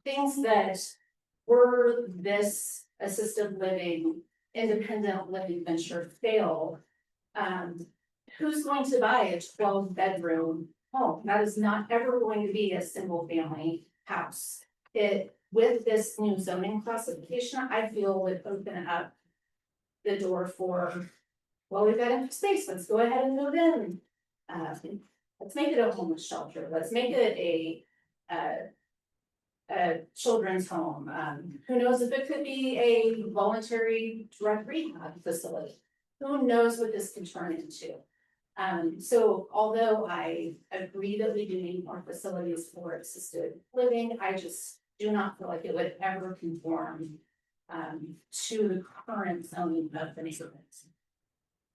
things that were this assisted living, independent living venture fail. Who's going to buy a 12-bedroom home? That is not ever going to be a single family house. With this new zoning classification, I feel would open up the door for, well, we've got empty space, let's go ahead and move in. Let's make it a homeless shelter, let's make it a children's home. Who knows if it could be a voluntary drug rehab facility? Who knows what this can turn into? So although I agree that we do need more facilities for assisted living, I just do not feel like it would ever conform to the current zoning of the neighborhood.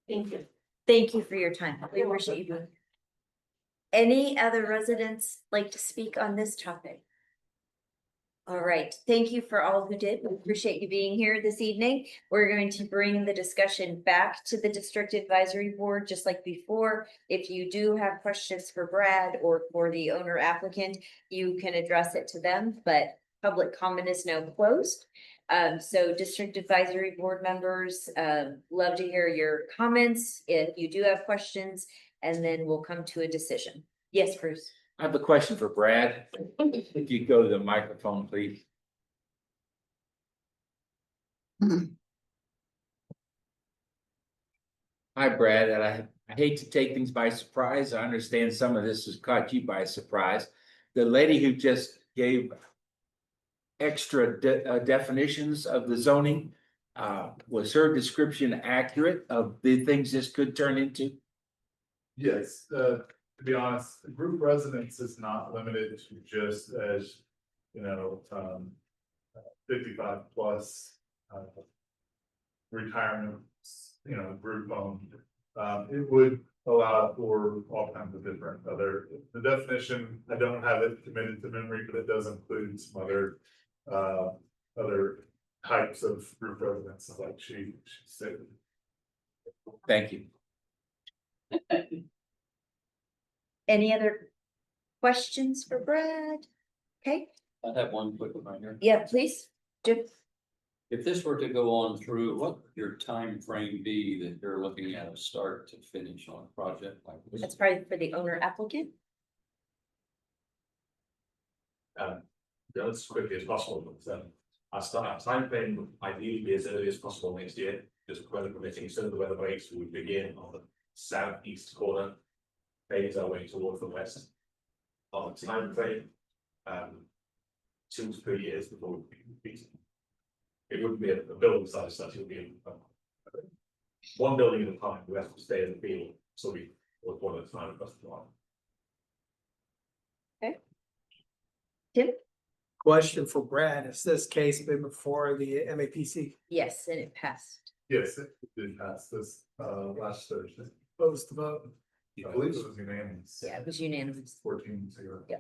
Thank you. Thank you for your time. We appreciate you being here. Any other residents like to speak on this topic? All right, thank you for all who did. We appreciate you being here this evening. We're going to bring the discussion back to the District Advisory Board, just like before. If you do have questions for Brad or for the owner applicant, you can address it to them, but public comment is now closed. So District Advisory Board members, love to hear your comments if you do have questions, and then we'll come to a decision. Yes, Bruce. I have a question for Brad. If you go to the microphone, please. Hi, Brad, and I hate to take things by surprise. I understand some of this has caught you by surprise. The lady who just gave extra definitions of the zoning, was her description accurate of the things this could turn into? Yes, to be honest, group residence is not limited to just as, 55 plus. Retirement, group home. It would allow for all kinds of different the definition, I don't have it committed to memory, but it does include some other types of group residence, like she said. Thank you. Any other questions for Brad? Okay. I have one quick reminder. Yeah, please. Jim. If this were to go on through, what would your time frame be that you're looking at a start to finish on a project like this? That's probably for the owner applicant. As quickly as possible, but our start time frame would ideally be as early as possible next year, just weather permitting. So the weather breaks, we begin on the southeast corner, phase our way towards the west. On the time frame, 2 to 3 years before we be completed. It wouldn't be a building size stuff, it would be one building at a time. We have to stay in the field, so we work one at a time across the line. Okay. Tim? Question for Brad, has this case been before the MAPC? Yes, and it passed. Yes, it did pass this last Thursday. Opposed to vote? I believe it was unanimous. Yeah, it was unanimous. 14-0. Yeah.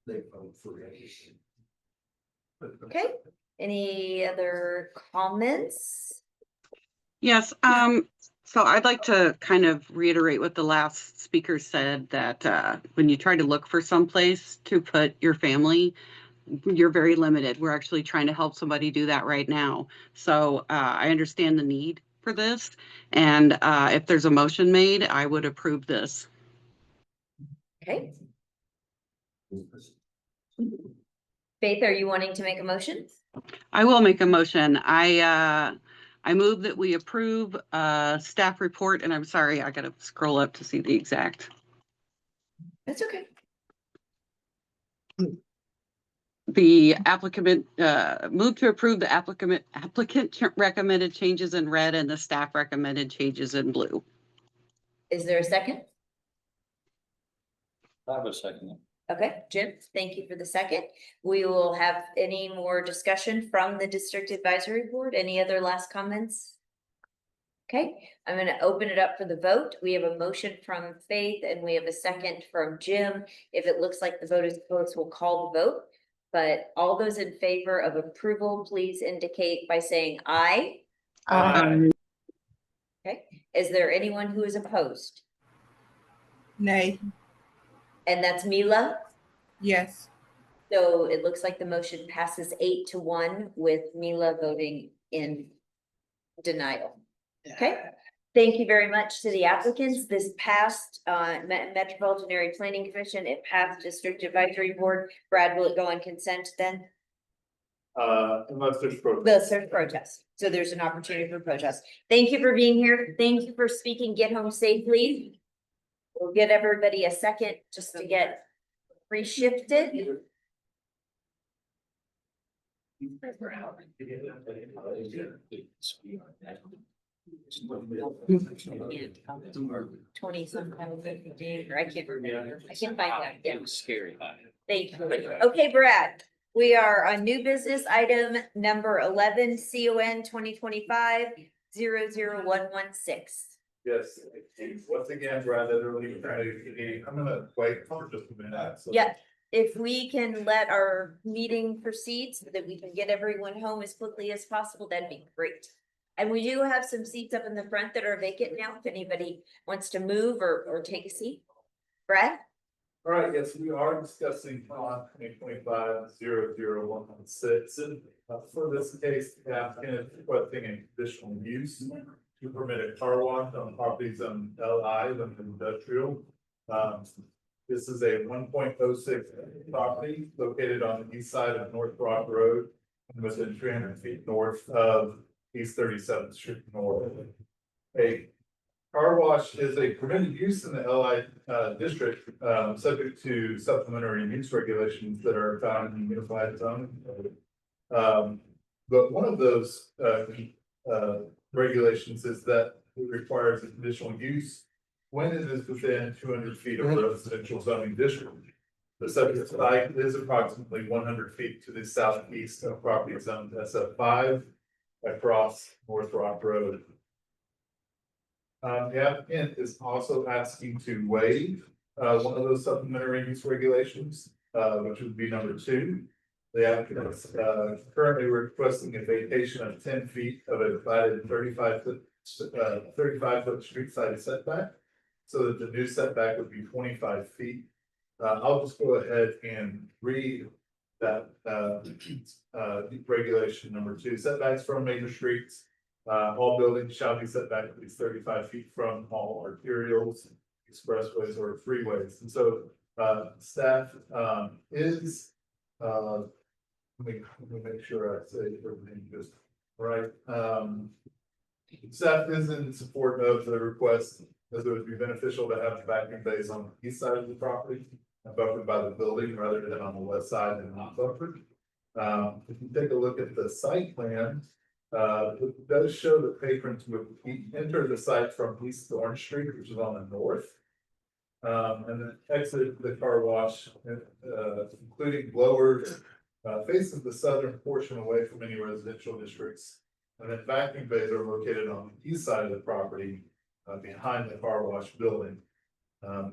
They voted for it. Okay, any other comments? Yes, so I'd like to kind of reiterate what the last speaker said, that when you try to look for someplace to put your family, you're very limited. We're actually trying to help somebody do that right now. So I understand the need for this. And if there's a motion made, I would approve this. Okay. Faith, are you wanting to make a motion? I will make a motion. I move that we approve staff report, and I'm sorry, I gotta scroll up to see the exact. That's okay. The applicant, move to approve the applicant recommended changes in red and the staff recommended changes in blue. Is there a second? I have a second. Okay, Jim, thank you for the second. We will have any more discussion from the District Advisory Board. Any other last comments? Okay, I'm gonna open it up for the vote. We have a motion from Faith and we have a second from Jim. If it looks like the vote is close, we'll call the vote. But all those in favor of approval, please indicate by saying aye. Aye. Okay, is there anyone who is opposed? Nay. And that's Mila? Yes. So it looks like the motion passes 8-1 with Mila voting in denial. Okay, thank you very much to the applicants. This passed Metropolitan Area Planning Commission. It passed District Advisory Board. Brad, will it go on consent then? Unless there's protest. There's protest. So there's an opportunity for protest. Thank you for being here. Thank you for speaking. Get home safely. We'll get everybody a second just to get reshifted. 20 sometime, or I can't remember. I can't find that. It was scary. Thank you. Okay, Brad, we are on new business item number 11, CON 2025-00116. Yes, once again, Brad, literally, I'm gonna wait for just a minute. so- Yeah, if we can let our meeting proceed so that we can get everyone home as quickly as possible, that'd be great. And we do have some seats up in the front that are vacant now, if anybody wants to move or take a seat. Brad? All right, yes, we are discussing on 2025-00116. For this case, the applicant is requesting a conditional use to permit a car wash on properties on LI, the industrial. This is a 1.06 property located on the east side of North Rock Road and within 300 feet north of East 37th Street North. A car wash is a permitted use in the LI district, subject to supplementary use regulations that are found in the unified zone. But one of those regulations is that it requires a conditional use when it is within 200 feet of residential zoning district. The subject site is approximately 100 feet to the southeast of property zone SF5 across North Rock Road. The applicant is also asking to waive one of those supplementary use regulations, which would be number 2. The applicant is currently requesting a vacation of 10 feet of a divided 35-foot street side setback, so that the new setback would be 25 feet. I'll just go ahead and read that regulation number 2. Setbacks from major streets. All buildings shall be set back at least 35 feet from all arterials, expressways, or freeways. And so staff is let me make sure I say everything just right. Staff is in support of the request, as it would be beneficial to have the vacuum bays on the east side of the property and buffered by the building rather than on the west side and not buffered. If you take a look at the site plan, it does show that patrons would enter the site from East Orange Street, which is on the north. And then exit the car wash, including blowers, faces the southern portion away from any residential districts. And then vacuum bays are located on the east side of the property, behind the car wash building.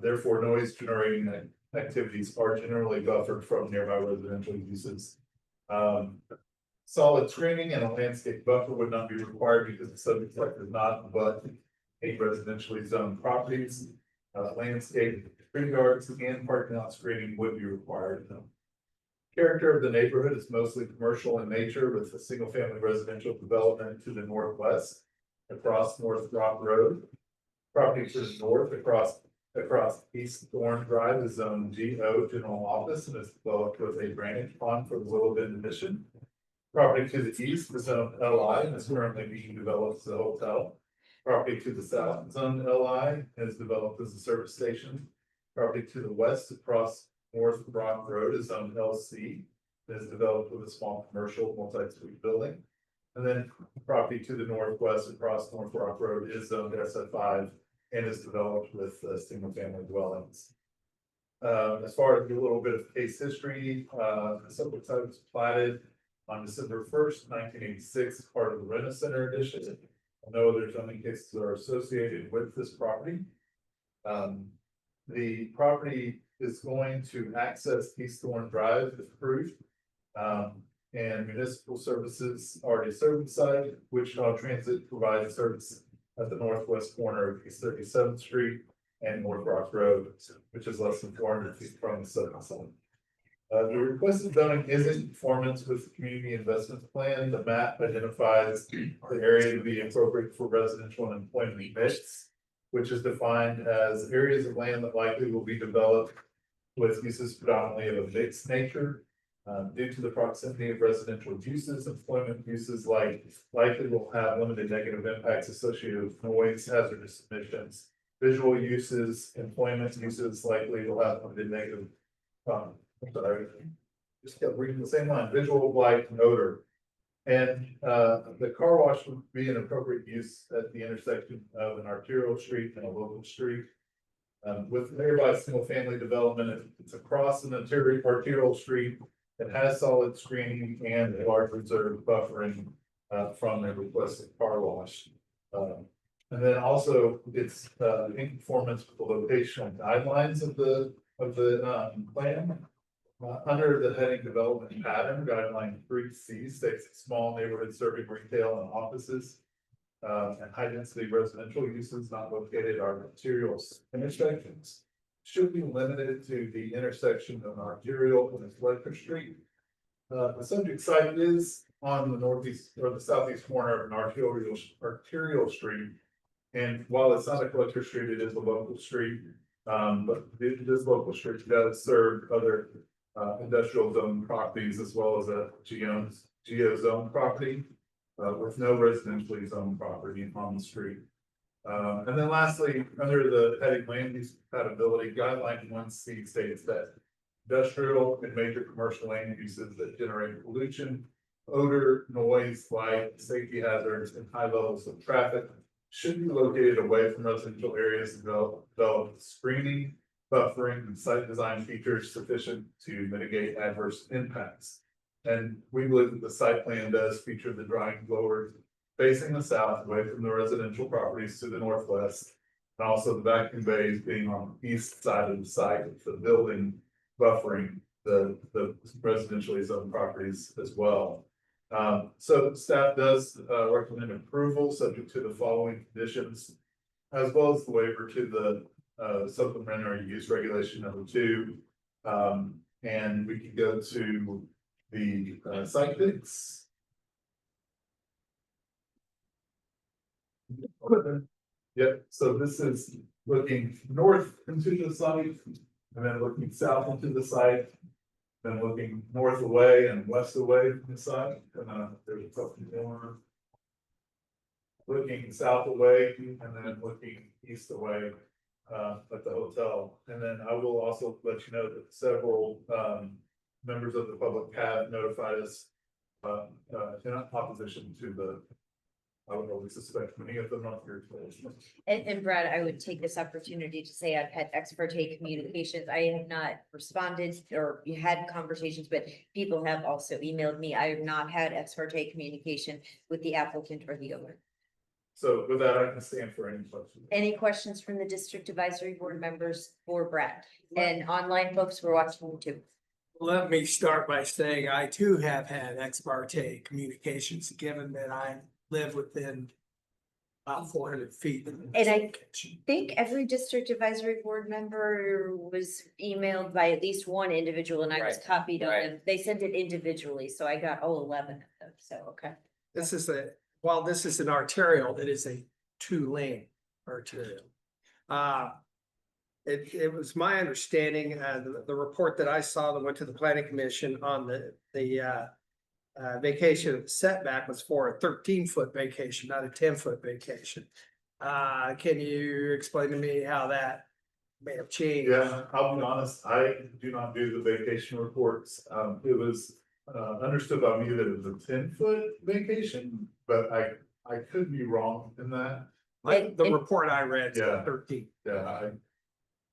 Therefore, noise generating activities are generally buffered from nearby residential uses. Solid screening and a landscape buffer would not be required because the subject site does not abut any residentially zoned properties. Landscape, tree guards, and parking lot screening would be required. Character of the neighborhood is mostly commercial in nature, with a single family residential development to the northwest across North Rock Road. Property to the north across East Thorn Drive is zone GO general office and is developed with a drainage pond for the Willow Bend Mission. Property to the east is zone LI and is currently being developed as a hotel. Property to the south, zone LI, is developed as a service station. Property to the west across North Rock Road is zone LC, that is developed with a small commercial multi-suite building. And then property to the northwest across North Rock Road is zoned SF5 and is developed with single family dwellings. As far as a little bit of case history, the subject site was platted on December 1st, 1986, as part of the Rena Center addition. No other zoning cases are associated with this property. The property is going to access East Thorn Drive if approved. And municipal services already serve the site. Wichita Transit provides service at the northwest corner of East 37th Street and North Rock Road, which is less than 400 feet from the southern side. The requested zoning is in conformance with the community investment plan. The map identifies the area to be appropriate for residential and employment mix, which is defined as areas of land that likely will be developed with uses predominantly of a mixed nature. Due to the proximity of residential uses, employment uses likely will have limited negative impacts associated with noise, hazardous emissions. Visual uses, employment uses likely will have limited negative. I'm sorry, just kept reading the same line, visual, light, and odor. And the car wash would be an appropriate use at the intersection of an arterial street and a local street. With nearby single family development, it's across an arterial street. It has solid screening and a large reserve buffering from the requested car wash. And then also it's in conformance with the location guidelines of the plan. Under the heading development pattern, guideline 3C states small neighborhood serving retail and offices. And high density residential uses not located are arterial intersections should be limited to the intersection of an arterial and a collector street. The subject site is on the northeast or the southeast corner of an arterial street. And while it's not a collector street, it is a local street. But this local street does serve other industrial zone properties as well as a geo zone property with no residentially zoned property on the street. And then lastly, under the heading land use compatibility, guideline 1C states that industrial and major commercial land uses that generate pollution, odor, noise, light, safety hazards, and high levels of traffic should be located away from residential areas and develop screening, buffering, and site design features sufficient to mitigate adverse impacts. And we believe that the site plan does feature the drying blowers facing the south away from the residential properties to the northwest. And also the vacuum bays being on the east side of the site with the building buffering the residentially zoned properties as well. So staff does recommend approval subject to the following conditions, as well as the waiver to the supplementary use regulation number 2. And we can go to the site pics. Yep, so this is looking north into the site, and then looking south into the site, then looking north away and west away from the site. There's a couple more. Looking south away and then looking east away at the hotel. And then I will also let you know that several members of the public have notified us in opposition to the. I would always suspect many of them not here today. And Brad, I would take this opportunity to say I've had ex parte communications. I have not responded or had conversations, but people have also emailed me. I have not had ex parte communication with the applicant or the owner. So with that, I can stand for any questions. Any questions from the district advisory board members for Brad? And online folks, we're watching too. Let me start by saying I too have had ex parte communications, given that I live within about 400 feet. And I think every district advisory board member was emailed by at least one individual, and I was copied on them. They sent it individually, so I got all 11 of them, so, okay. This is while this is an arterial, it is a 2-lane arterial. It was my understanding, the report that I saw that went to the planning commission on the vacation setback was for a 13-foot vacation, not a 10-foot vacation. Can you explain to me how that may have changed? Yeah, I'll be honest, I do not do the vacation reports. It was understood by me that it was a 10-foot vacation, but I could be wrong in that. The report I read said 13. Yeah,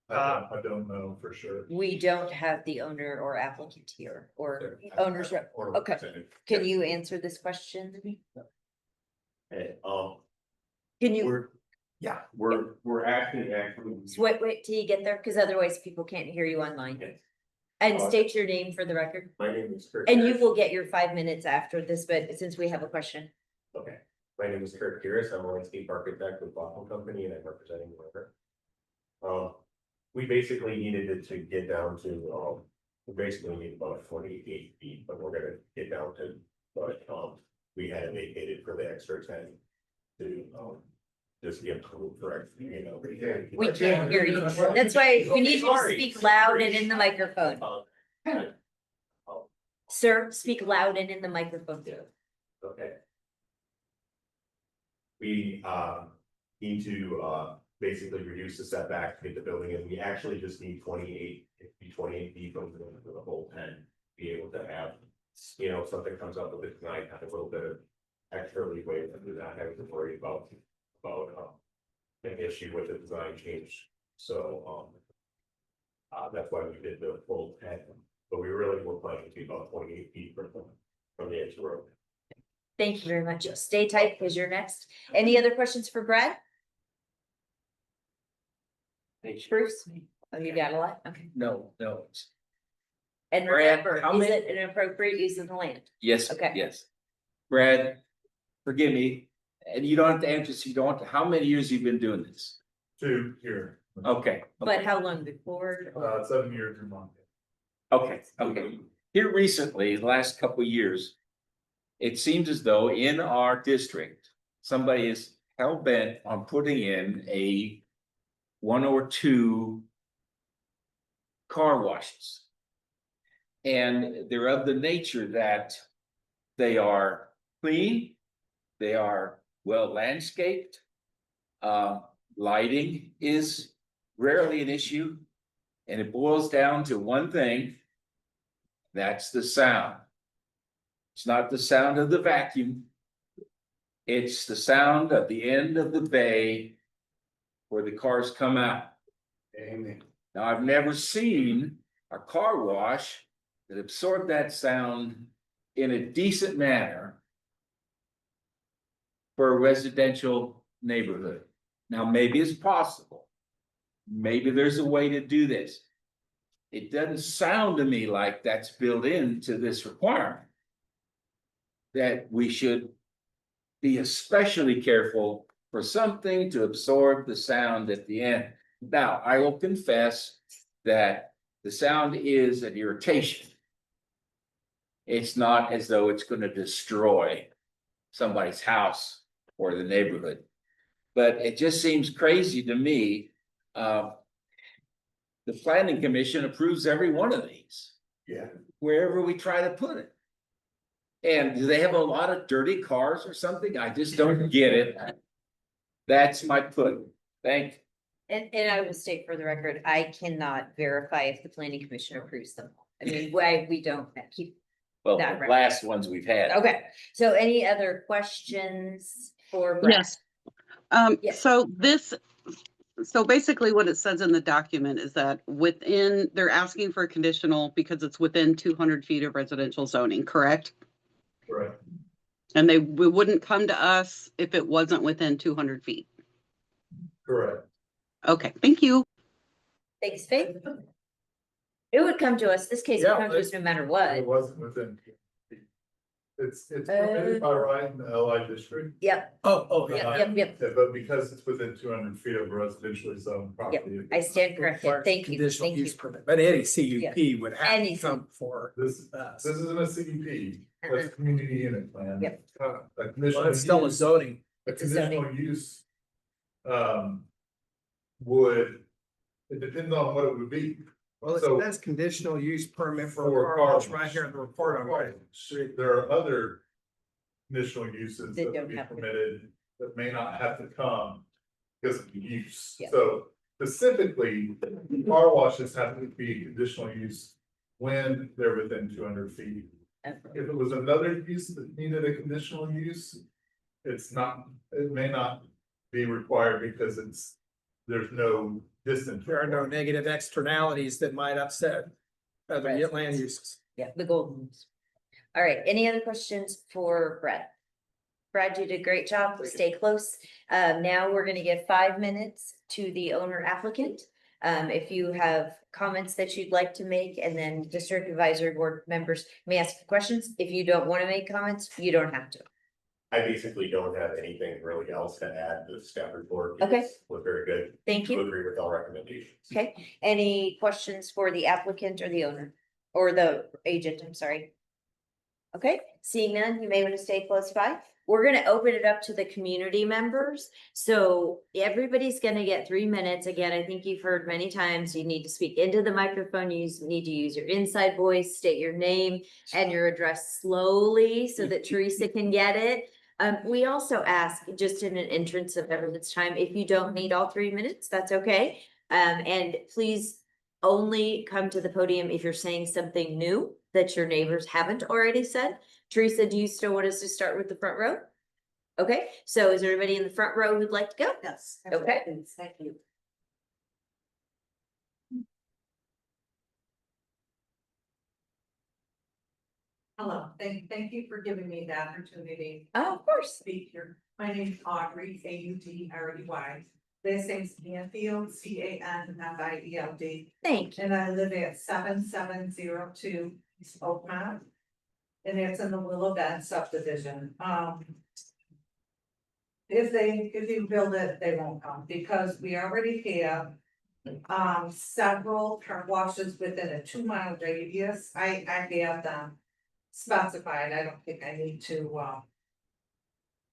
I don't know for sure. We don't have the owner or applicant here or owner's rep. Or Okay, representative. can you answer this question? Hey, Can you, we're actually. wait till you get there, because otherwise people can't hear you online. Yes. And state your name for the record. My name is Kurt. And you will get your 5 minutes after this, but since we have a question. Okay, my name is Kurt Kiris. I'm a landscape architect with Boston Company and I'm representing the river. We basically needed it to get down to, we basically need about 48 feet, but we're gonna get down to, but, we had it vacated for the extra 10 to, just get approved for, you know. We can't hear you. That's why we need you to speak loud and in the microphone. Sir, speak loud and in the microphone. Okay. We, need to, basically reduce the setback to get the building, and we actually just need 28 feet from the whole 10. Be able to have, you know, if something comes up with it tonight, have a little bit of extra leeway to do not having to worry about an issue with the design change. So, that's why we did the full 10, but we really were planning to be about 28 feet from the edge of the road. Thank you very much. Stay tight because you're next. Any other questions for Brad? Bruce? Oh, you got a lot? Okay. No. And Brad, remember, how is many- it an appropriate use of the land? Yes, Okay. yes. Brad, forgive me, and you don't have to answer, so you don't have to, how many years you've been doing this? 2 here. Okay. But how long before? 7 years in month. Okay. Here recently, the last couple of years, it seems as though in our district, somebody is hell bent on putting in a 1 or 2 car washes. And they're of the nature that they are clean, they are well landscaped. Lighting is rarely an issue, and it boils down to one thing. That's the sound. It's not the sound of the vacuum. It's the sound at the end of the bay where the cars come out. Amen. Now, I've never seen a car wash that absorbed that sound in a decent manner for a residential neighborhood. Now, maybe it's possible. Maybe there's a way to do this. It doesn't sound to me like that's built into this requirement. That we should be especially careful for something to absorb the sound at the end. Now, I will confess that the sound is an irritation. It's not as though it's going to destroy somebody's house or the neighborhood. But it just seems crazy to me. The planning commission approves every one of these. Yeah. Wherever we try to put it. And do they have a lot of dirty cars or something? I just don't get it. That's my put. Thank you. And I will state for the record, I cannot verify if the planning commission approves them. I mean, why we don't keep. Well, that the record. last ones we've had. Okay, so any other questions for Brad? Yes. Yes. So basically what it says in the document is that they're asking for a conditional because it's within 200 feet of residential zoning, correct? Right. And we wouldn't come to us if it wasn't within 200 feet. Correct. Okay, thank you. Thanks, Faith. It would come to us, this case would come to us no matter It what. wasn't within. It's permitted by right in the LI district. Yep, Oh, yep. Yeah, but because it's within 200 feet of residentially zoned property. I stand corrected, thank you, Conditional thank you. use permit, but any CUP would have Any to come for This us. isn't a CUP, that's community unit plan. Yep. A Well, conditional it's still a use- zoning. A It's a zoning. conditional use. It depends on what it would be. Well, So- it says conditional use permit for For a car car wash wash. right here in the report on right. There are other conditional uses They that don't would be have to. permitted that may not have to come because of the use. Yeah. So specifically, car washes have to be conditional use when they're within 200 feet. If it was another use that needed a conditional use, it may not be required because it's there's no distance. There are no negative externalities that might upset other land uses. Yeah, the golden rules. All right, any other questions for Brad? Brad, you did a great job. Stay close. Now we're gonna give 5 minutes to the owner applicant. If you have comments that you'd like to make, and then district advisory board members may ask questions. If you don't want to make comments, you don't have to. I basically don't have anything really else to add to the staff report. Okay. Was very good. Thank you. Agree with all recommendations. Okay, any questions for the applicant or the owner, or the agent, I'm sorry? Okay, seeing none, you may want to stay close by. We're gonna open it up to the community members, so everybody's gonna get 3 minutes. Again, I think you've heard many times, you need to speak into the microphone, you need to use your inside voice, state your name and your address slowly so that Teresa can get it. We also ask, just in an entrance of everyone's time, if you don't need all 3 minutes, that's okay. And please only come to the podium if you're saying something new that your neighbors haven't already said. Teresa, do you still want us to start with the front row? Okay, so is there anybody in the front row who'd like to go? Yes. Okay. Thank you. Hello, thank you for giving me the opportunity. Oh, of course. To speak here. My name is Audrey, Audrey. This is Canfield, Canfield. Thank you. And I live at 7702 East Oakmont. And it's in the Willow Bend subdivision. If you build it, they won't come because we already have several car washes within a 2-mile radius. I have them specified. I don't think I need to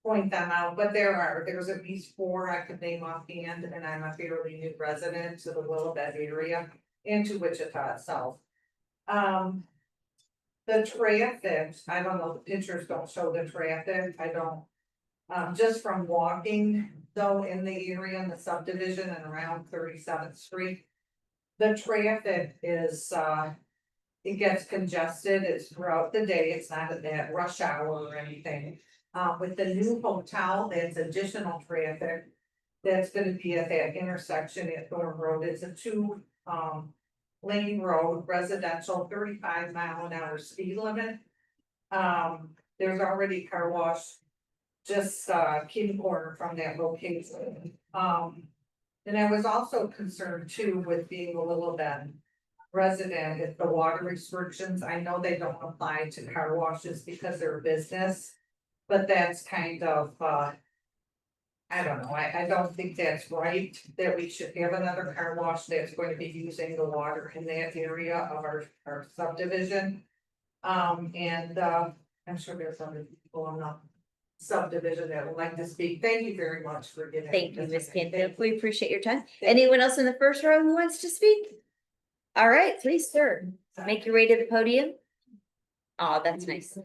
point them out, but there's at least 4 I could name offhand, and I'm a fairly new resident to the Willow Bend area and to Wichita itself. The traffic, I don't know, the pictures don't show the traffic, I don't. Just from walking though in the area in the subdivision and around 37th Street. The traffic is, it gets congested, it's throughout the day, it's not at that rush hour or anything. With the new hotel, there's additional traffic that's gonna be at that intersection at Thorn Road. It's a 2 lane road, residential, 35-mile-an-hour speed limit. There's already car wash just kitty corner from that location. And I was also concerned too with being a Willow Bend resident, if the water restrictions, I know they don't apply to car washes because they're a business. But that's kind of, I don't know, I don't think that's right, that we should have another car wash that's going to be using the water in that area of our subdivision. And I'm sure there's other people on the subdivision that would like to speak. Thank you very much for giving. Thank you, Ms. Canfield. We appreciate your time. Anyone else in the first row who wants to speak? All right, please, sir. Make your way to the podium. Oh, that's nice.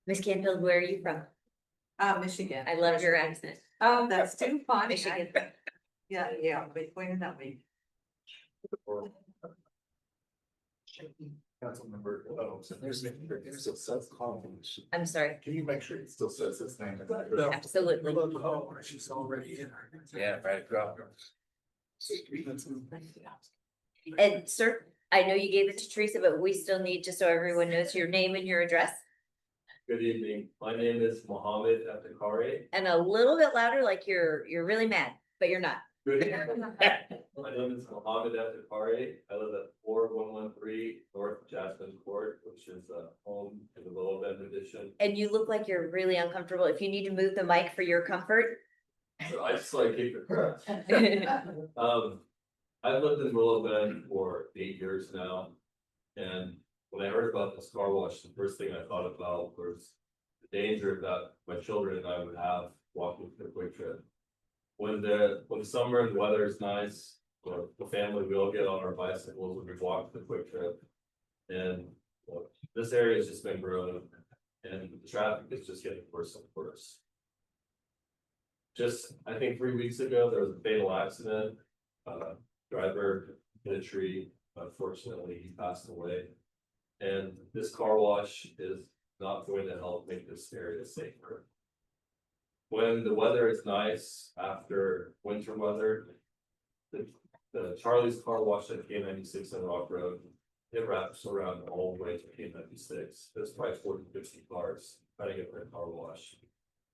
Ms. Canfield, where are you from? Michigan. I love your accent. Oh, that's too funny. Michigan. Yeah, between that week. Councilmember, there's a self-confidence. I'm sorry. Can you make sure it still says his name? Absolutely. Oh, she's already in. Yeah, right, drop. And sir, I know you gave it to Teresa, but we still need, just so everyone knows, your name and your address. Good evening. My name is Mohammed Aftakari. And a little bit louder, like you're really mad, but you're not. Good evening. My name is Mohammed Aftakari. I live at 4113 North Jasmine Court, which is a home in the Willow Bend edition. And you look like you're really uncomfortable. If you need to move the mic for your comfort. So I just like keep it. I've lived in Willow Bend for 8 years now. And when I heard about this car wash, the first thing I thought about was the danger that my children and I would have walking to the Quick Trip. When the summer and the weather is nice, the family will get on our bicycles when we walk the Quick Trip. And this area has just been growing and the traffic is just getting worse and worse. Just, I think 3 weeks ago, there was a fatal accident. Driver hit a tree. Unfortunately, he passed away. And this car wash is not going to help make this area safer. when the weather is nice after winter weather. The Charlie's Car Wash at K 96 on Rock Road, it wraps around all the way to K 96. There's probably 40 to 50 cars trying to get their car wash.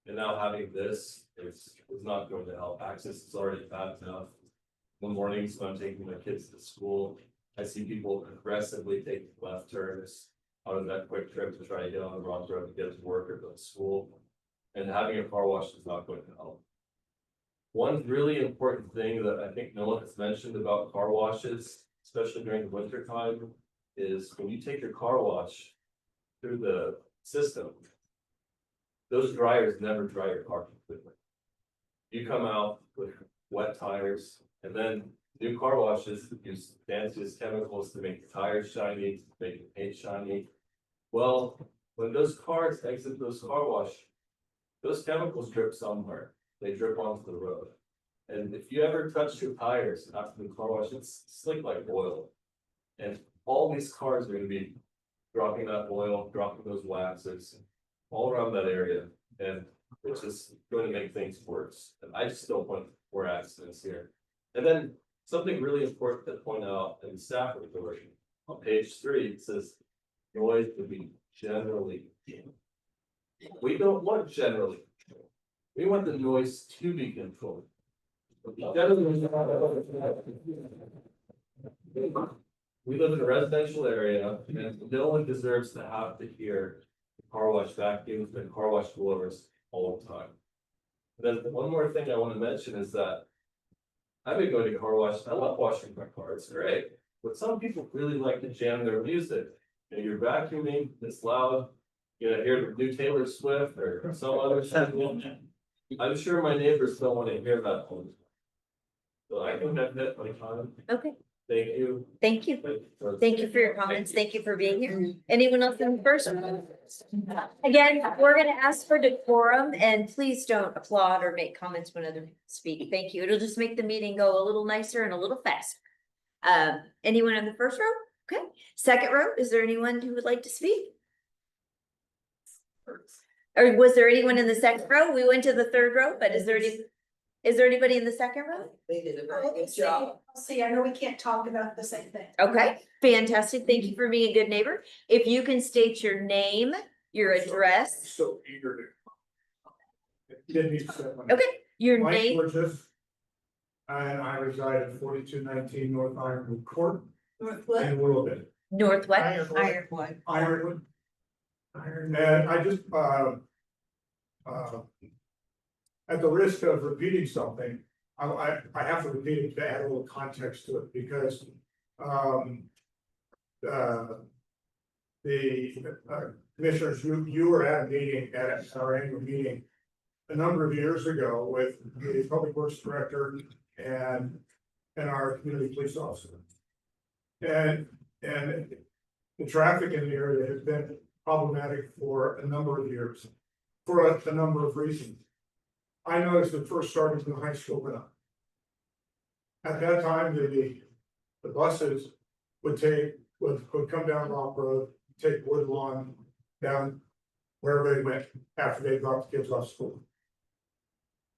And now having this is not going to help. Access is already bad enough. In the mornings when I'm taking my kids to school, I see people aggressively taking left turns out of that quick trip to try to get on the wrong road to get to work or go to school. And having a car wash is not going to help. One really important thing that I think no one has mentioned about car washes, especially during the winter time, is when you take your car wash through the system, those dryers never dry your car completely. You come out with wet tires, and then new car washes use fanciest chemicals to make the tires shiny, to make the paint shiny. Well, when those cars exit those car wash, those chemicals drip somewhere. They drip onto the road. And if you ever touch your tires after the car wash, it's slick like oil. And all these cars are gonna be dropping that oil, dropping those waxes all around that area. And it's just going to make things worse. And I just don't want more accidents here. And then something really important to point out in the staff report on page 3, it says noise to be generally controlled. We don't want generally controlled. We want the noise to be controlled. We live in a residential area and no one deserves to have to hear car wash vacuums and car wash blowers all the time. And then one more thing I want to mention is that I've been going to car wash. I love washing my car. It's great. But some people really like to jam their music. You know, you're vacuuming, it's loud. You know, hear the new Taylor Swift or some other thing. I'm sure my neighbors don't want to hear that all the time. So I think that's it, my time. Okay, Thank you. thank you. Thank you for your comments. Thank you for being here. Anyone else in the first one? Again, we're gonna ask for decorum and please don't applaud or make comments when other people speak. Thank you. It'll just make the meeting go a little nicer and a little faster. Anyone in the first row? Okay. Second row, is there anyone who would like to speak? Or was there anyone in the second row? We went to the third row, but is there anybody in the second row? They did a very good job. See, I know we can't talk about the same thing. Okay, fantastic. Thank you for being a good neighbor. If you can state your name, your address. So eager to. Didn't need to say my name. Okay, your Mike name. Burgess. And I reside at 4219 North Ironwood Court Northwood. in Willowbend. Northwest. Ironwood. And I just, at the risk of repeating something, I have to repeat it to add a little context to it because, the commissioners, you were at a meeting, at our annual meeting a number of years ago with the public works director and our community police officer. And the traffic in the area has been problematic for a number of years, for a number of reasons. I noticed it first started in the high school went up. At that time, the buses would come down Rock Road, take Woodlawn down wherever they went after they dropped the kids off school.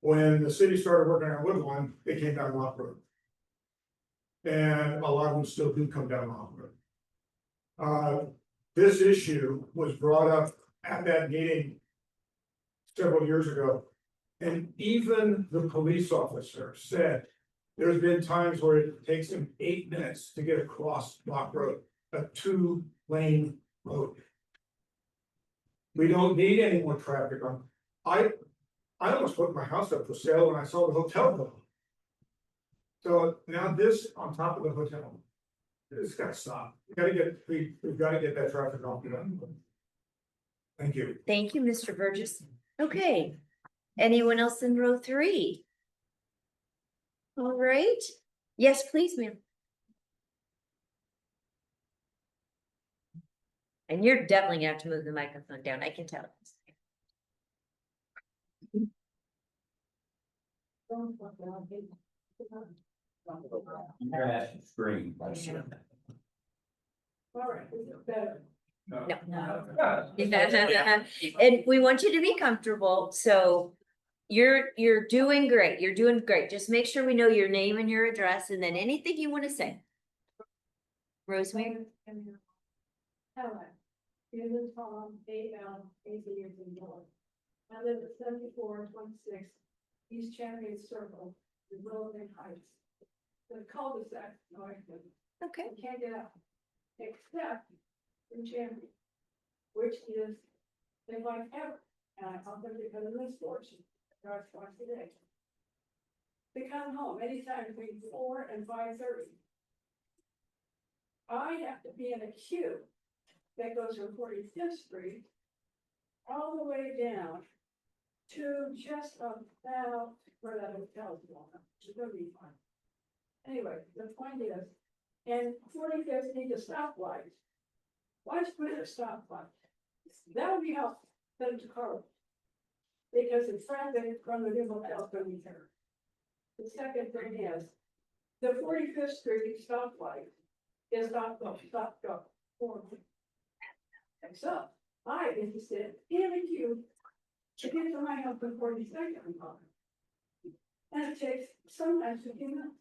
When the city started working on Woodlawn, they came down Rock Road. And a lot of them still do come down Rock Road. This issue was brought up at that meeting several years ago. And even the police officer said, there's been times where it takes him 8 minutes to get across Rock Road, a 2-lane road. We don't need any more traffic on. I almost put my house up for sale when I saw the hotel bill. So now this on top of the hotel, it's gotta stop. We've gotta get that traffic off the road. Thank you. Thank you, Mr. Burgess. Okay, anyone else in row 3? All right, yes, please, ma'am. And you're definitely gonna have to move the microphone down, I can tell. Green. No. And we want you to be comfortable, so You're doing great. You're doing great. Just make sure we know your name and your address and then anything you want to say. Rosemary? Hello. Susan Tom, A.L., 80 years in North. I live at 7426 East Champion Circle, in Willoughby Heights. The cul-de-sac, no, I couldn't. Okay. I can't get out, except in Champion, which is, they like ever, and I come there because of this fortune, drive twice a day. They come home anytime between 4 and 5:30. I have to be in a queue that goes from 45th Street all the way down to just about where that hotel's going, which is gonna be fun. Anyway, the point is, and 45th need a stoplight. Why'd you put in a stoplight? That would be helpful, better to car. Because the traffic from the new hotel is gonna be there. The second thing is, the 45th Street stoplight is not go. And so, I interested in a queue to get to my house in 42nd. And it takes sometimes 15 minutes.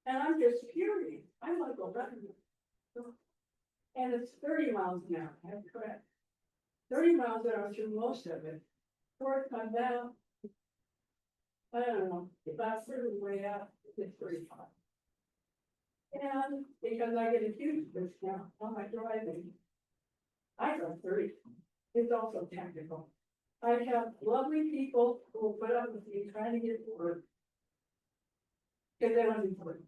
And I'm just furious. I'm like, go back. And it's 30 miles an hour, I have to correct. 30 miles an hour through most of it. Before it comes down, I don't know, about third way out, it's 35. And because I get a huge discount on my driving, I drive 30. It's also technical. I have lovely people who will put up with me trying to get to work. Because they want to be work.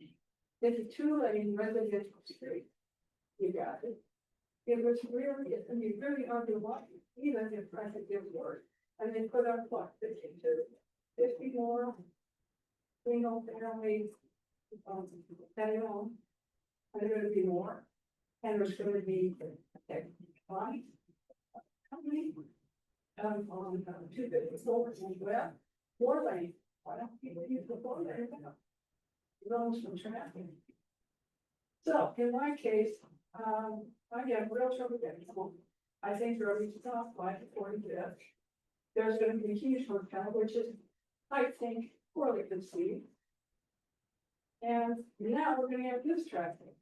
It's a 2-lane residential street. You got it. It was really, I mean, really hard to watch, even if traffic gets worse. And they put up what, 50 more single family, that home. And there's gonna be more. And there's gonna be light. Company. On 254 as well, 4-lane. Why don't people use the 4-lane? Zones from traffic. So in my case, I have real trouble getting home. I think there is a stoplight at 45th. There's gonna be a huge hotel, which is, I think, poorly conceived. And now we're gonna have this traffic.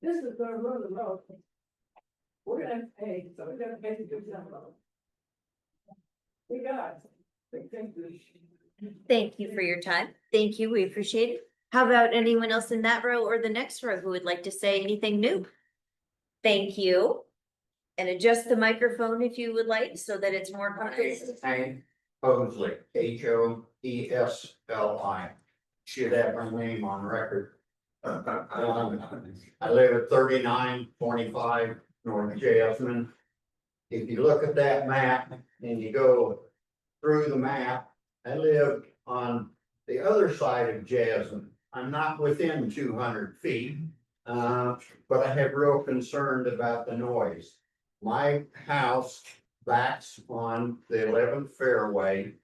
This is gonna ruin the road. We're gonna pay, so we're gonna pay to do that road. We got it. Thank you for your time. Thank you. We appreciate it. How about anyone else in that row or the next row who would like to say anything new? Thank you. And adjust the microphone if you would like so that it's more comfortable. Hank Hoesley, Hoesli. Should have my name on record. I live at 3925 North Jasmine. If you look at that map and you go through the map, I live on the other side of Jasmine. I'm not within 200 feet, but I have real concern about the noise. My house backs on the 11th fairway,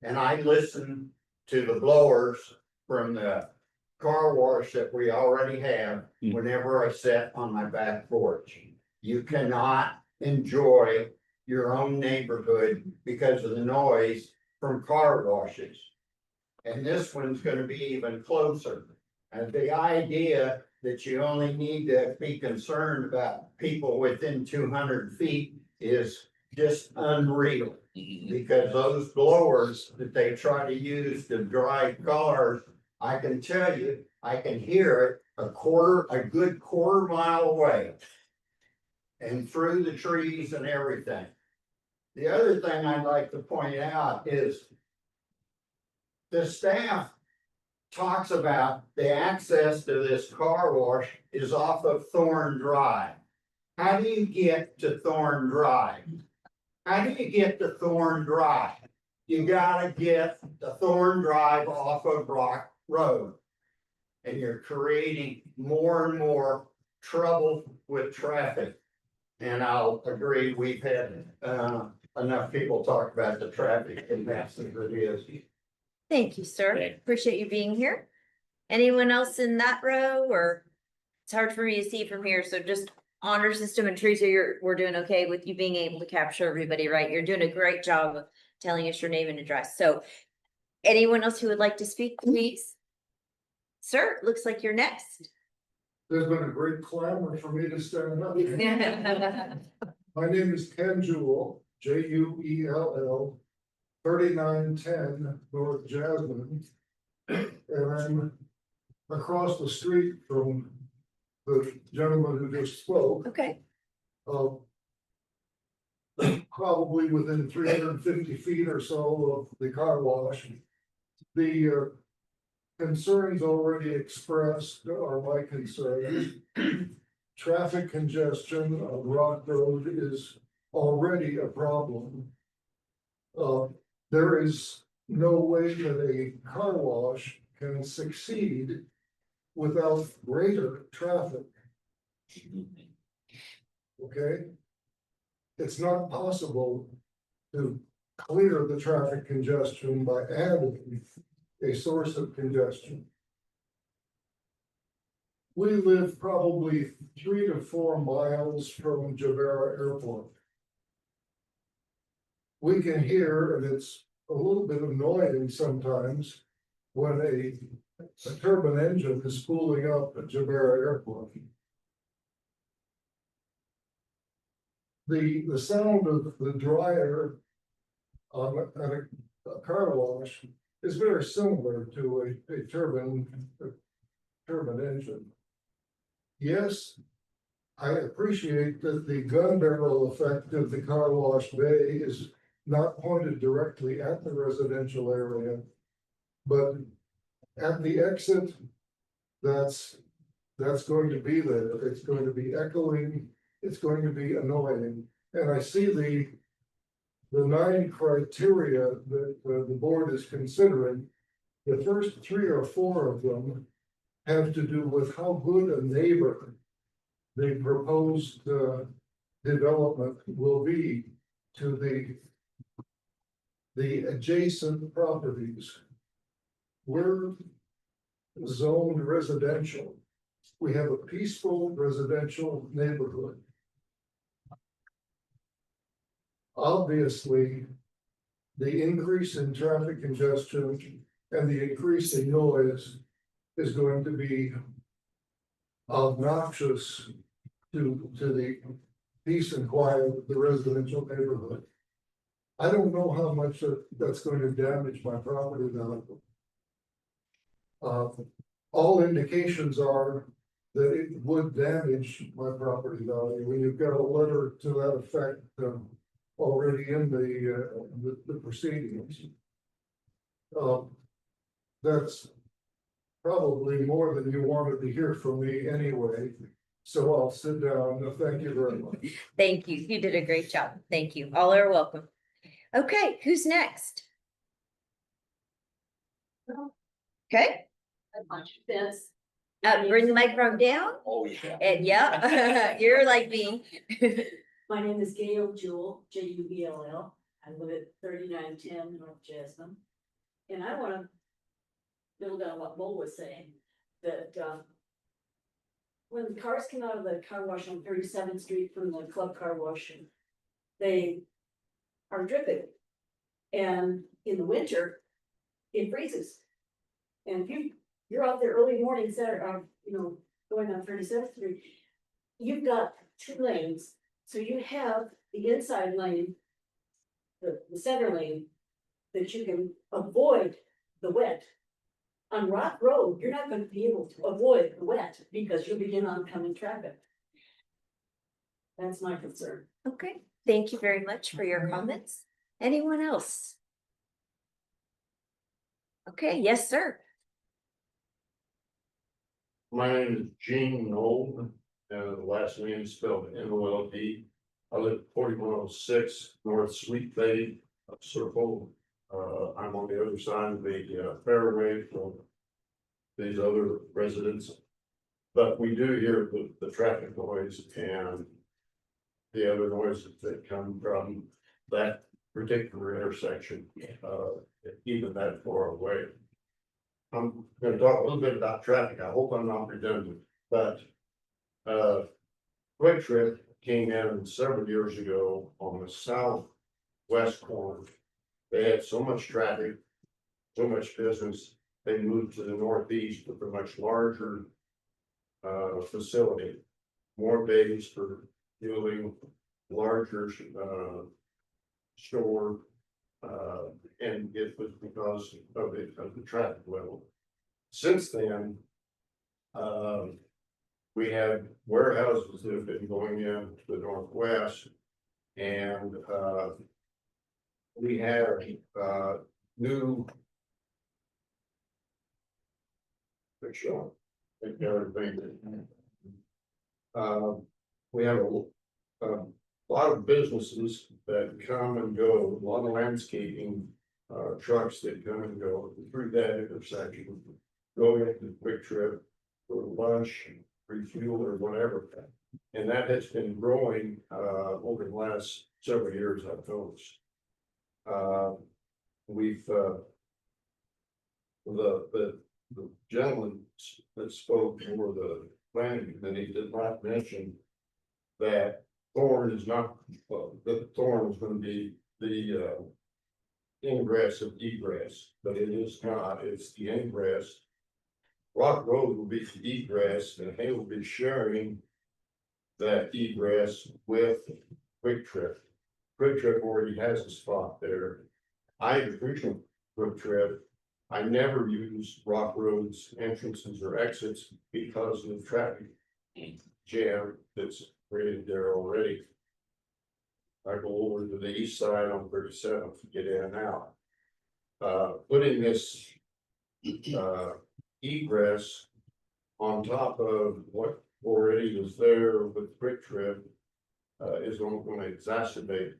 and I listen to the blowers from the car wash that we already have whenever I sit on my back porch. You cannot enjoy your own neighborhood because of the noise from car washes. And this one's gonna be even closer. And the idea that you only need to be concerned about people within 200 feet is just unreal. Because those blowers that they try to use to dry cars, I can tell you, I can hear it a good quarter mile away. And through the trees and everything. The other thing I'd like to point out is the staff talks about the access to this car wash is off of Thorn Drive. How do you get to Thorn Drive? How do you get to Thorn Drive? You gotta get the Thorn Drive off of Rock Road. And you're creating more and more trouble with traffic. And I'll agree, we've had enough people talk about the traffic and that's what it is. Thank you, sir. Appreciate you being here. Anyone else in that row or? It's hard for me to see from here, so just honor system and Teresa, we're doing okay with you being able to capture everybody, right? You're doing a great job of telling us your name and address. So anyone else who would like to speak, please? Sir, looks like you're next. There's been a great clamor for me to stand up. My name is Ken Jewell, Juell, 3910 North Jasmine. And I'm across the street from the gentleman who just spoke. Okay. Probably within 350 feet or so of the car wash. The concerns already expressed are my concerns. Traffic congestion on Rock Road is already a problem. There is no way that a car wash can succeed without greater traffic. Okay? It's not possible to clear the traffic congestion by adding a source of congestion. We live probably 3 to 4 miles from Jabera Airport. We can hear, and it's a little bit annoying sometimes, when a turbine engine is spooling up at Jabera Airport. The sound of the dryer on a car wash is very similar to a turbine engine. Yes, I appreciate that the gun barrel effect of the car wash bay is not pointed directly at the residential area, but at the exit, that's going to be there. It's going to be echoing. It's going to be annoying. And I see the 9 criteria that the board is considering. The first 3 or 4 of them have to do with how good a neighbor the proposed development will be to the adjacent properties. We're zoned residential. We have a peaceful residential neighborhood. Obviously, the increase in traffic congestion and the increase in noise is going to be obnoxious to the peace and quiet of the residential neighborhood. I don't know how much that's going to damage my property value. All indications are that it would damage my property value. When you've got a letter to that effect already in the proceedings. That's probably more than you wanted to hear from me anyway. So I'll sit down. Thank you very much. Thank you. You did a great job. Thank you. All are welcome. Okay, who's next? Okay. Fence. Bring the microphone down. Oh, yeah. And yeah, you're like me. My name is Gail Jewell, Juell. I live at 3910 North Jasmine. And I want to build on what Mo was saying, that when the cars come out of the car wash on 37th Street from the club car wash, they are dripping. And in the winter, it freezes. And if you're out there early morning, Saturday, going on 37th Street, you've got 2 lanes. So you have the inside lane, the center lane, that you can avoid the wet. On Rock Road, you're not going to be able to avoid the wet because you'll begin oncoming traffic. That's my concern. Okay, thank you very much for your comments. Anyone else? Okay, yes, sir. My name is Gene Knoll, and the last name is spelled N-O-L-D. I live at 4106 North Sweet Bay Circle. I'm on the other side of the fairway from these other residents. But we do hear the traffic noise and the other noises that come from that particular intersection, even that far away. I'm gonna talk a little bit about traffic. I hope I'm not redundant, but Quick Trip came in several years ago on the southwest corner. They had so much traffic, so much business, they moved to the northeast with a much larger facility. More bays for building larger store. And it was because of the traffic level. Since then, we have warehouses that have been going in to the northwest, and we have new. Picture. Everything. We have a lot of businesses that come and go, a lot of landscaping trucks that come and go through that intersection. Go into Quick Trip for lunch, refuel or whatever. And that has been growing over the last several years, I've noticed. We've the gentleman that spoke for the planning committee did not mention that Thorn is not, that Thorn is going to be the ingress of egress, but it is not, it's the ingress. Rock Road will be the egress, and they will be sharing that egress with Quick Trip. Quick Trip already has a spot there. I appreciate Quick Trip. I never use Rock Road's entrances or exits because of the traffic jam that's created there already. I go over to the east side on 37th to get in and out. Putting this egress on top of what already was there with Quick Trip is only going to exacerbate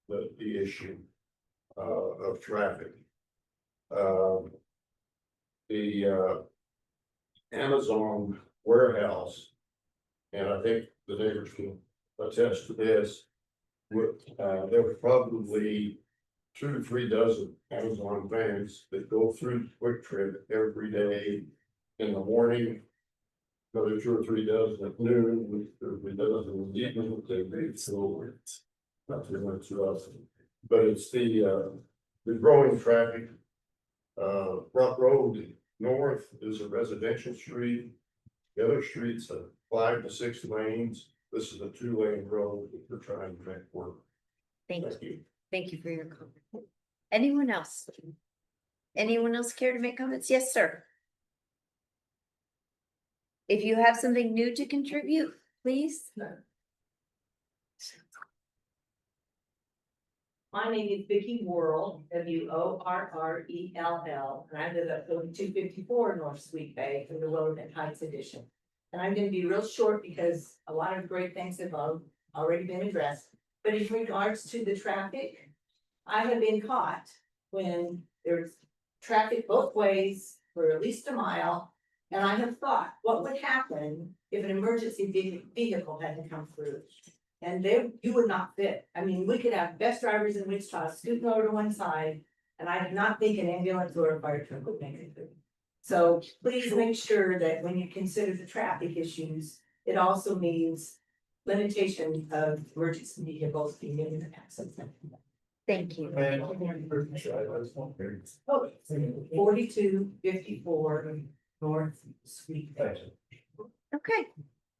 the issue of traffic. The Amazon warehouse, and I think the neighbors can attest to this, there were probably 2 to 3 dozen Amazon vans that go through Quick Trip every day in the morning. Another 2 or 3 dozen at noon, 2 or 3 dozen in the evening. So it's not too much to us, but it's the growing traffic. Rock Road North is a residential street. The other streets are 5 to 6 lanes. This is a 2-lane road that we're trying to make work. Thank you. Thank you for your comment. Anyone else? Anyone else care to make comments? Yes, sir. If you have something new to contribute, please. My name is Vicki Worrell, Worrell, and I live at 254 North Sweet Bay in the Willamette Heights edition. And I'm gonna be real short because a lot of great things have already been addressed. But in regards to the traffic, I have been caught when there's traffic both ways for at least a mile. And I have thought, what would happen if an emergency vehicle had to come through? And you would not fit. I mean, we could have best drivers in Wichita scooting over to one side, and I do not think an ambulance or a fire truck would make it through. So please make sure that when you consider the traffic issues, it also means limitation of emergency vehicles being able to access them. Thank you. 4254 North Sweet Bay. Okay.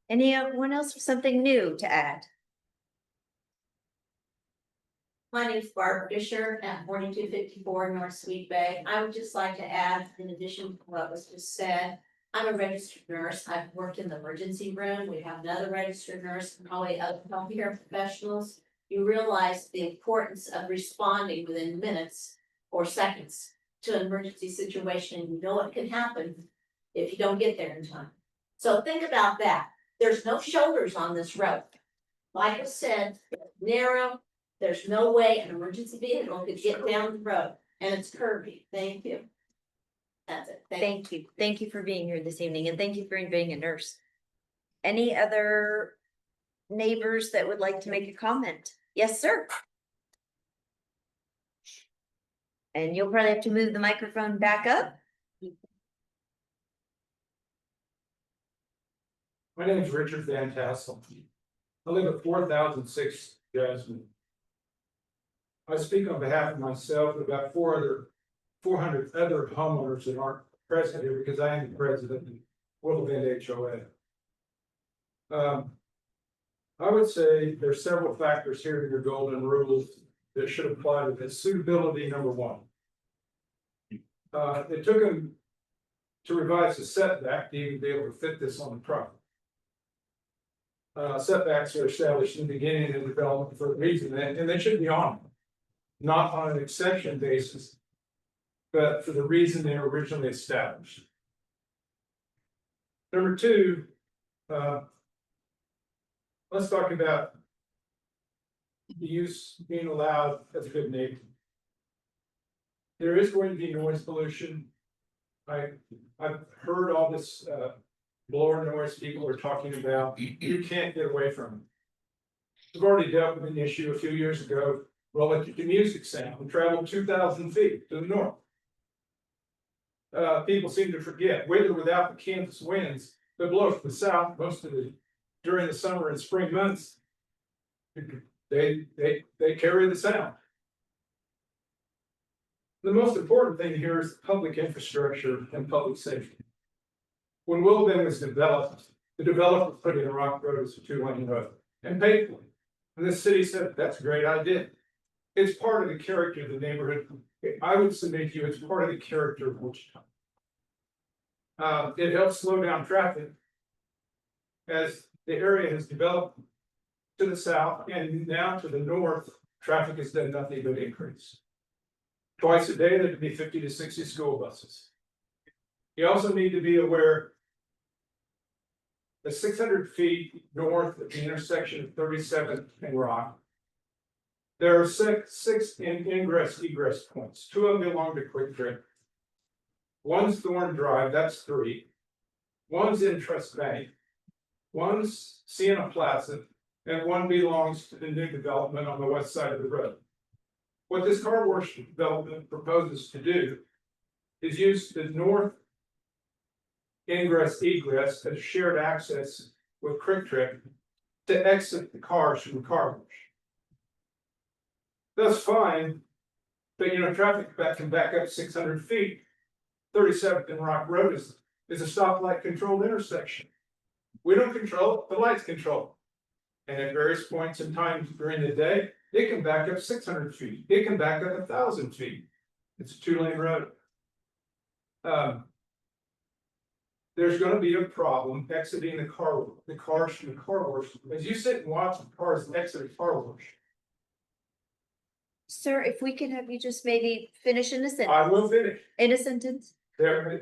Anyone else with something new to add? My name is Barb Fisher at 4254 North Sweet Bay. I would just like to add, in addition to what was just said, I'm a registered nurse. I've worked in the emergency room. We have another registered nurse, and probably other healthcare professionals. You realize the importance of responding within minutes or seconds to an emergency situation. You know what can happen if you don't get there in time. So think about that. There's no shoulders on this road. Like I said, narrow. There's no way an emergency vehicle could get down the road, and it's curvy. Thank you. That's it. Thank you. Thank you for being here this evening, and thank you for being a nurse. Any other neighbors that would like to make a comment? Yes, sir. And you'll probably have to move the microphone back up. My name is Richard Van Tassel. I live at 4006 Jasmine. I speak on behalf of myself and about 400 other homeowners that aren't present here because I am the president of Willow Bend HOA. I would say there's several factors here in your golden rules that should apply to this. Suitability, number one. It took them to revise the setback to even be able to fit this on the property. Setbacks are established in the beginning of the development for a reason, and they should be on, not on an exception basis, but for the reason they were originally established. Number two, let's talk about the use being allowed as a good neighbor. There is going to be noise pollution. I've heard all this blower noise people are talking about. You can't get away from it. We've already dealt with an issue a few years ago relative to music sound. We traveled 2,000 feet to the north. People seem to forget, with or without the Kansas winds that blow from the south, during the summer and spring months, they carry the sound. The most important thing here is public infrastructure and public safety. When Willow Bend was developed, the developer put in Rock Road as a 2-lane road and paid for it. And the city said, that's a great idea. It's part of the character of the neighborhood. I would submit to you, it's part of the character of Wichita. It helps slow down traffic as the area has developed to the south and now to the north. Traffic has done nothing but increase. Twice a day, there could be 50 to 60 school buses. You also need to be aware that 600 feet north of the intersection of 37th and Rock, there are six ingress egress points. 2 of them belong to Quick Trip. One's Thorn Drive, that's 3. One's in Trust Bank. One's Sienna Plaza, and one belongs to the new development on the west side of the road. What this car wash development proposes to do is use the north ingress egress as shared access with Quick Trip to exit the cars from the car wash. That's fine, but traffic can back up 600 feet. 37th and Rock Road is a stoplight controlled intersection. We don't control it, the lights control it. And at various points in time during the day, it can back up 600 feet. It can back up 1,000 feet. It's a 2-lane road. There's going to be a problem exiting the cars from the car wash. As you sit and watch the cars exit the car wash. Sir, if we can have you just maybe finish in a sentence. I will finish. In a sentence. They're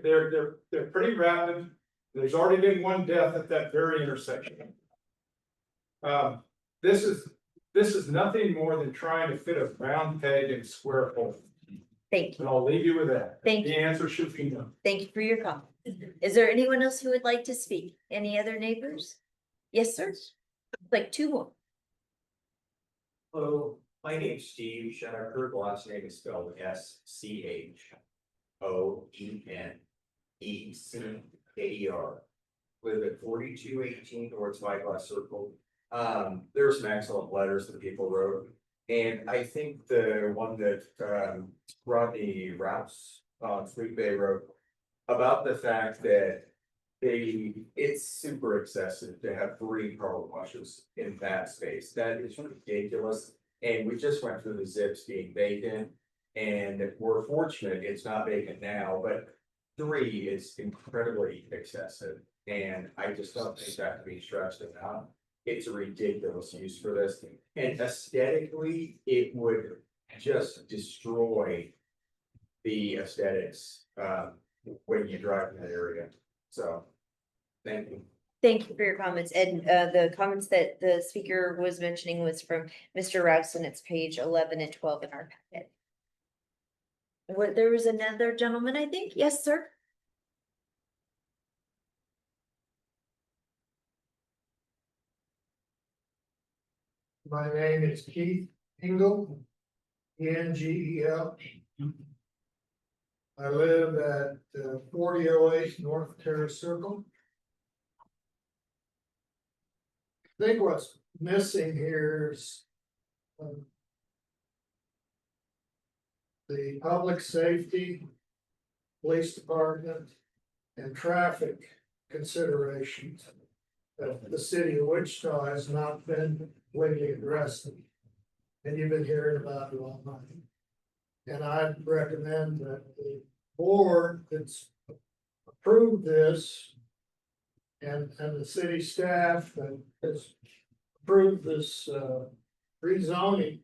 pretty rapid. There's already been one death at that very intersection. This is nothing more than trying to fit a round peg in a square hole. Thank you. And I'll leave you with that. Thank The you. answer should be no. Thank you for your comment. Is there anyone else who would like to speak? Any other neighbors? Yes, sir. Like 2 more. Hello, my name's Steve Schoener. Last name is spelled SCHOENECAER. Live at 4218 North Spyglass Circle. There are some excellent letters that people wrote. And I think the one that Rodney Rouse on Sweet Bay wrote about the fact that it's super excessive to have 3 car washes in that space. That is ridiculous. And we just went through the zips being vacant, and we're fortunate it's not vacant now, but 3 is incredibly excessive. And I just don't think that can be stressed enough. It's a ridiculous use for this. And aesthetically, it would just destroy the aesthetics when you drive in that area. So, thank you. Thank you for your comments. And the comments that the speaker was mentioning was from Mr. Rouse, and it's page 11 and 12 in our packet. There was another gentleman, I think. Yes, sir. My name is Keith Engel, Engel. I live at 4008 North Terrace Circle. I think what's missing here is the public safety, police department, and traffic considerations that the city of Wichita has not been completely addressed. And you've been hearing about it all night. And I recommend that the board that's approved this and the city staff that has approved this rezoning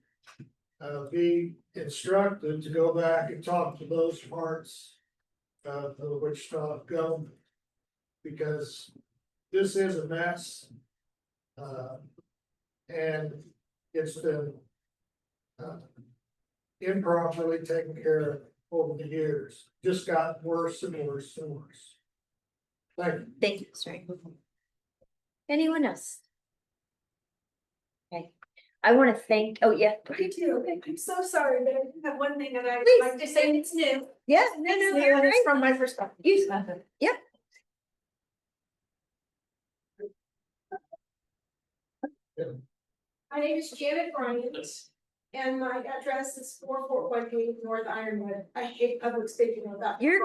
be instructed to go back and talk to those parts of the Wichita government. Because this is a mess. And it's been improperly taken care of over the years, just got worse and worse and worse. Thank you. Thank you, sorry. Anyone else? Okay, I want to thank, oh, yeah. Me too. Okay, I'm so sorry, but I have one thing that I'd Please. like to say. It's new. Yeah, It's no, new, you're and it's right. from my perspective. Yep. My name is Janet Bryant, and my address is 4418 North Ironwood. I hate public speaking about. You're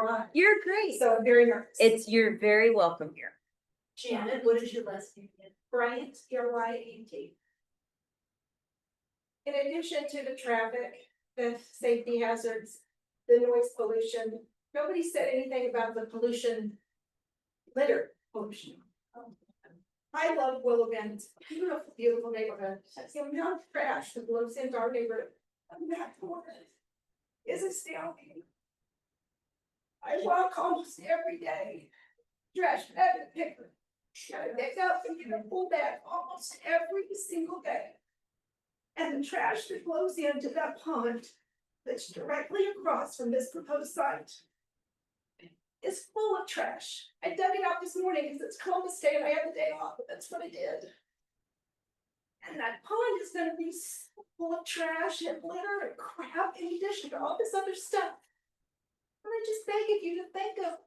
great. So I'm very nervous. You're very welcome here. Janet, what is your last name? Bryant, Bryant. In addition to the traffic, the safety hazards, the noise pollution, nobody said anything about the pollution, litter pollution. I love Willow Bend. It's a beautiful, beautiful neighborhood. The amount of trash that blows into our neighborhood on that corner is astounding. I walk almost every day. Trash bag and picker. Gotta pick up and get a full bag almost every single day. And the trash that flows into that pond that's directly across from this proposed site is full of trash. I dug it out this morning because it's Columbus Day and I had the day off, but that's what I did. And that pond is gonna be so full of trash and litter and crap in addition to all this other stuff. And I just beg of you to think of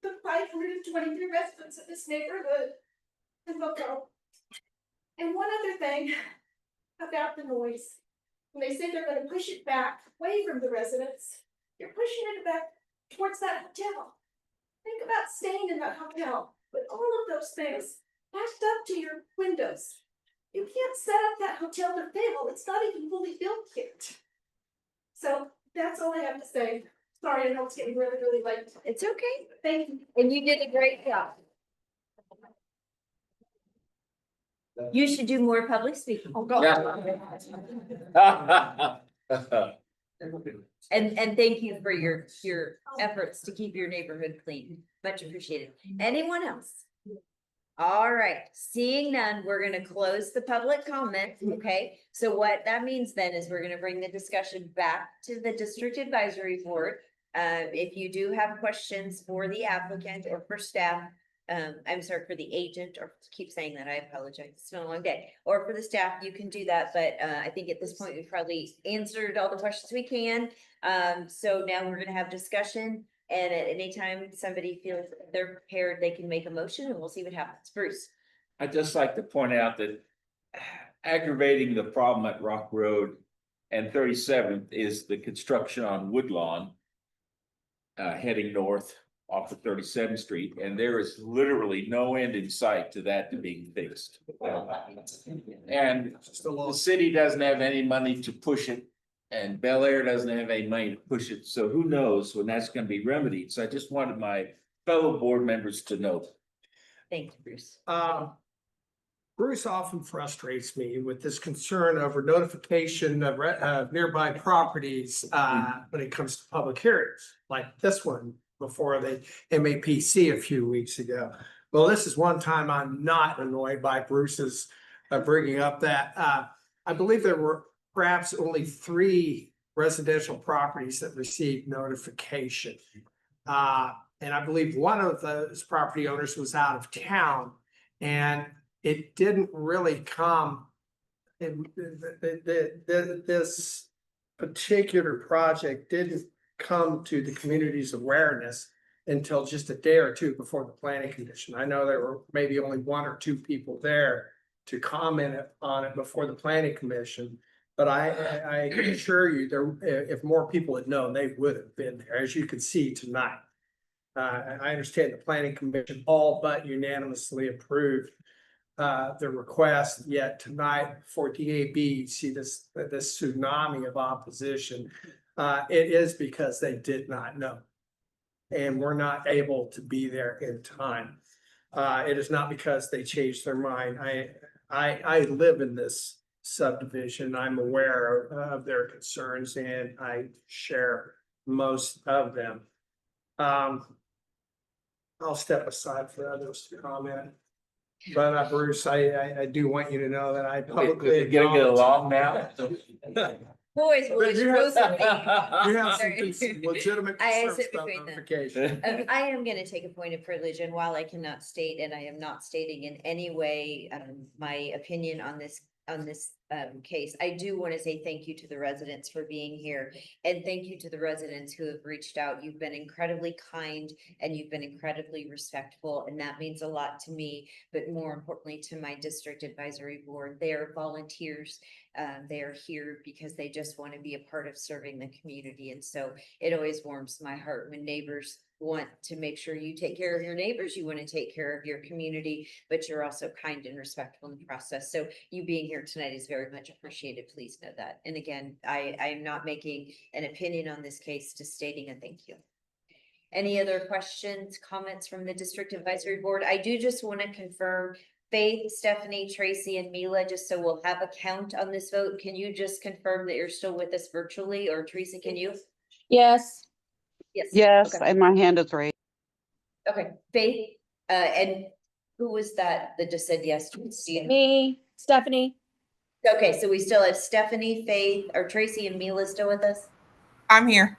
the 523 residents of this neighborhood and look out. And one other thing about the noise. When they say they're gonna push it back away from the residents, you're pushing it back towards that hotel. Think about staying in that hotel with all of those things lashed up to your windows. You can't set up that hotel to fail. It's not even fully built yet. So that's all I have to say. Sorry, I know it's getting really, really late. It's okay. Thank you. And you did a great job. You should do more public speaking. Oh, God. And thank you for your efforts to keep your neighborhood clean. Much appreciated. Anyone else? All right, seeing none, we're gonna close the public comment, okay? So what that means then is we're gonna bring the discussion back to the district advisory board. If you do have questions for the applicant or for staff, I'm sorry, for the agent, or keep saying that, I apologize, it's been a long day. Or for the staff, you can do that, but I think at this point, we've probably answered all the questions we can. So now we're gonna have discussion, and at any time somebody feels they're prepared, they can make a motion, and we'll see what happens. Bruce? I'd just like to point out that aggravating the problem at Rock Road and 37th is the construction on Woodlawn heading north off of 37th Street, and there is literally no end in sight to that being fixed. And the city doesn't have any money to push it, and Bel Air doesn't have any money to push it, so who knows when that's gonna be remedied. So I just wanted my fellow board members to know. Thank you, Bruce. Bruce often frustrates me with this concern over notification of nearby properties when it comes to public hearings, like this one before the MAPC a few weeks ago. Well, this is one time I'm not annoyed by Bruce's bringing up that. I believe there were perhaps only 3 residential properties that received notification. And I believe one of those property owners was out of town, and it didn't really come. This particular project didn't come to the community's awareness until just a day or two before the planning commission. I know there were maybe only 1 or 2 people there to comment on it before the planning commission. But I assure you, there, if more people had known, they would have been there, as you can see tonight. I understand the planning commission all but unanimously approved the request, yet tonight for DAB, you see this tsunami of opposition. It is because they did not know. And we're not able to be there in time. It is not because they changed their mind. I live in this subdivision. I'm aware of their concerns and I share most of them. I'll step aside for others to comment. But Bruce, I do want you to know that I publicly. Gonna get along now? Boys, But you have some- You have Sorry. some legitimate I concerns sit about between them. notification. I am gonna take a point of privilege, and while I cannot state, and I am not stating in any way, my opinion on this case, I do want to say thank you to the residents for being here. And thank you to the residents who have reached out. You've been incredibly kind and you've been incredibly respectful, and that means a lot to me, but more importantly to my district advisory board. They are volunteers. They are here because they just want to be a part of serving the community. And so it always warms my heart when neighbors want to make sure you take care of your neighbors, you want to take care of your community, but you're also kind and respectful in the process. So you being here tonight is very much appreciated. Please know that. And again, I am not making an opinion on this case, just stating a thank you. Any other questions, comments from the district advisory board? I do just want to confirm Faith, Stephanie, Tracy, and Mila, just so we'll have a count on this vote. Can you just confirm that you're still with us virtually, or Teresa, can you? Yes. Yes. Yes, Okay. and my hand is raised. Okay, Faith, and who was that just said yes? Me, Stephanie. Okay, so we still have Stephanie, Faith, or Tracy and Mila still with us? I'm here.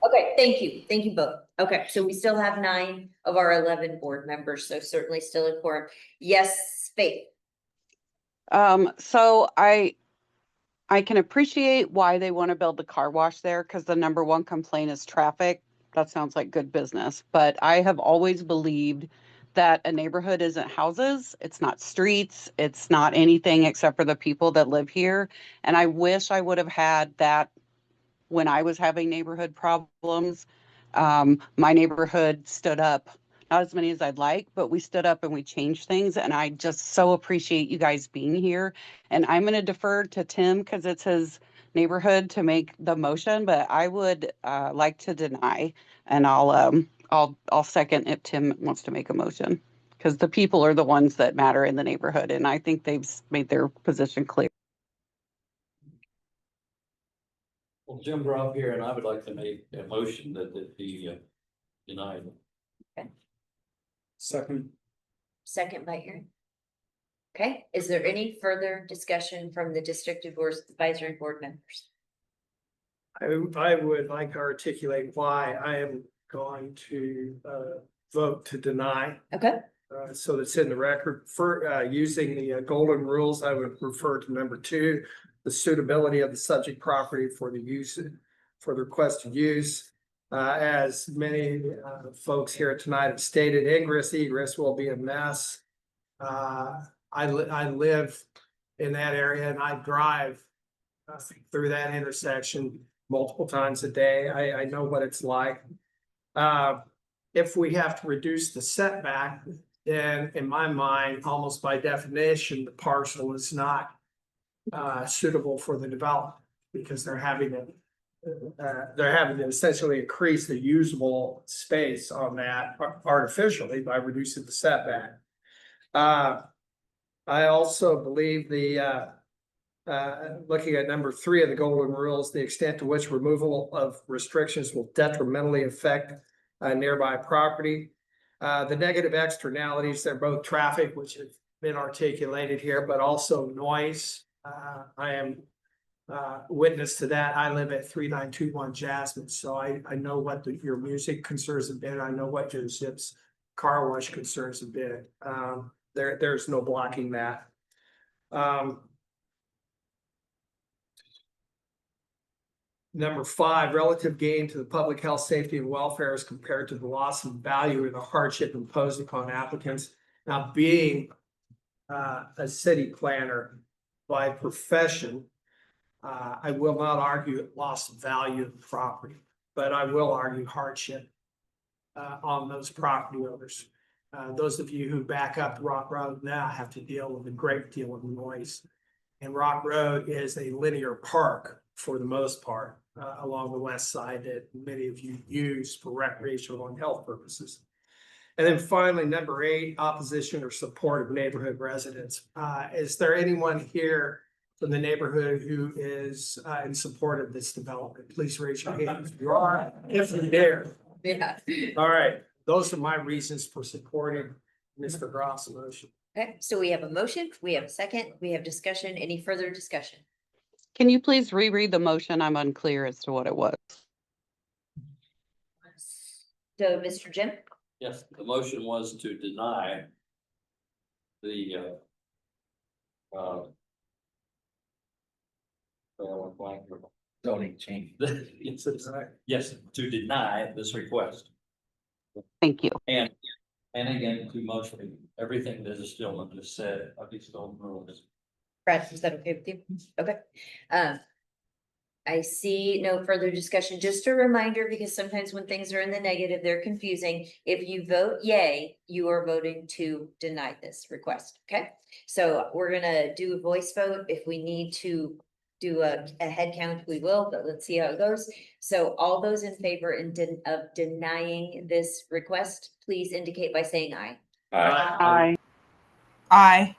Okay, thank you. Thank you both. Okay, so we still have 9 of our 11 board members, so certainly still a quorum. Yes, Faith. So I can appreciate why they want to build the car wash there, because the number one complaint is traffic. That sounds like good business. But I have always believed that a neighborhood isn't houses, it's not streets, it's not anything except for the people that live here. And I wish I would have had that when I was having neighborhood problems. My neighborhood stood up, not as many as I'd like, but we stood up and we changed things. And I just so appreciate you guys being here. And I'm going to defer to Tim because it's his neighborhood to make the motion, but I would like to deny, and I'll second if Tim wants to make a motion, because the people are the ones that matter in the neighborhood, and I think they've made their position clear. Well, Jim brought up here, and I would like to make a motion that it be denied. Second. Second by Aaron. Okay, is there any further discussion from the district advisory board members? I would like to articulate why I am going to vote to deny. Okay. So that's in the record. For using the golden rules, I would refer to number 2, the suitability of the subject property for the use, for the requested use. As many folks here tonight have stated, egress will be a mess. I live in that area and I drive through that intersection multiple times a day. I know what it's like. If we have to reduce the setback, then in my mind, almost by definition, the parcel is not suitable for the development, because they're having to essentially increase the usable space on that artificially by reducing the setback. I also believe looking at number 3 of the golden rules, the extent to which removal of restrictions will detrimentally affect nearby property. The negative externalities, they're both traffic, which have been articulated here, but also noise. I am witness to that. I live at 3921 Jasmine, so I know what your music concerns have been. I know what your Zips car wash concerns have been. There's no blocking that. Number 5, relative gain to the public health, safety, and welfare as compared to the loss of value or the hardship imposed upon applicants. Now, being a city planner by profession, I will not argue loss of value of the property, but I will argue hardship on those property owners. Those of you who back up Rock Road now have to deal with a great deal of noise. And Rock Road is a linear park for the most part, along the west side that many of you use for recreational and health purposes. And then finally, number 8, opposition or support of neighborhood residents. Is there anyone here from the neighborhood who is in support of this development? Please raise your hand if you are, if you dare. Yeah. All right, those are my reasons for supporting Mr. Groff's motion. Okay, so we have a motion, we have a second, we have discussion. Any further discussion? Can you please reread the motion? I'm unclear as to what it was. So, Mr. Jim? Yes, the motion was to deny the Zoning change. Yes, to deny this request. Thank you. And again, to motion everything that is still just said of these own rules. Brad, is that okay with you? Okay. I see no further discussion. Just a reminder, because sometimes when things are in the negative, they're confusing. If you vote yay, you are voting to deny this request, okay? So we're gonna do a voice vote. If we need to do a head count, we will, but let's see how it goes. So all those in favor of denying this request, please indicate by saying aye. Aye. Aye.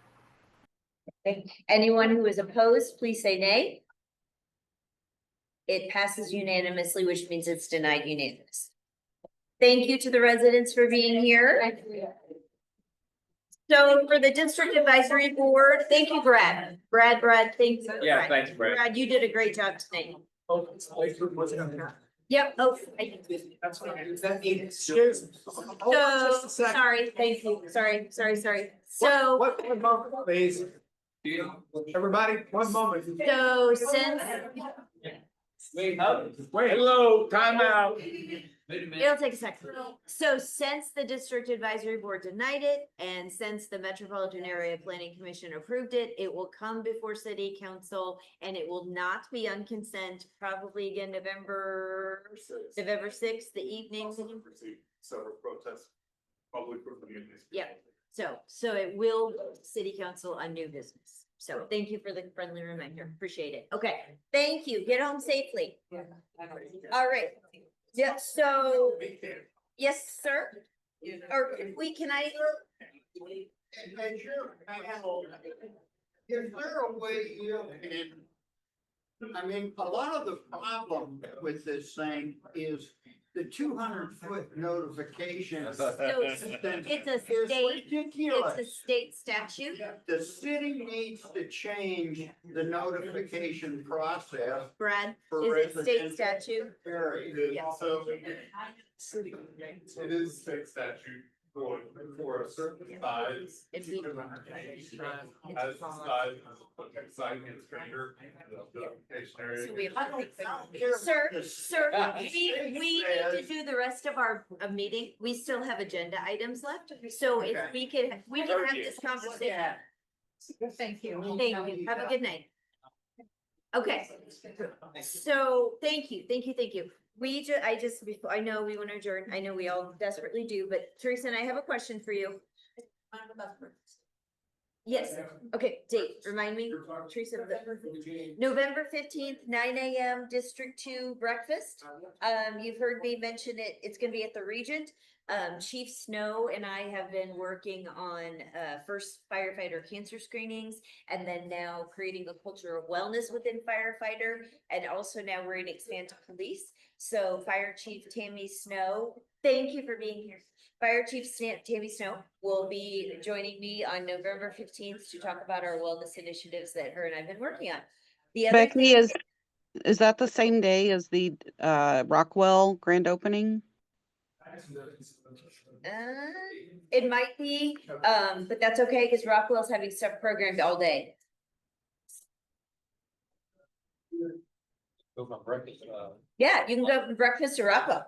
Okay. Anyone who is opposed, please say nay. It passes unanimously, which means it's denied unanimously. Thank you to the residents for being here. So for the district advisory board, thank you, Brad. Brad, thank you. Yeah, thanks, Brad. Brad, you did a great job tonight. Yep, oh, That's what I do. That means excuse. so, sorry, thank you, sorry. So, One moment, please. Everybody, one moment. so since, Wait, hello, time out. it'll take a second. So since the district advisory board denied it, and since the Metropolitan Area Planning Commission approved it, it will come before city council, and it will not be on consent, probably again, November 6th, the evening. Several protests, probably for communities. Yeah, so it will go to city council on new business. So thank you for the friendly reminder. Appreciate it. Okay, thank you. Get home safely. All right. Yeah, so, yes, sir. Or can I? Hey, sure, is there a way you can, I mean, a lot of the problem with this thing is the 200-foot notification. So it's a state, Ridiculous. it's a state statute. The city needs to change the notification process. Brad, For is it state residential statute? areas. So it is state statute for a certain size. If we- As the size of the site gets greater, the notification area. So we have to fix it. Sir, we need to do the rest of our meeting. We still have agenda items left. So if we can have this conversation. Thank you. Thank you. Have a good night. Okay. So thank you. I know we want to adjourn. I know we all desperately do, but Teresa and I have a question for you. Yes, okay, date, remind me, Teresa, November 15th, 9 AM, District 2 breakfast. You've heard me mention it, it's gonna be at the Regent. Chief Snow and I have been working on first firefighter cancer screenings, and then now creating a culture of wellness within firefighter, and also now we're gonna expand to police. So Fire Chief Tammy Snow, thank you for being here. Fire Chief Tammy Snow will be joining me on November 15th to talk about our wellness initiatives that her and I've been working on. The other Becky, thing, is that the same day as the Rockwell grand opening? it might be, but that's okay because Rockwell's having stuff programmed all day. Go from breakfast. Yeah, you can go from breakfast to Rockwell.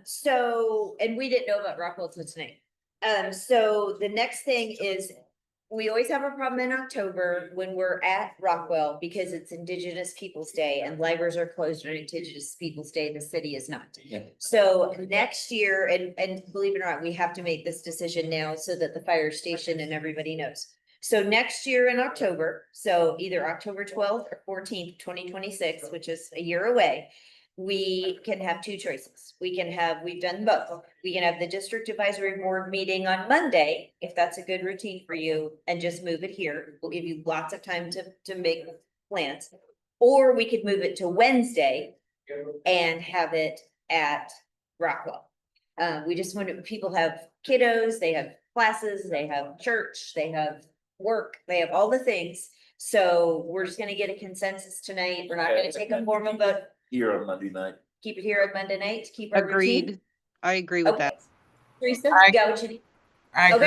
So, and we didn't know about Rockwell till tonight. So the next thing is we always have a problem in October when we're at Rockwell because it's Indigenous Peoples' Day and libraries are closed on Indigenous Peoples' Day. The city is not. Yeah. So next year, and believe it or not, we have to make this decision now so that the fire station and everybody knows. So next year in October, so either October 12th or 14th, 2026, which is a year away, we can have two choices. We've done both. We can have the district advisory board meeting on Monday, if that's a good routine for you, and just move it here. We'll give you lots of time to make plans. Or we could move it to Wednesday and have it at Rockwell. We just want people have kiddos, they have classes, they have church, they have work, they have all the things. So we're just gonna get a consensus tonight. We're not gonna take a formal vote. Here on Monday night. Keep it here on Monday night to keep our routine. Agreed. I agree with that. Okay. Teresa, I- you got what you need? I agree.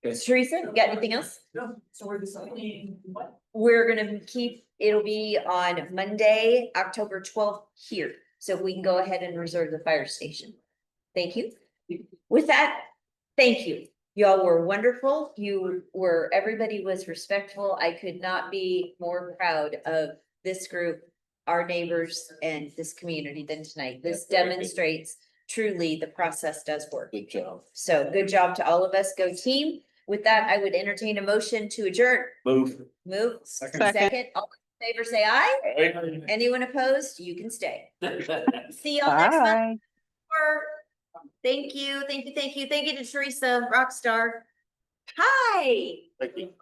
Okay. Teresa, you got anything else? No, so we're deciding what? We're gonna keep, it'll be on Monday, October 12th here. So we can go ahead and reserve the fire station. Thank you. With that, thank you. Y'all were wonderful. Everybody was respectful. I could not be more proud of this group, our neighbors, and this community than tonight. This demonstrates truly the process does work. Good job. So good job to all of us. Go team. With that, I would entertain a motion to adjourn. Move. Move. Second. All in favor, say aye. Anyone opposed? You can stay. See y'all next month. Bye. Thank you, thank you, thank you. Thank you to Teresa, Rockstar. Hi. Thank you.